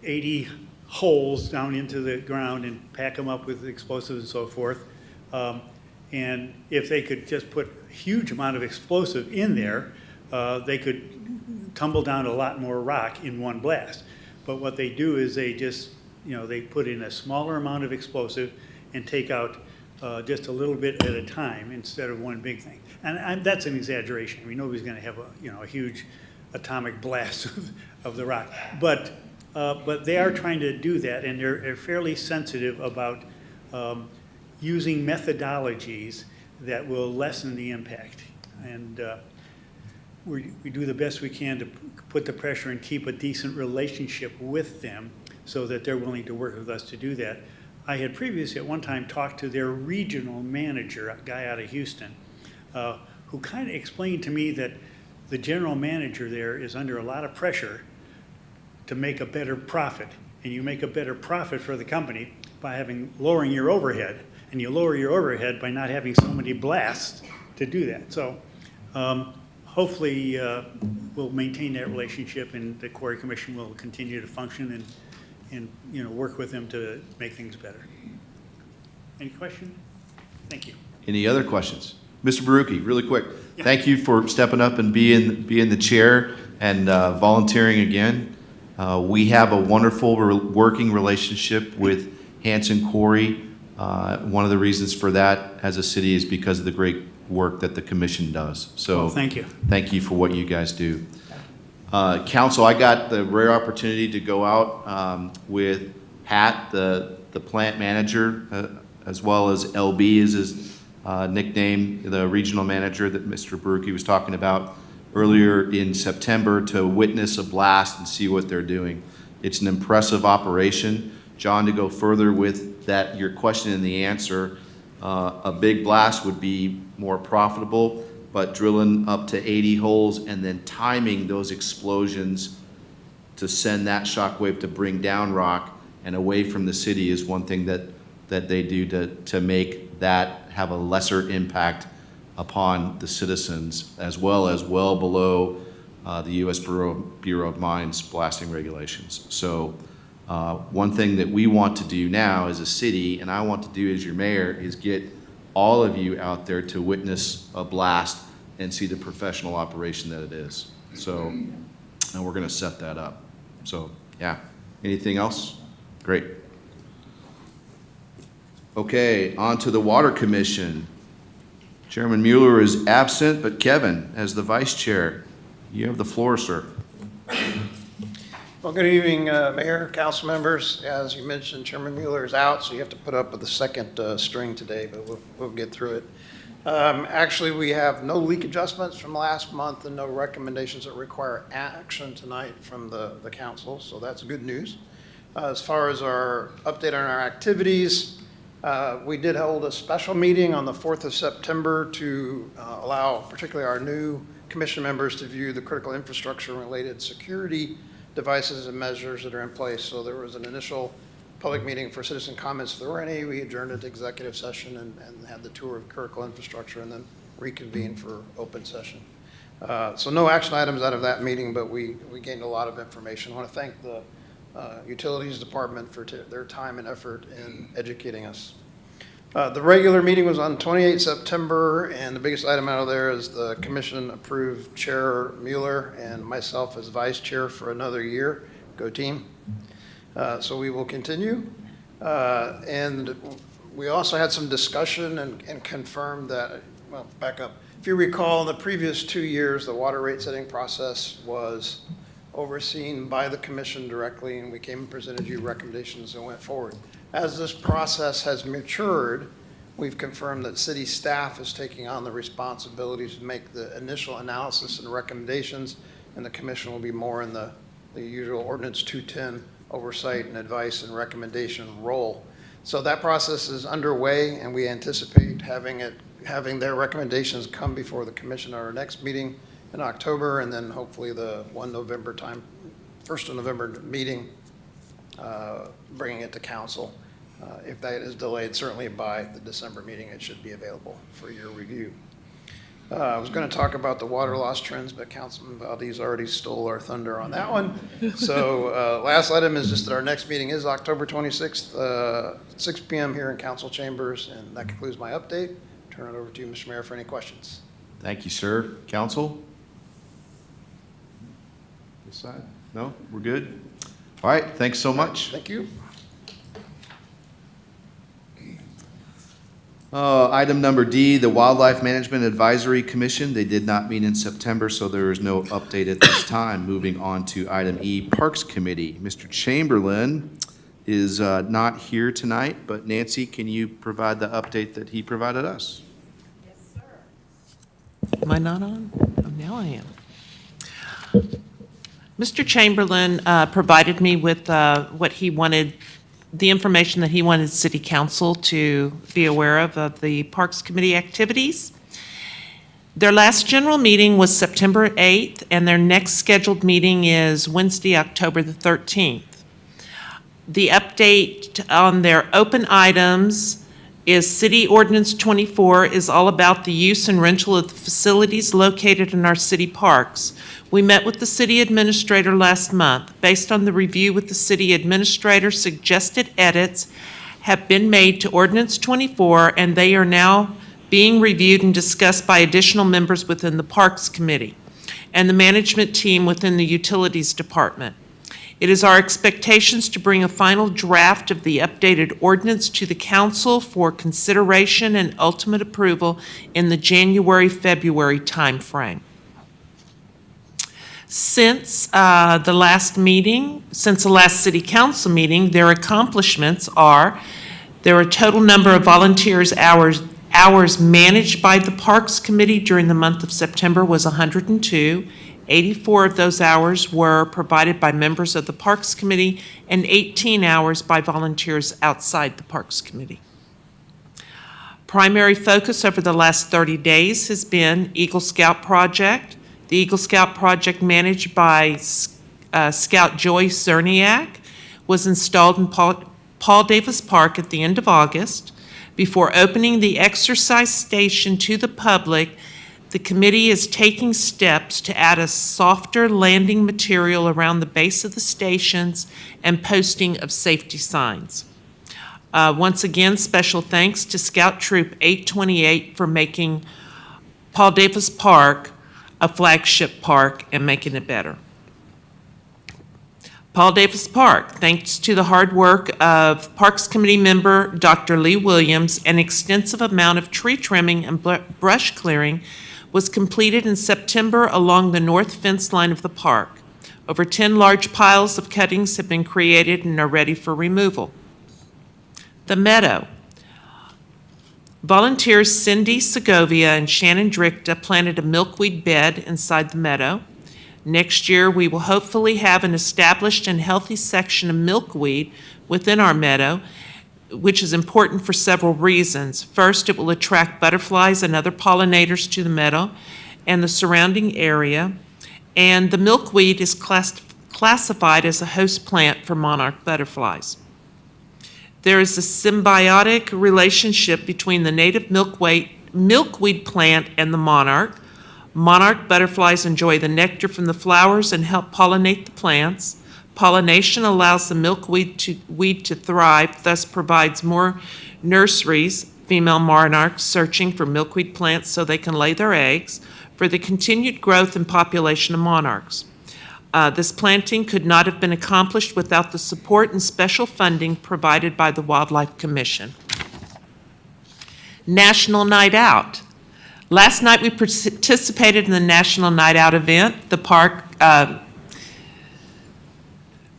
80 holes down into the ground and pack them up with explosives and so forth. And if they could just put a huge amount of explosive in there, they could tumble down a lot more rock in one blast. But what they do is they just, they put in a smaller amount of explosive and take out just a little bit at a time instead of one big thing. And that's an exaggeration. I mean, nobody's going to have a huge atomic blast of the rock. But they are trying to do that, and they're fairly sensitive about using methodologies that will lessen the impact. And we do the best we can to put the pressure and keep a decent relationship with them so that they're willing to work with us to do that. I had previously at one time talked to their regional manager, a guy out of Houston, who kind of explained to me that the general manager there is under a lot of pressure to make a better profit. And you make a better profit for the company by lowering your overhead. And you lower your overhead by not having so many blasts to do that. So hopefully we'll maintain that relationship, and the Quarry Commission will continue to function and work with them to make things better. Any question? Thank you. Any other questions? Mr. Baruki, really quick. Thank you for stepping up and being the chair and volunteering again. We have a wonderful working relationship with Hanson Quarry. One of the reasons for that as a city is because of the great work that the commission does. So thank you. Thank you for what you guys do. Council, I got the rare opportunity to go out with Pat, the plant manager, as well as LB is his nickname, the regional manager that Mr. Baruki was talking about earlier in September, to witness a blast and see what they're doing. It's an impressive operation. John, to go further with that, your question and the answer, a big blast would be more profitable, but drilling up to 80 holes and then timing those explosions to send that shockwave to bring down rock and away from the city is one thing that they do to make that have a lesser impact upon the citizens, as well below the U.S. Bureau of Mines blasting regulations. So one thing that we want to do now as a city, and I want to do as your mayor, is get all of you out there to witness a blast and see the professional operation that it is. So, and we're going to set that up. So, yeah. Anything else? Great. Okay, on to the Water Commission. Chairman Mueller is absent, but Kevin, as the vice chair, you have the floor, sir. Well, good evening, Mayor, council members. As you mentioned, Chairman Mueller is out, so you have to put up with the second string today, but we'll get through it. Actually, we have no leak adjustments from last month and no recommendations that require action tonight from the council, so that's good news. As far as our update on our activities, we did hold a special meeting on the 4th of September to allow particularly our new commission members to view the critical infrastructure related security devices and measures that are in place. So there was an initial public meeting for citizen comments if there were any. We adjourned into executive session and had the tour of critical infrastructure and then reconvened for open session. So no action items out of that meeting, but we gained a lot of information. I want to thank the Utilities Department for their time and effort in educating us. The regular meeting was on 28 September, and the biggest item out of there is the commission approved Chair Mueller and myself as vice chair for another year. Go team. So we will continue. And we also had some discussion and confirmed that, well, back up. If you recall, in the previous 2 years, the water rate setting process was overseen by the commission directly, and we came and presented you recommendations and went forward. As this process has matured, we've confirmed that city staff is taking on the responsibilities to make the initial analysis and recommendations, and the commission will be more in the usual Ordinance 210 oversight and advice and recommendation role. So that process is underway, and we anticipate having their recommendations come before the commission at our next meeting in October, and then hopefully the 1st of November meeting, bringing it to council. If that is delayed, certainly by the December meeting, it should be available for your review. I was going to talk about the water loss trends, but Councilman Valdez already stole our thunder on that one. So last item is just that our next meeting is October 26th, 6 p.m. here in council chambers, and that concludes my update. Turn it over to you, Mr. Mayor, for any questions. Thank you, sir. Council? This side? No? We're good? All right, thanks so much. Thank you. Item number D, the Wildlife Management Advisory Commission. They did not meet in September, so there is no update at this time. Moving on to item E, Parks Committee. Mr. Chamberlain is not here tonight, but Nancy, can you provide the update that he provided us? Am I not on? Oh, now I am. Mr. Chamberlain provided me with what he wanted, the information that he wanted City Council to be aware of the Parks Committee activities. Their last general meeting was September 8th, and their next scheduled meeting is Wednesday, October the 13th. The update on their open items is City Ordinance 24 is all about the use and rental of the facilities located in our city parks. We met with the city administrator last month. Based on the review with the city administrator, suggested edits have been made to Ordinance 24, and they are now being reviewed and discussed by additional members within the Parks Committee and the management team within the Utilities Department. It is our expectations to bring a final draft of the updated ordinance to the council for consideration and ultimate approval in the January-February timeframe. Since the last city council meeting, their accomplishments are there are a total number of volunteers hours managed by the Parks Committee during the month of September was 102. 84 of those hours were provided by members of the Parks Committee and 18 hours by volunteers outside the Parks Committee. Primary focus over the last 30 days has been Eagle Scout Project. The Eagle Scout Project, managed by Scout Joy Cerniak, was installed in Paul Davis Park at the end of August. Before opening the exercise station to the public, the committee is taking steps to add a softer landing material around the base of the stations and posting of safety signs. Once again, special thanks to Scout Troop 828 for making Paul Davis Park a flagship park and making it better. Paul Davis Park, thanks to the hard work of Parks Committee member Dr. Lee Williams, an extensive amount of tree trimming and brush clearing was completed in September along the north fence line of the park. Over 10 large piles of cuttings have been created and are ready for removal. The Meadow. Volunteers Cindy Segovia and Shannon Drickta planted a milkweed bed inside the meadow. Next year, we will hopefully have an established and healthy section of milkweed within our meadow, which is important for several reasons. First, it will attract butterflies and other pollinators to the meadow and the surrounding area, and the milkweed is classified as a host plant for monarch butterflies. There is a symbiotic relationship between the native milkweed plant and the monarch. Monarch butterflies enjoy the nectar from the flowers and help pollinate the plants. Pollination allows the milkweed to thrive, thus provides more nurseries, female monarchs searching for milkweed plants so they can lay their eggs, for the continued growth and population of monarchs. This planting could not have been accomplished without the support and special funding provided by the Wildlife Commission. National Night Out. Last night we participated in the National Night Out event. The park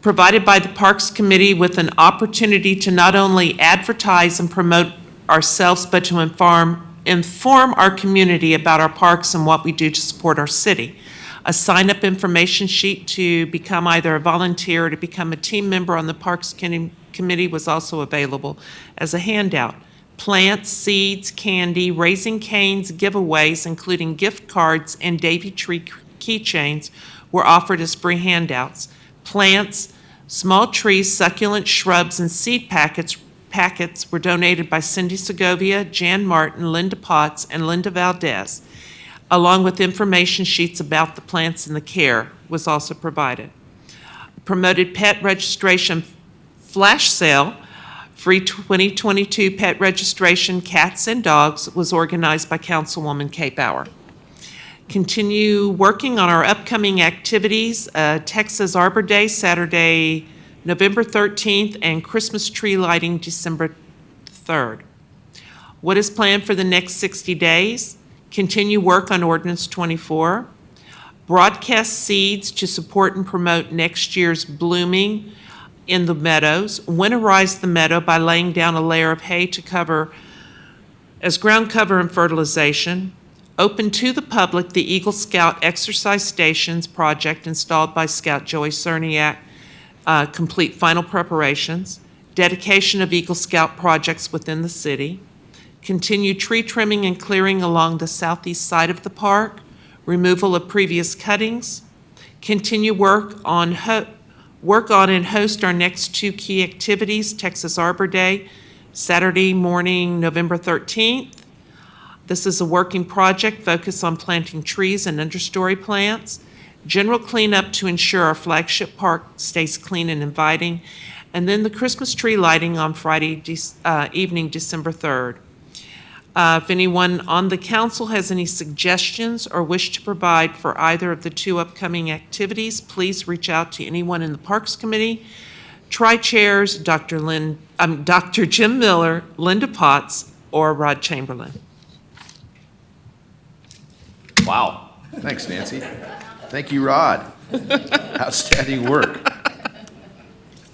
provided by the Parks Committee with an opportunity to not only advertise and promote ourselves, but to inform our community about our parks and what we do to support our city. A sign-up information sheet to become either a volunteer or to become a team member on the Parks Committee was also available as a handout. Plants, seeds, candy, Raising Cane's giveaways, including gift cards and Davy Tree keychains, were offered as free handouts. Plants, small trees, succulent shrubs, and seed packets were donated by Cindy Segovia, Jan Martin, Linda Potts, and Linda Valdez, along with information sheets about the plants and the care was also provided. Promoted pet registration flash sale, free 2022 pet registration cats and dogs, was organized by Councilwoman Kay Bauer. Continue working on our upcoming activities, Texas Arbor Day, Saturday, November 13th, and Christmas tree lighting, December 3rd. What is planned for the next 60 days? Continue work on Ordinance 24. Broadcast seeds to support and promote next year's blooming in the meadows. Winterize the meadow by laying down a layer of hay to cover as ground cover and fertilization. Open to the public the Eagle Scout Exercise Stations project installed by Scout Joey Cerniak. Complete final preparations. Dedication of Eagle Scout projects within the city. Continue tree trimming and clearing along the southeast side of the park. Removal of previous cuttings. Continue work on and host our next 2 key activities, Texas Arbor Day, Saturday morning, November 13th. This is a working project focused on planting trees and understory plants. General cleanup to ensure our flagship park stays clean and inviting. And then the Christmas tree lighting on Friday evening, December 3rd. If anyone on the council has any suggestions or wish to provide for either of the 2 upcoming activities, please reach out to anyone in the Parks Committee. Tri-chairs, Dr. Jim Miller, Linda Potts, or Rod Chamberlain. Wow. Thanks, Nancy. Thank you, Rod. Outstanding work.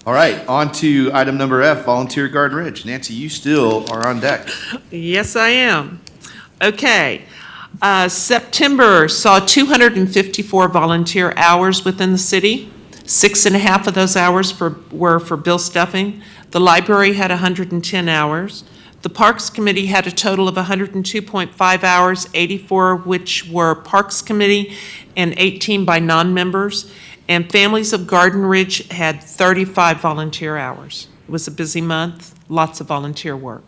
All right, on to item number F, Volunteer Garden Ridge. Nancy, you still are on deck. Yes, I am. Okay. September saw 254 volunteer hours within the city. 6.5 of those hours were for bill stuffing. The library had 110 hours. The Parks Committee had a total of 102.5 hours, 84 which were Parks Committee and 18 by non-members. And Families of Garden Ridge had 35 volunteer hours. It was a busy month, lots of volunteer work.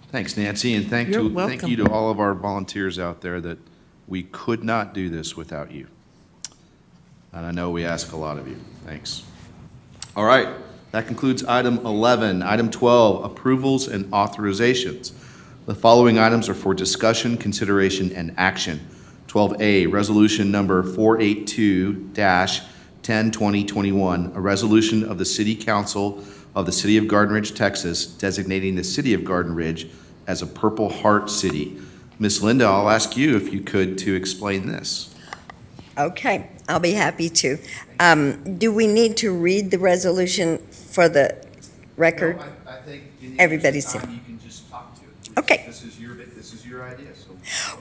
Thanks, Nancy, and thank you to all of our volunteers out there that we could not do this without you. And I know we ask a lot of you. Thanks. All right, that concludes item 11. Item 12, approvals and authorizations. The following items are for discussion, consideration, and action. 12A, resolution number 482-10-2021, a resolution of the City Council of the City of Garden Ridge, Texas, designating the City of Garden Ridge as a Purple Heart City. Ms. Linda, I'll ask you if you could to explain this. Okay, I'll be happy to. Do we need to read the resolution for the record? No, I think everybody's time you can just talk to it. Okay. This is your idea. So.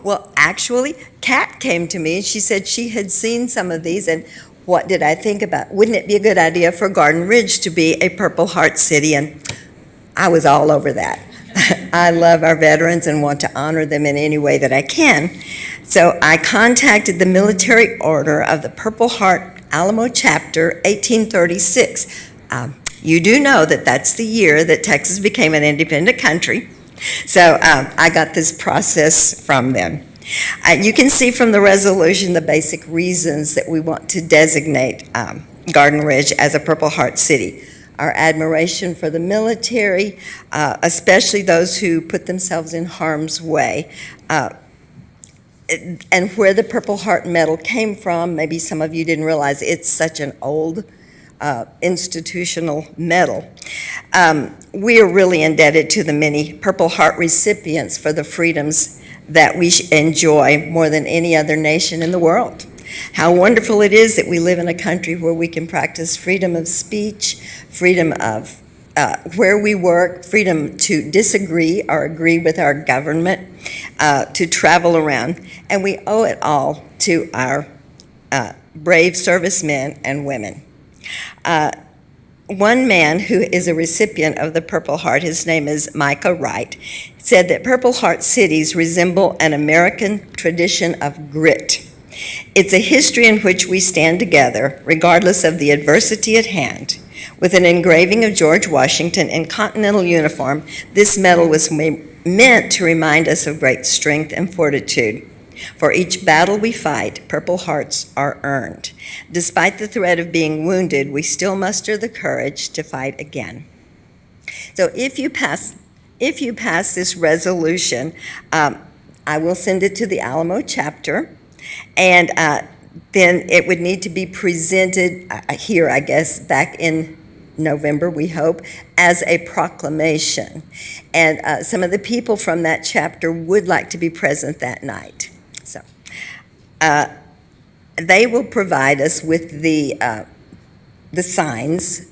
Well, actually, Kat came to me and she said she had seen some of these, and what did I think about? Wouldn't it be a good idea for Garden Ridge to be a Purple Heart City? And I was all over that. I love our veterans and want to honor them in any way that I can. So I contacted the Military Order of the Purple Heart Alamo Chapter 1836. You do know that that's the year that Texas became an independent country. So I got this process from them. You can see from the resolution the basic reasons that we want to designate Garden Ridge as a Purple Heart City. Our admiration for the military, especially those who put themselves in harm's way, and where the Purple Heart medal came from. Maybe some of you didn't realize it's such an old institutional medal. We are really indebted to the many Purple Heart recipients for the freedoms that we enjoy more than any other nation in the world. How wonderful it is that we live in a country where we can practice freedom of speech, freedom of where we work, freedom to disagree or agree with our government, to travel around, and we owe it all to our brave servicemen and women. One man who is a recipient of the Purple Heart, his name is Micah Wright, said that Purple Heart cities resemble an American tradition of grit. It's a history in which we stand together, regardless of the adversity at hand. With an engraving of George Washington in Continental uniform, this medal was meant to remind us of great strength and fortitude. For each battle we fight, Purple Hearts are earned. Despite the threat of being wounded, we still muster the courage to fight again. So if you pass this resolution, I will send it to the Alamo chapter, and then it would need to be presented here, I guess, back in November, we hope, as a proclamation. And some of the people from that chapter would like to be present that night. So they will provide us with the signs,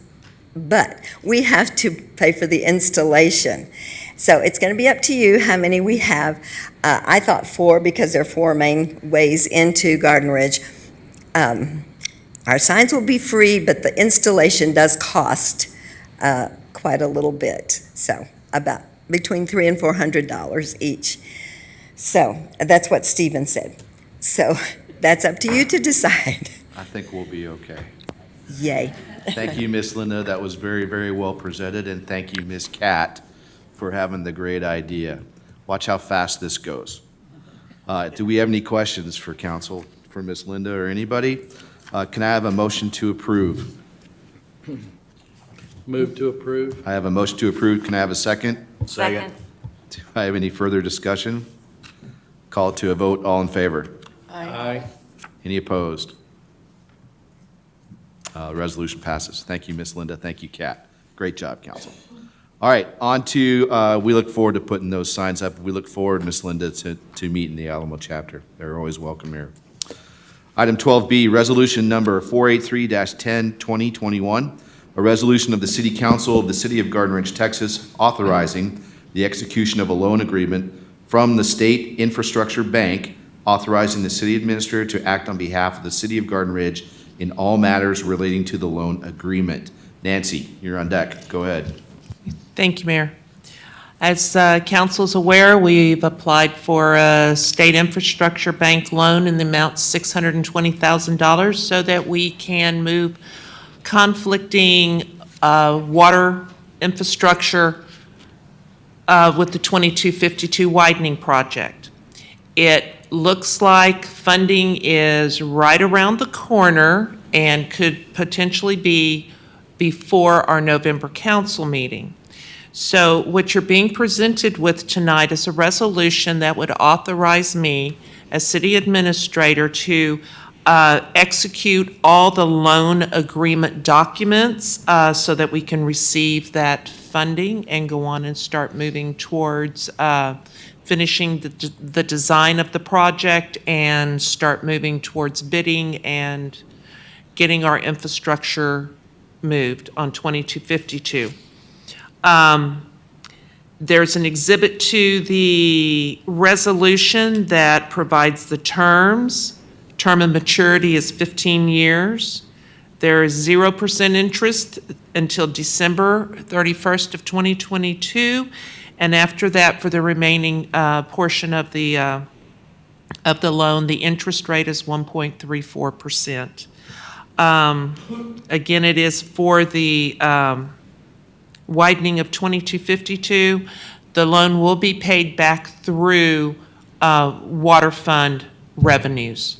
but we have to pay for the installation. So it's going to be up to you how many we have. I thought 4 because there are 4 main ways into Garden Ridge. Our signs will be free, but the installation does cost quite a little bit. So about between $300 and $400 each. So that's what Stephen said. So that's up to you to decide. I think we'll be okay. Yay. Thank you, Miss Linda. That was very, very well presented, and thank you, Miss Kat, for having the great idea. Watch how fast this goes. Do we have any questions for council, for Miss Linda or anybody? Can I have a motion to approve? Move to approve. I have a motion to approve. Can I have a second? Second. Do I have any further discussion? Call it to a vote. All in favor? Aye. Any opposed? Resolution passes. Thank you, Miss Linda. Thank you, Kat. Great job, council. All right, on to, we look forward to putting those signs up. We look forward, Miss Linda, to meeting the Alamo chapter. They're always welcome here. Item 12B, resolution number 483-10, 2021, a resolution of the City Council of the City of Garden Ridge, Texas, authorizing the execution of a loan agreement from the State Infrastructure Bank, authorizing the city administrator to act on behalf of the City of Garden Ridge in all matters relating to the loan agreement. Nancy, you're on deck. Go ahead. Thank you, Mayor. As council's aware, we've applied for a state infrastructure bank loan in the amount of $620,000 so that we can move conflicting water infrastructure with the 2252 widening project. It looks like funding is right around the corner and could potentially be before our November council meeting. So what you're being presented with tonight is a resolution that would authorize me as city administrator to execute all the loan agreement documents so that we can receive that funding and go on and start moving towards finishing the design of the project and start moving towards bidding and getting our infrastructure moved on 2252. There's an exhibit to the resolution that provides the terms. Term of maturity is 15 years. There is 0% interest until December 31st of 2022, and after that, for the remaining portion of the loan, the interest rate is 1.34%. Again, it is for the widening of 2252. The loan will be paid back through water fund revenues.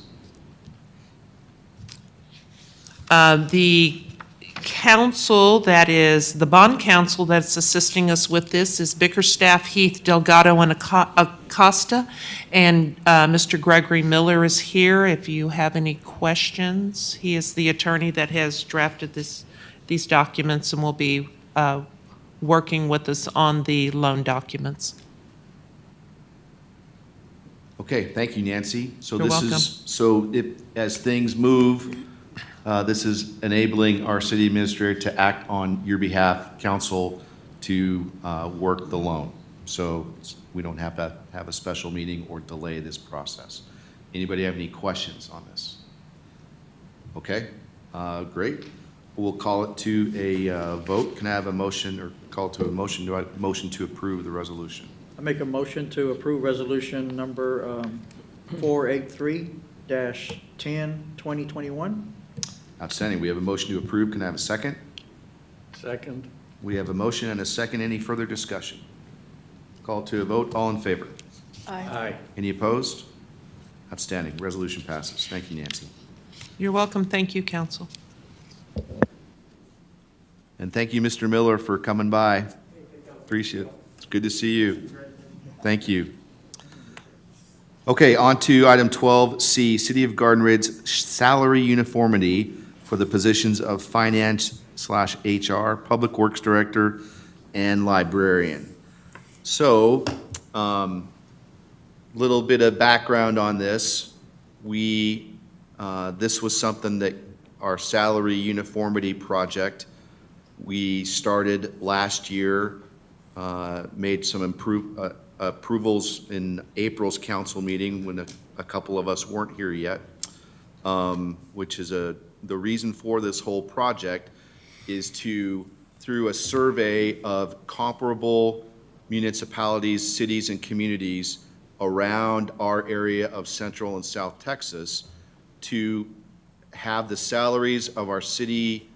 The council, that is the bond council that's assisting us with this, is Bickerstaff, Heath, Delgado, and Acosta. And Mr. Gregory Miller is here if you have any questions. He is the attorney that has drafted these documents and will be working with us on the loan documents. Okay, thank you, Nancy. So You're this welcome. is, so as things move, this is enabling our city administrator to act on your behalf, council, to work the loan. So we don't have to have a special meeting or delay this process. Anybody have any questions on this? Okay, great. We'll call it to a vote. Can I have a motion, or call it to a motion? Do I motion to approve the resolution? I make a motion to approve resolution number 483-10, 2021. Outstanding. We have a motion to approve. Can I have a second? Second. We have a motion and a second. Any further discussion? Call to a vote. All in favor? Aye. Any opposed? Outstanding. Resolution passes. Thank you, Nancy. You're welcome. Thank you, council. And thank you, Mr. Miller, for coming by. Appreciate it. It's good to see you. Thank you. Okay, on to item 12C, City of Garden Ridge salary uniformity for the positions of finance/HR, Public Works Director, and librarian. So, little bit of background on this. This was something that our salary uniformity project, we started last year, made some approvals in April's council meeting when a couple of us weren't here yet, which is the reason for this whole project is to, through a survey of comparable municipalities, cities, and communities around our area of Central and South Texas, to have the salaries of our city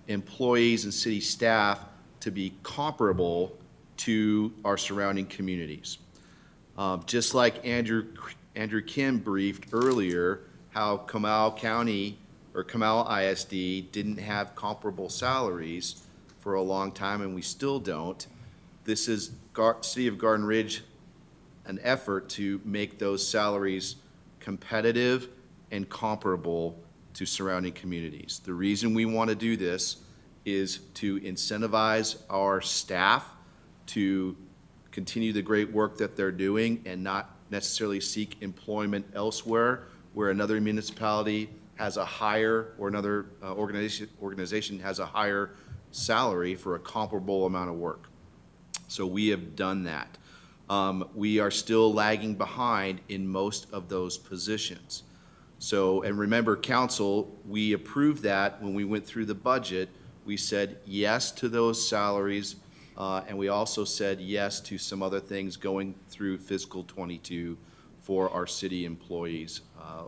employees and city staff to be comparable to our surrounding communities. Just like Andrew Kim briefed earlier, how Comal County or Comal ISD didn't have comparable salaries for a long time, and we still don't. This is City of Garden Ridge, an effort to make those salaries competitive and comparable to surrounding communities. The reason we want to do this is to incentivize our staff to continue the great work that they're doing and not necessarily seek employment elsewhere where another municipality has a higher, or another organization has a higher salary for a comparable amount of work. So we have done that. We are still lagging behind in most of those positions. So, and remember, council, we approved that when we went through the budget. We said yes to those salaries, and we also said yes to some other things going through fiscal '22 for our city employees,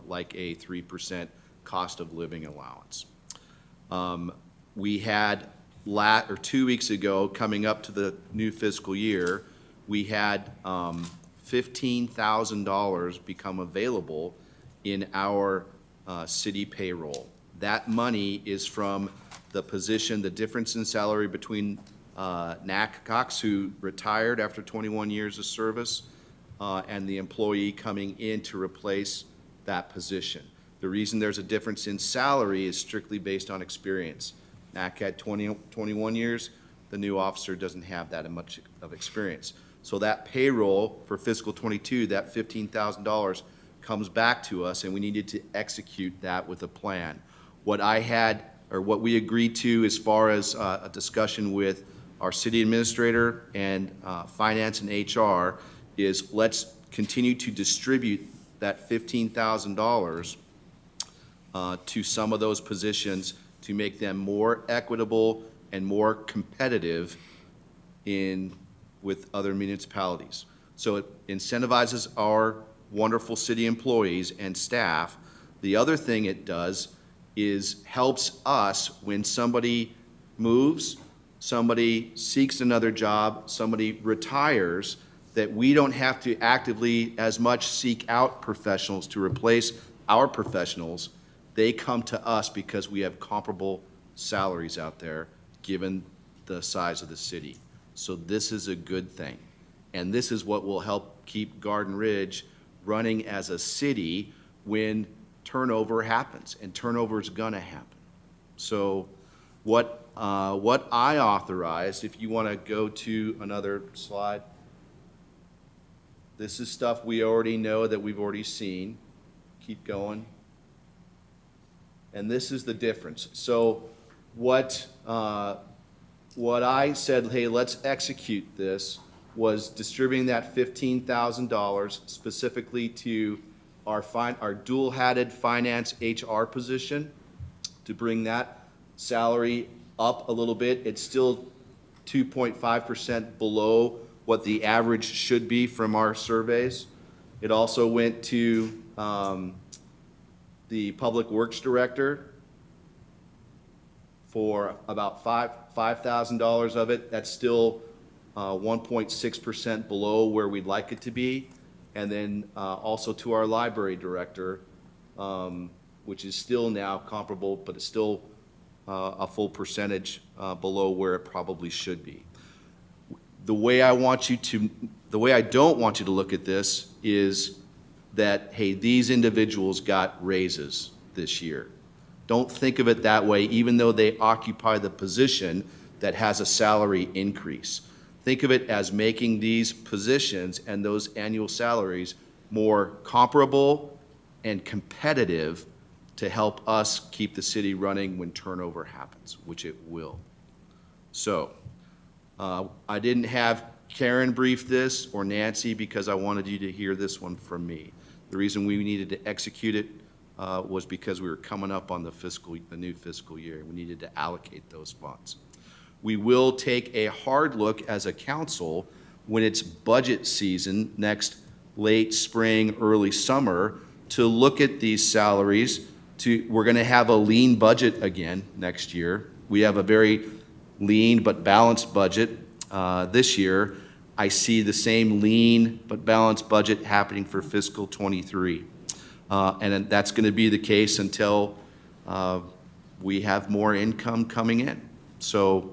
like a 3% cost of living allowance. We had 2 weeks ago, coming up to the new fiscal year, we had $15,000 become available in our city payroll. That money is from the position, the difference in salary between Knack Cox, who retired after 21 years of service, and the employee coming in to replace that position. The reason there's a difference in salary is strictly based on experience. Knack had 21 years. The new officer doesn't have that much of experience. So that payroll for fiscal '22, that $15,000 comes back to us, and we needed to execute that with a plan. What I had, or what we agreed to as far as a discussion with our city administrator and finance and HR, is let's continue to distribute that $15,000 to some of those positions to make them more equitable and more competitive with other municipalities. So it incentivizes our wonderful city employees and staff. The other thing it does is helps us when somebody moves, somebody seeks another job, somebody retires, that we don't have to actively as much seek out professionals to replace our professionals. They come to us because we have comparable salaries out there given the size of the city. So this is a good thing. And this is what will help keep Garden Ridge running as a city when turnover happens, and turnover is gonna happen. So what I authorized, if you wanna go to another slide, this is stuff we already know that we've already seen. Keep going. And this is the difference. So what I said, hey, let's execute this, was distributing that $15,000 specifically to our dual-hatted finance HR position to bring that salary up a little bit. It's still 2.5% below what the average should be from our surveys. It also went to the Public Works Director for about $5,000 of it. That's still 1.6% below where we'd like it to be. And then also to our Library Director, which is still now comparable, but it's still a full percentage below where it probably should be. The way I don't want you to look at this is that, hey, these individuals got raises this year. Don't think of it that way, even though they occupy the position that has a salary increase. Think of it as making these positions and those annual salaries more comparable and competitive to help us keep the city running when turnover happens, which it will. So, I didn't have Karen brief this or Nancy because I wanted you to hear this one from me. The reason we needed to execute it was because we were coming up on the new fiscal year. We needed to allocate those funds. We will take a hard look as a council when it's budget season next late spring, early summer to look at these salaries. We're going to have a lean budget again next year. We have a very lean but balanced budget this year. I see the same lean but balanced budget happening for fiscal '23. And that's going to be the case until we have more income coming in. So,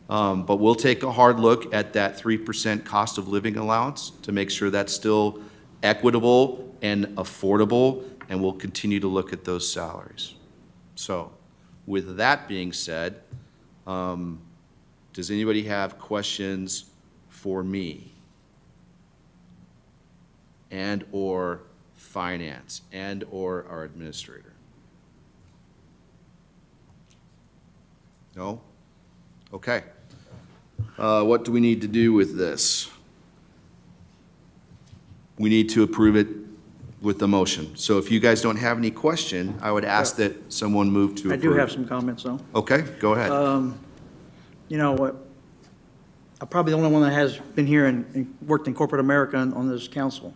but we'll take a hard look at that 3% cost of living allowance to make sure that's still equitable and affordable, and we'll continue to look at those salaries. So, with that being said, does anybody have questions for me and or finance and or our administrator? No? Okay. What do we need to do with this? We need to approve it with the motion. So if you guys don't have any question, I would ask that someone move to approve. I do have some comments, though. Okay, go ahead. You know what? I'm probably the only one that has been here and worked in corporate America on this council.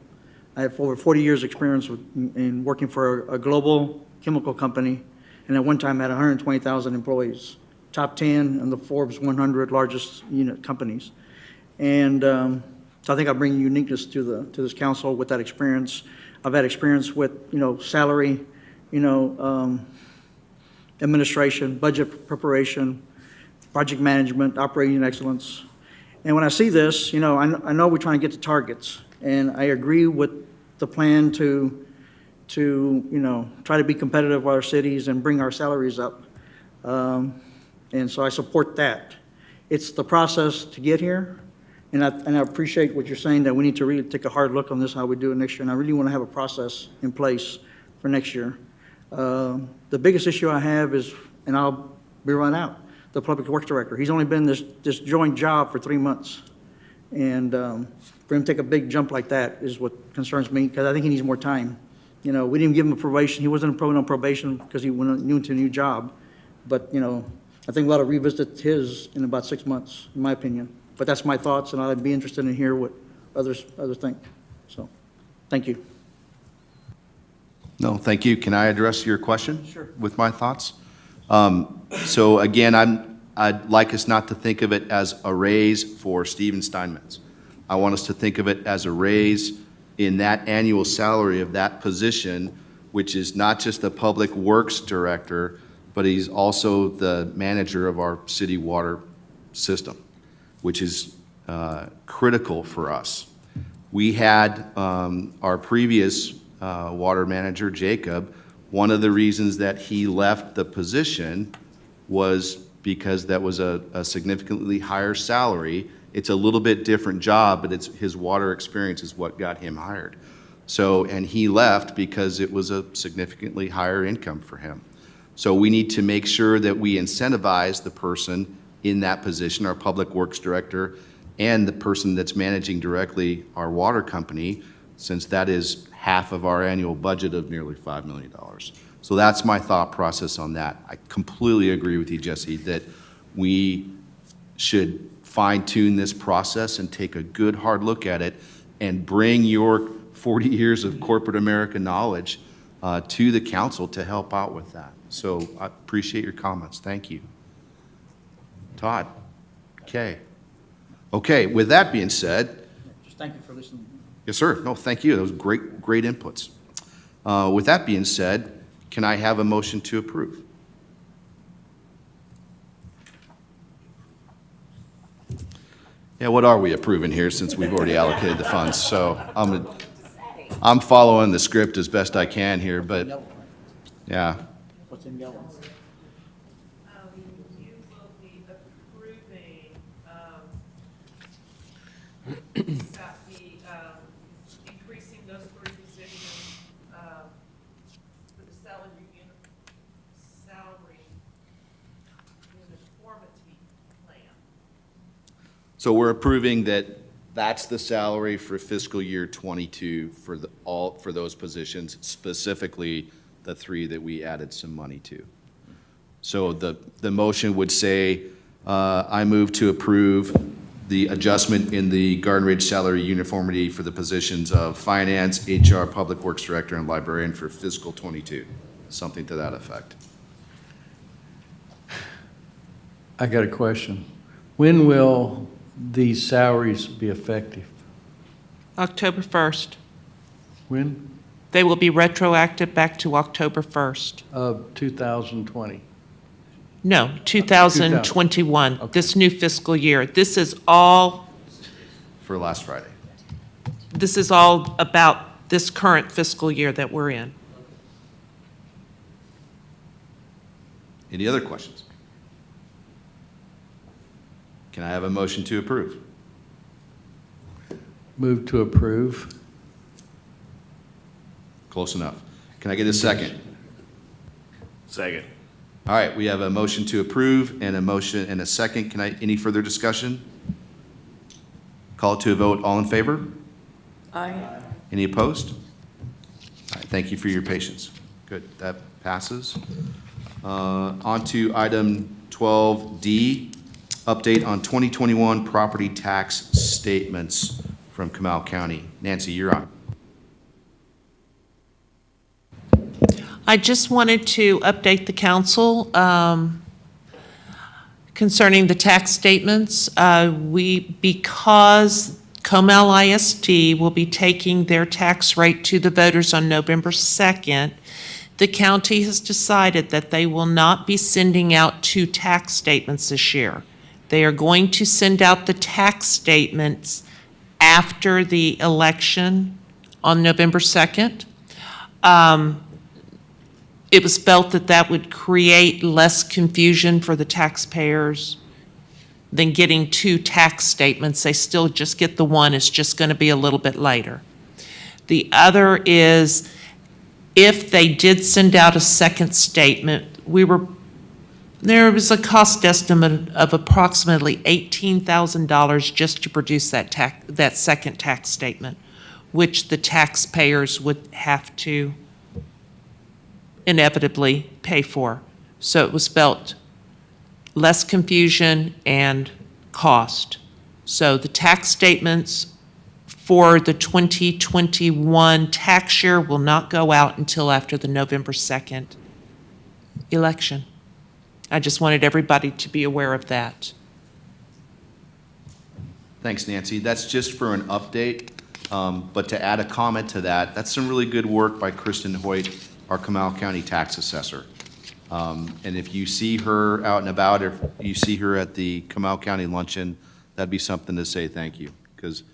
I have over 40 years' experience in working for a global chemical company, and at one time had 120,000 employees, top 10 in the Forbes 100 largest companies. And so I think I bring uniqueness to this council with that experience. I've had experience with salary, administration, budget preparation, project management, operating excellence. And when I see this, I know we're trying to get to targets, and I agree with the plan to try to be competitive with our cities and bring our salaries up. And so I support that. It's the process to get here, and I appreciate what you're saying, that we need to really take a hard look on this, how we do it next year, and I really want to have a process in place for next year. The biggest issue I have is, and I'll be run out, the Public Works Director. He's only been this joint job for 3 months. And for him to take a big jump like that is what concerns me, because I think he needs more time. We didn't give him a probation. He wasn't on probation because he went into a new job. But, I think we ought to revisit his in about 6 months, in my opinion. But that's my thoughts, and I'd be interested in hear what others think. So, thank you. No, thank you. Can I address your question? Sure. With my thoughts? So again, I'd like us not to think of it as a raise for Steven Steinmetz. I want us to think of it as a raise in that annual salary of that position, which is not just the Public Works Director, but he's also the manager of our city water system, which is critical for us. We had our previous water manager, Jacob. One of the reasons that he left the position was because that was a significantly higher salary. It's a little bit different job, but his water experience is what got him hired. So, and he left because it was a significantly higher income for him. So we need to make sure that we incentivize the person in that position, our Public Works Director, and the person that's managing directly our water company, since that is half of our annual budget of nearly $5 million. So that's my thought process on that. I completely agree with you, Jesse, that we should fine-tune this process and take a good hard look at it and bring your 40 years of corporate America knowledge to the council to help out with that. So I appreciate your comments. Thank you. Todd? Okay. Okay, with that being said. Just thank you for listening. Yes, sir. No, thank you. Those were great inputs. With that being said, can I have a motion to approve? Yeah, what are we approving here since we've already allocated the funds? So I'm gonna, I'm following the script as best I can here, but, yeah. What's in yellow? You will be approving, increasing those three positions, for the salary uniformity plan. So we're approving that that's the salary for fiscal year '22 for for those positions, specifically the three that we added some money to. So the motion would say, I move to approve the adjustment in the Garden Ridge salary uniformity for the positions of finance, HR, public works director, and librarian for fiscal '22, something to that effect. I got a question. When will these salaries be effective? October 1st. When? They will be retroactive back to October 1st. Of 2020? No, 2021, this new fiscal year. This is all, For last Friday. this is all about this current fiscal year that we're in. Any other questions? Can I have a motion to approve? Move to approve. Close enough. Can I get a second? Second. All right, we have a motion to approve and a motion and a second. Any further discussion? Call to a vote. All in favor? Aye. Any opposed? All right, thank you for your patience. Good, that passes. On to item 12D, update on 2021 property tax statements from Comal County. Nancy, you're on. I just wanted to update the council concerning the tax statements. Because Comal ISD will be taking their tax rate to the voters on November 2nd, the county has decided that they will not be sending out two tax statements this year. They are going to send out the tax statements after the election on November 2nd. It was felt that that would create less confusion for the taxpayers than getting two tax statements. They still just get the one, it's just going to be a little bit later. The other is, if they did send out a second statement, there was a cost estimate of approximately $18,000 just to produce that second tax statement, which the taxpayers would have to inevitably pay for. So it was felt less confusion and cost. So the tax statements for the 2021 tax year will not go out until after the November 2nd election. I just wanted everybody to be aware of that. Thanks, Nancy. That's just for an update, but to add a comment to that, that's some really good work by Kristen Hoyt, our Comal County tax assessor. And if you see her out and about, or if you see her at the Comal County luncheon, that'd be something to say thank you, because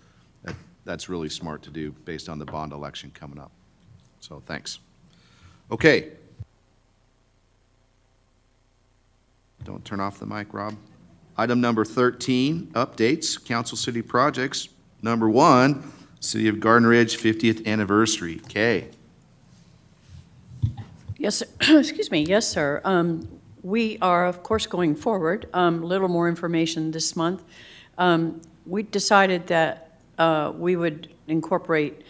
that's really smart to do based on the bond election coming up. So thanks. Okay. Don't turn off the mic, Rob. Item number 13, updates, council city projects. Number 1, City of Garden Ridge 50th anniversary. Kay. Yes, sir. Excuse me. Yes, sir. We are, of course, going forward. A little more information this month. We decided that we would incorporate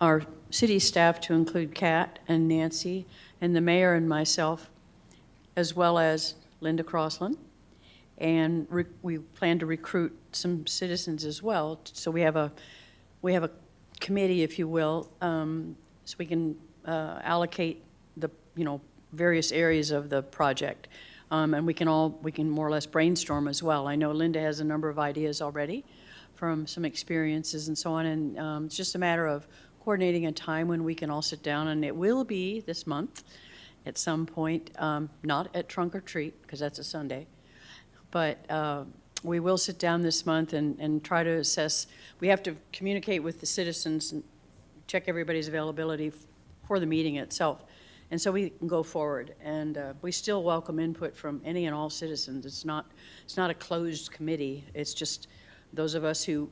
our city staff to include Kat and Nancy and the mayor and myself, as well as Linda Crossland. And we plan to recruit some citizens as well. So we have a committee, if you will, so we can allocate the various areas of the project, and we can more or less brainstorm as well. I know Linda has a number of ideas already from some experiences and so on, and it's just a matter of coordinating a time when we can all sit down, and it will be this month at some point, not at Trunk or Treat, because that's a Sunday, but we will sit down this month and try to assess. We have to communicate with the citizens check everybody's availability for the meeting itself. And so we can go forward, and we still welcome input from any and all citizens. It's not a closed committee. It's just those of us who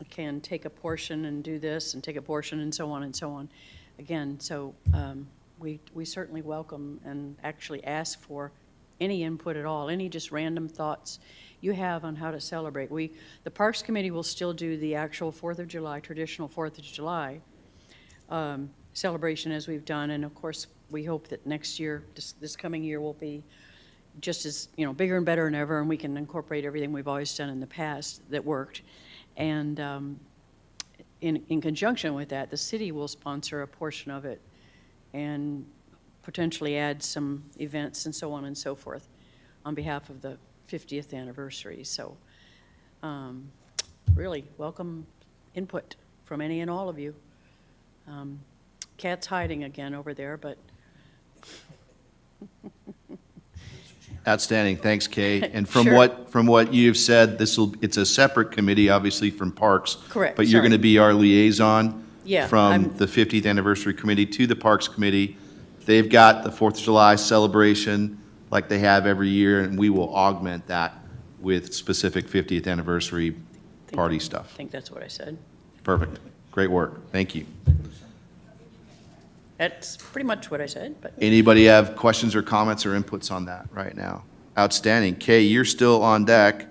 can take a portion and do this and take a portion and so on and so on. Again, so we certainly welcome and actually ask for any input at all, any just random thoughts you have on how to celebrate. The Parks Committee will still do the actual 4th of July, traditional 4th of July celebration as we've done, and of course, we hope that next year, this coming year, will be just as, bigger and better than ever, and we can incorporate everything we've always done in the past that worked. And in conjunction with that, the city will sponsor a portion of it and potentially add some events and so on and so forth on behalf of the 50th anniversary. So really welcome input from any and all of you. Cat's hiding again over there, but Outstanding. Thanks, Kay. And from Sure. what you've said, it's a separate committee, obviously, from Parks. Correct, But you're sorry. going to be our liaison Yeah, from I'm- the 50th Anniversary Committee to the Parks Committee. They've got the 4th of July celebration like they have every year, and we will augment that with specific 50th Anniversary party I stuff. think that's what I said. Perfect. Great work. Thank you. That's pretty much what I said, but Anybody have questions or comments or inputs on that right now? Outstanding. Kay, you're still on deck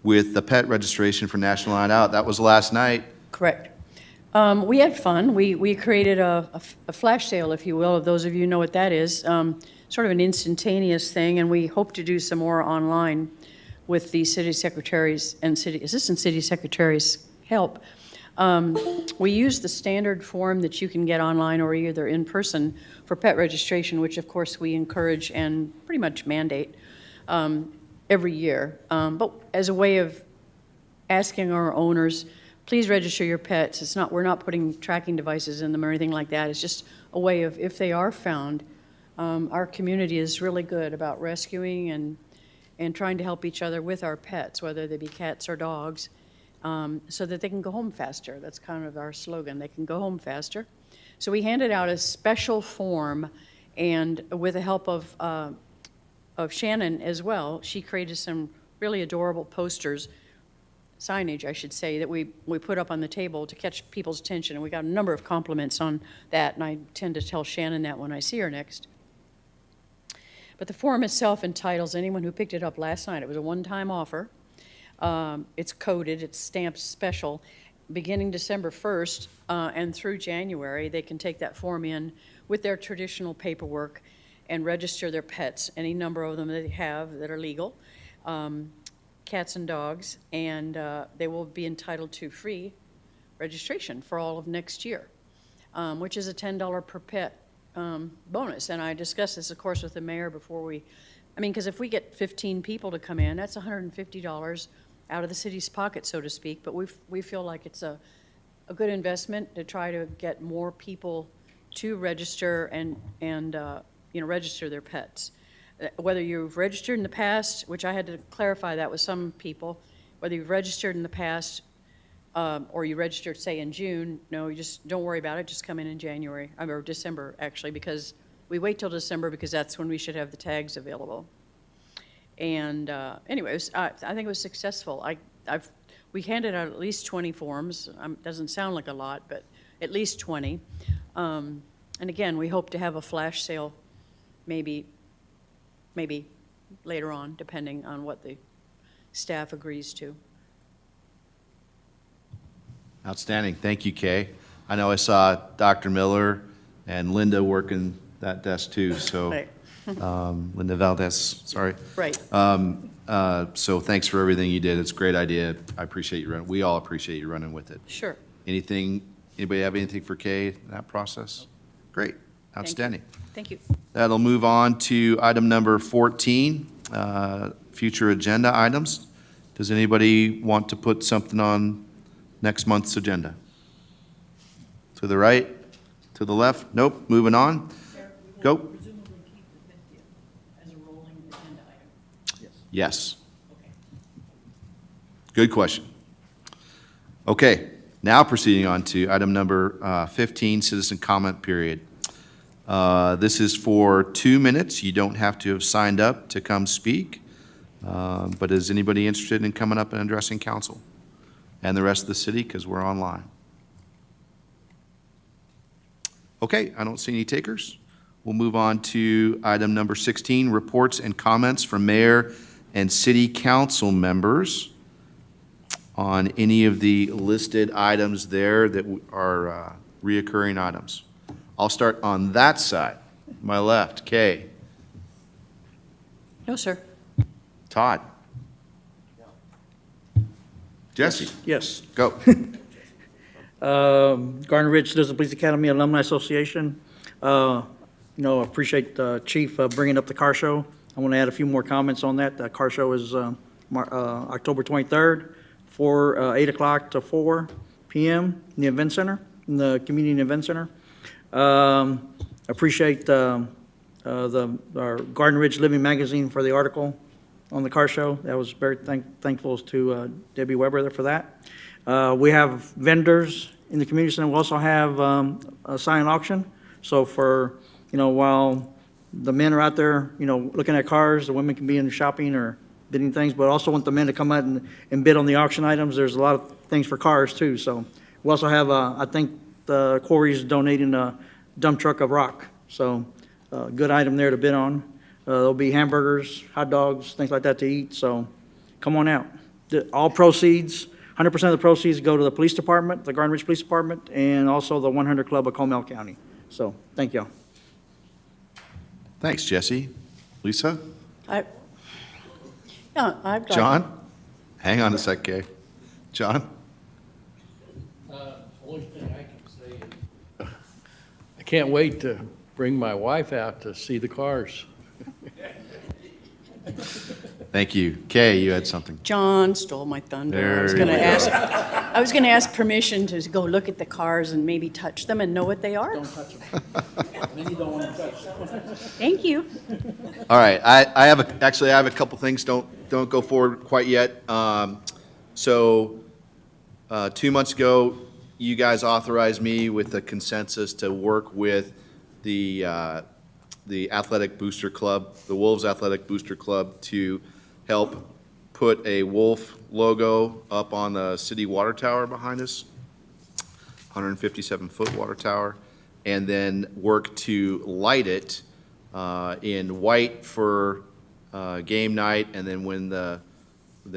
with the pet registration for National Night Out. That was last night. correct. We had fun. We created a flash sale, if you will, if those of you know what that is, sort of an instantaneous thing, and we hope to do some more online with the city secretaries and assistant city secretaries' help. We use the standard form that you can get online or either in person for pet registration, which of course we encourage and pretty much mandate every year. But as a way of asking our owners, please register your pets. We're not putting tracking devices in them or anything like that. It's just a way of, if they are found, our community is really good about rescuing and trying to help each other with our pets, whether they be cats or dogs, so that they can go home faster. That's kind of our slogan. They can go home faster. So we handed out a special form, and with the help of Shannon as well, she created some really adorable posters, signage, I should say, that we put up on the table to catch people's attention, and we got a number of compliments on that, and I tend to tell Shannon that when I see her next. But the form itself entitles anyone who picked it up last night. It was a one-time offer. It's coded, it's stamped special. Beginning December 1st and through January, they can take that form in with their traditional paperwork and register their pets, any number of them that they have that are legal, cats and dogs, and they will be entitled to free registration for all of next year, which is a $10 per pet bonus. And I discussed this, of course, with the mayor before because if we get 15 people to come in, that's $150 out of the city's pocket, so to speak. But we feel like it's a good investment to try to get more people to register and register their pets. Whether you've registered in the past, which I had to clarify that with some people, whether you've registered in the past or you registered, say, in June, no, you just don't worry about it. Just come in January, or December, actually, because we wait till December because that's when we should have the tags available. And anyways, I think it was successful. We handed out at least 20 forms. Doesn't sound like a lot, but at least 20. And again, we hope to have a flash sale maybe later on, depending on what the staff agrees to. Outstanding. Thank you, Kay. I know I saw Dr. Miller and Linda working that desk too, so. Right. Linda Valdez, sorry. Right. So thanks for everything you did. It's a great idea. I appreciate you running. We all appreciate you running with it. Sure. Anybody have anything for Kay in that process? Great. Outstanding. Thank you. That'll move on to item number 14, future agenda items. Does anybody want to put something on next month's agenda? To the right? To the left? Nope. Moving on. Go. Yes. Good question. Okay, Now proceeding on to item number 15, citizen comment period. This is for 2 minutes. You don't have to have signed up to come speak. But is anybody interested in coming up and addressing council and the rest of the city, because we're online? Okay, I don't see any takers. We'll move on to item number 16, reports and comments from mayor and city council members on any of the listed items there that are reoccurring items. I'll start on that side, my left. Kay. No, sir. Todd. Jesse. Yes. Go. Garden Ridge Citizen Police Academy Alumni Association. Appreciate Chief bringing up the car show. I want to add a few more comments on that. The car show is October 23rd, 8 o'clock to 4 p.m. in the event center, in the community event center. Appreciate our Garden Ridge Living Magazine for the article on the car show. That was very thankful to Debbie Weber there for that. We have vendors in the community center. We also have a silent auction. So for, while the men are out there, looking at cars, the women can be in shopping or bidding things, but also want the men to come out and bid on the auction items. There's a lot of things for cars too. So we also have, I think the quarry's donating a dump truck of rock. So good item there to bid on. There'll be hamburgers, hot dogs, things like that to eat. So come on out. All proceeds, 100% of the proceeds go to the police department, the Garden Ridge Police Department, and also the 100 Club of Comal County. So thank you. Thanks, Jesse. Lisa? I've got. John? Hang on a sec, Kay. John? Only thing I can say is, I can't wait to bring my wife out to see the cars. Thank you. Kay, you had something. John stole my thunder. There I was you going to go. I was going to ask permission to go look at the cars and maybe touch them and know what they are. Don't touch them. Then you don't want to touch them. Thank you. All right, I have a couple things. Don't go forward quite yet. 2 months ago, you guys authorized me with the consensus to work with the Athletic Booster Club, the Wolves Athletic Booster Club, to help put a wolf logo up on the city water tower behind us, 157-foot water tower, and then work to light it in white for game night, and then when the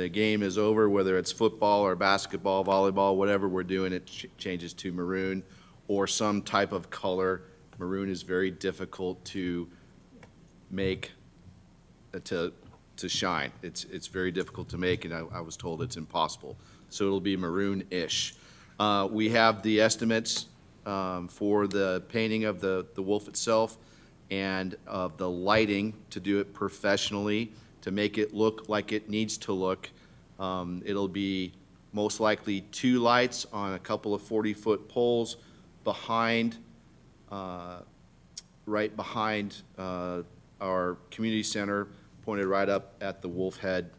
game is over, whether it's football or basketball, volleyball, whatever we're doing, it changes to maroon or some type of color. Maroon is very difficult to make, to shine. It's very difficult to make, and I was told it's impossible. So it'll be maroon-ish. We have the estimates for the painting of the wolf itself and of the lighting to do it professionally, to make it look like it needs to look. It'll be most likely 2 lights on a couple of 40-foot poles behind, right behind our community center, pointed right up at the wolf head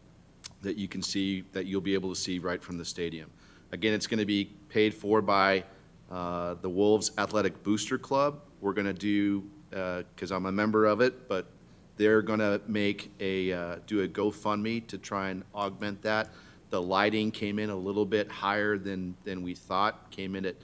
that you can see, that you'll be able to see right from the stadium. Again, it's going to be paid for by the Wolves Athletic Booster Club. We're going to do, because I'm a member of it, but they're going to make do a GoFundMe to try and augment that. The lighting came in a little bit higher than we thought, came in at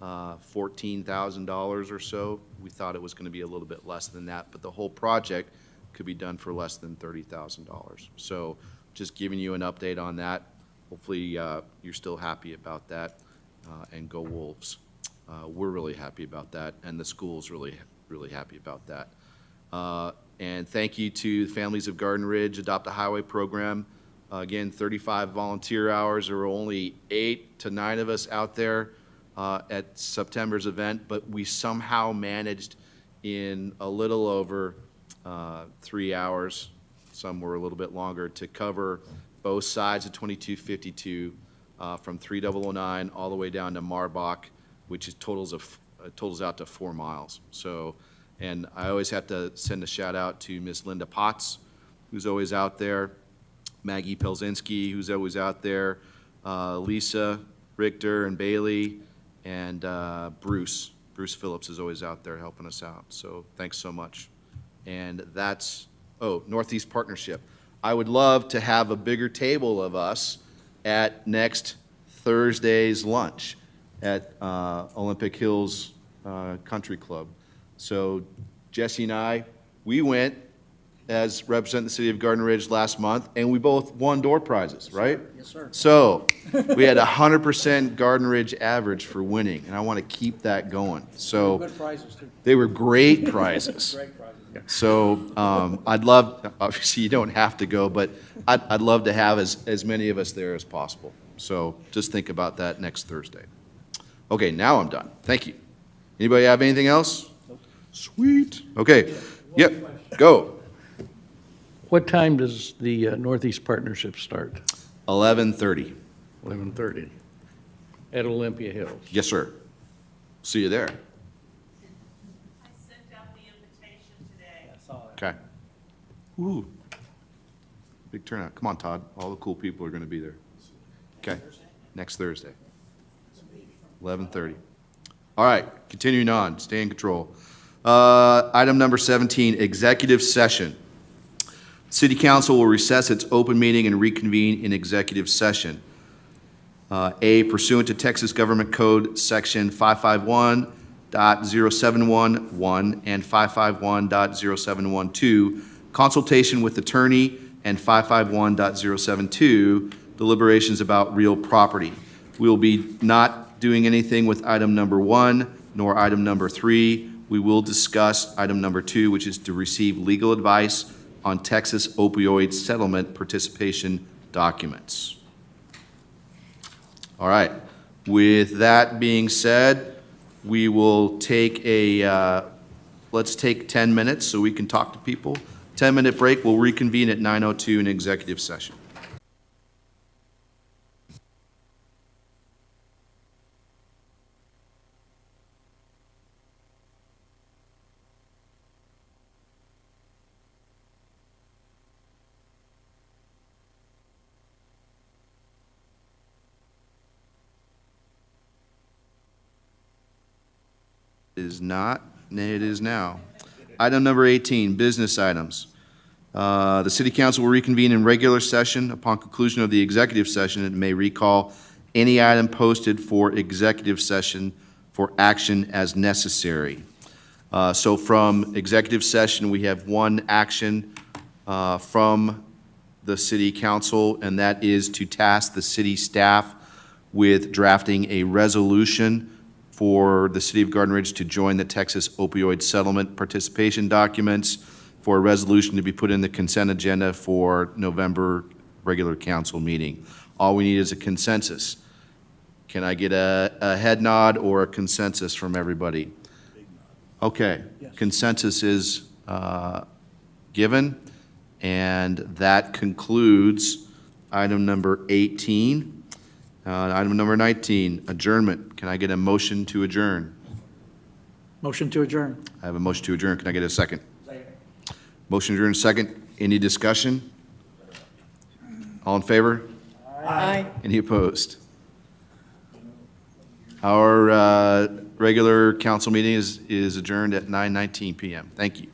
$14,000 or so. We thought it was going to be a little bit less than that, but the whole project could be done for less than $30,000. So just giving you an update on that. Hopefully you're still happy about that, and go Wolves. We're really happy about that, and the school's really happy about that. And thank you to the Families of Garden Ridge Adopt a Highway program. Again, 35 volunteer hours. There were only 8 to 9 of us out there at September's event, but we somehow managed in a little over 3 hours, some were a little bit longer, to cover both sides of 2252 from 3009 all the way down to Marbach, which totals out to 4 miles. So, and I always have to send a shout out to Miss Linda Potts, who's always out there, Maggie Pelzinski, who's always out there, Lisa Richter and Bailey and Bruce. Bruce Phillips is always out there helping us out, so thanks so much. And that's, Northeast Partnership. I would love to have a bigger table of us at next Thursday's lunch at Olympic Hills Country Club. So Jesse and I, we went as representing the city of Garden Ridge last month, and we both won door prizes, right? Yes, sir. So we had 100% Garden Ridge average for winning, and I want to keep that going. So Good prizes, too. they were great prizes. Great prizes. So I'd love, obviously you don't have to go, but I'd love to have as many of us there as possible. So just think about that next Thursday. Okay, now I'm done. Thank you. Anybody have anything else? Sweet. Okay, yep, go. What time does the Northeast Partnership start? 11:30. 11:30 at Olympia Hills. Yes, sir. See you there. I sent out the invitation today. Okay. Ooh. Big turnout. Come on, Todd. All the cool people are going to be there. Okay. Next Thursday. 11:30. All right. Continuing on. Stay in control. Item number 17, executive session. City Council will recess its open meeting and reconvene in executive session. A, pursuant to Texas Government Code Section 551.0711 and 551.0712, consultation with attorney, and 551.072, deliberations about real property. We will be not doing anything with item number 1 nor item number 3. We will discuss item number 2, which is to receive legal advice on Texas opioid settlement participation documents. All right. With that being said, we will take let's take 10 minutes so we can talk to people. 10-minute break. We'll reconvene at 9:02 in executive session. It is not, nay, it is now. Item number 18, business items. The City Council will reconvene in regular session. Upon conclusion of the executive session, it may recall any item posted for executive session for action as necessary. So from executive session, we have one action from the City Council, and that is to task the city staff with drafting a resolution for the City of Garden Ridge to join the Texas opioid settlement participation documents, for a resolution to be put in the consent agenda for November regular council meeting. All we need is a consensus. Can I get a head nod or a consensus from everybody? Okay, consensus is given, and that concludes item number 18. Item number 19, adjournment. Can I get a motion to adjourn? Motion to adjourn. I have a motion to adjourn. Can I get a second? Motion to adjourn, second. Any discussion? All in favor? Aye. Any opposed? Our regular council meeting is adjourned at 9:19 p.m. Thank you.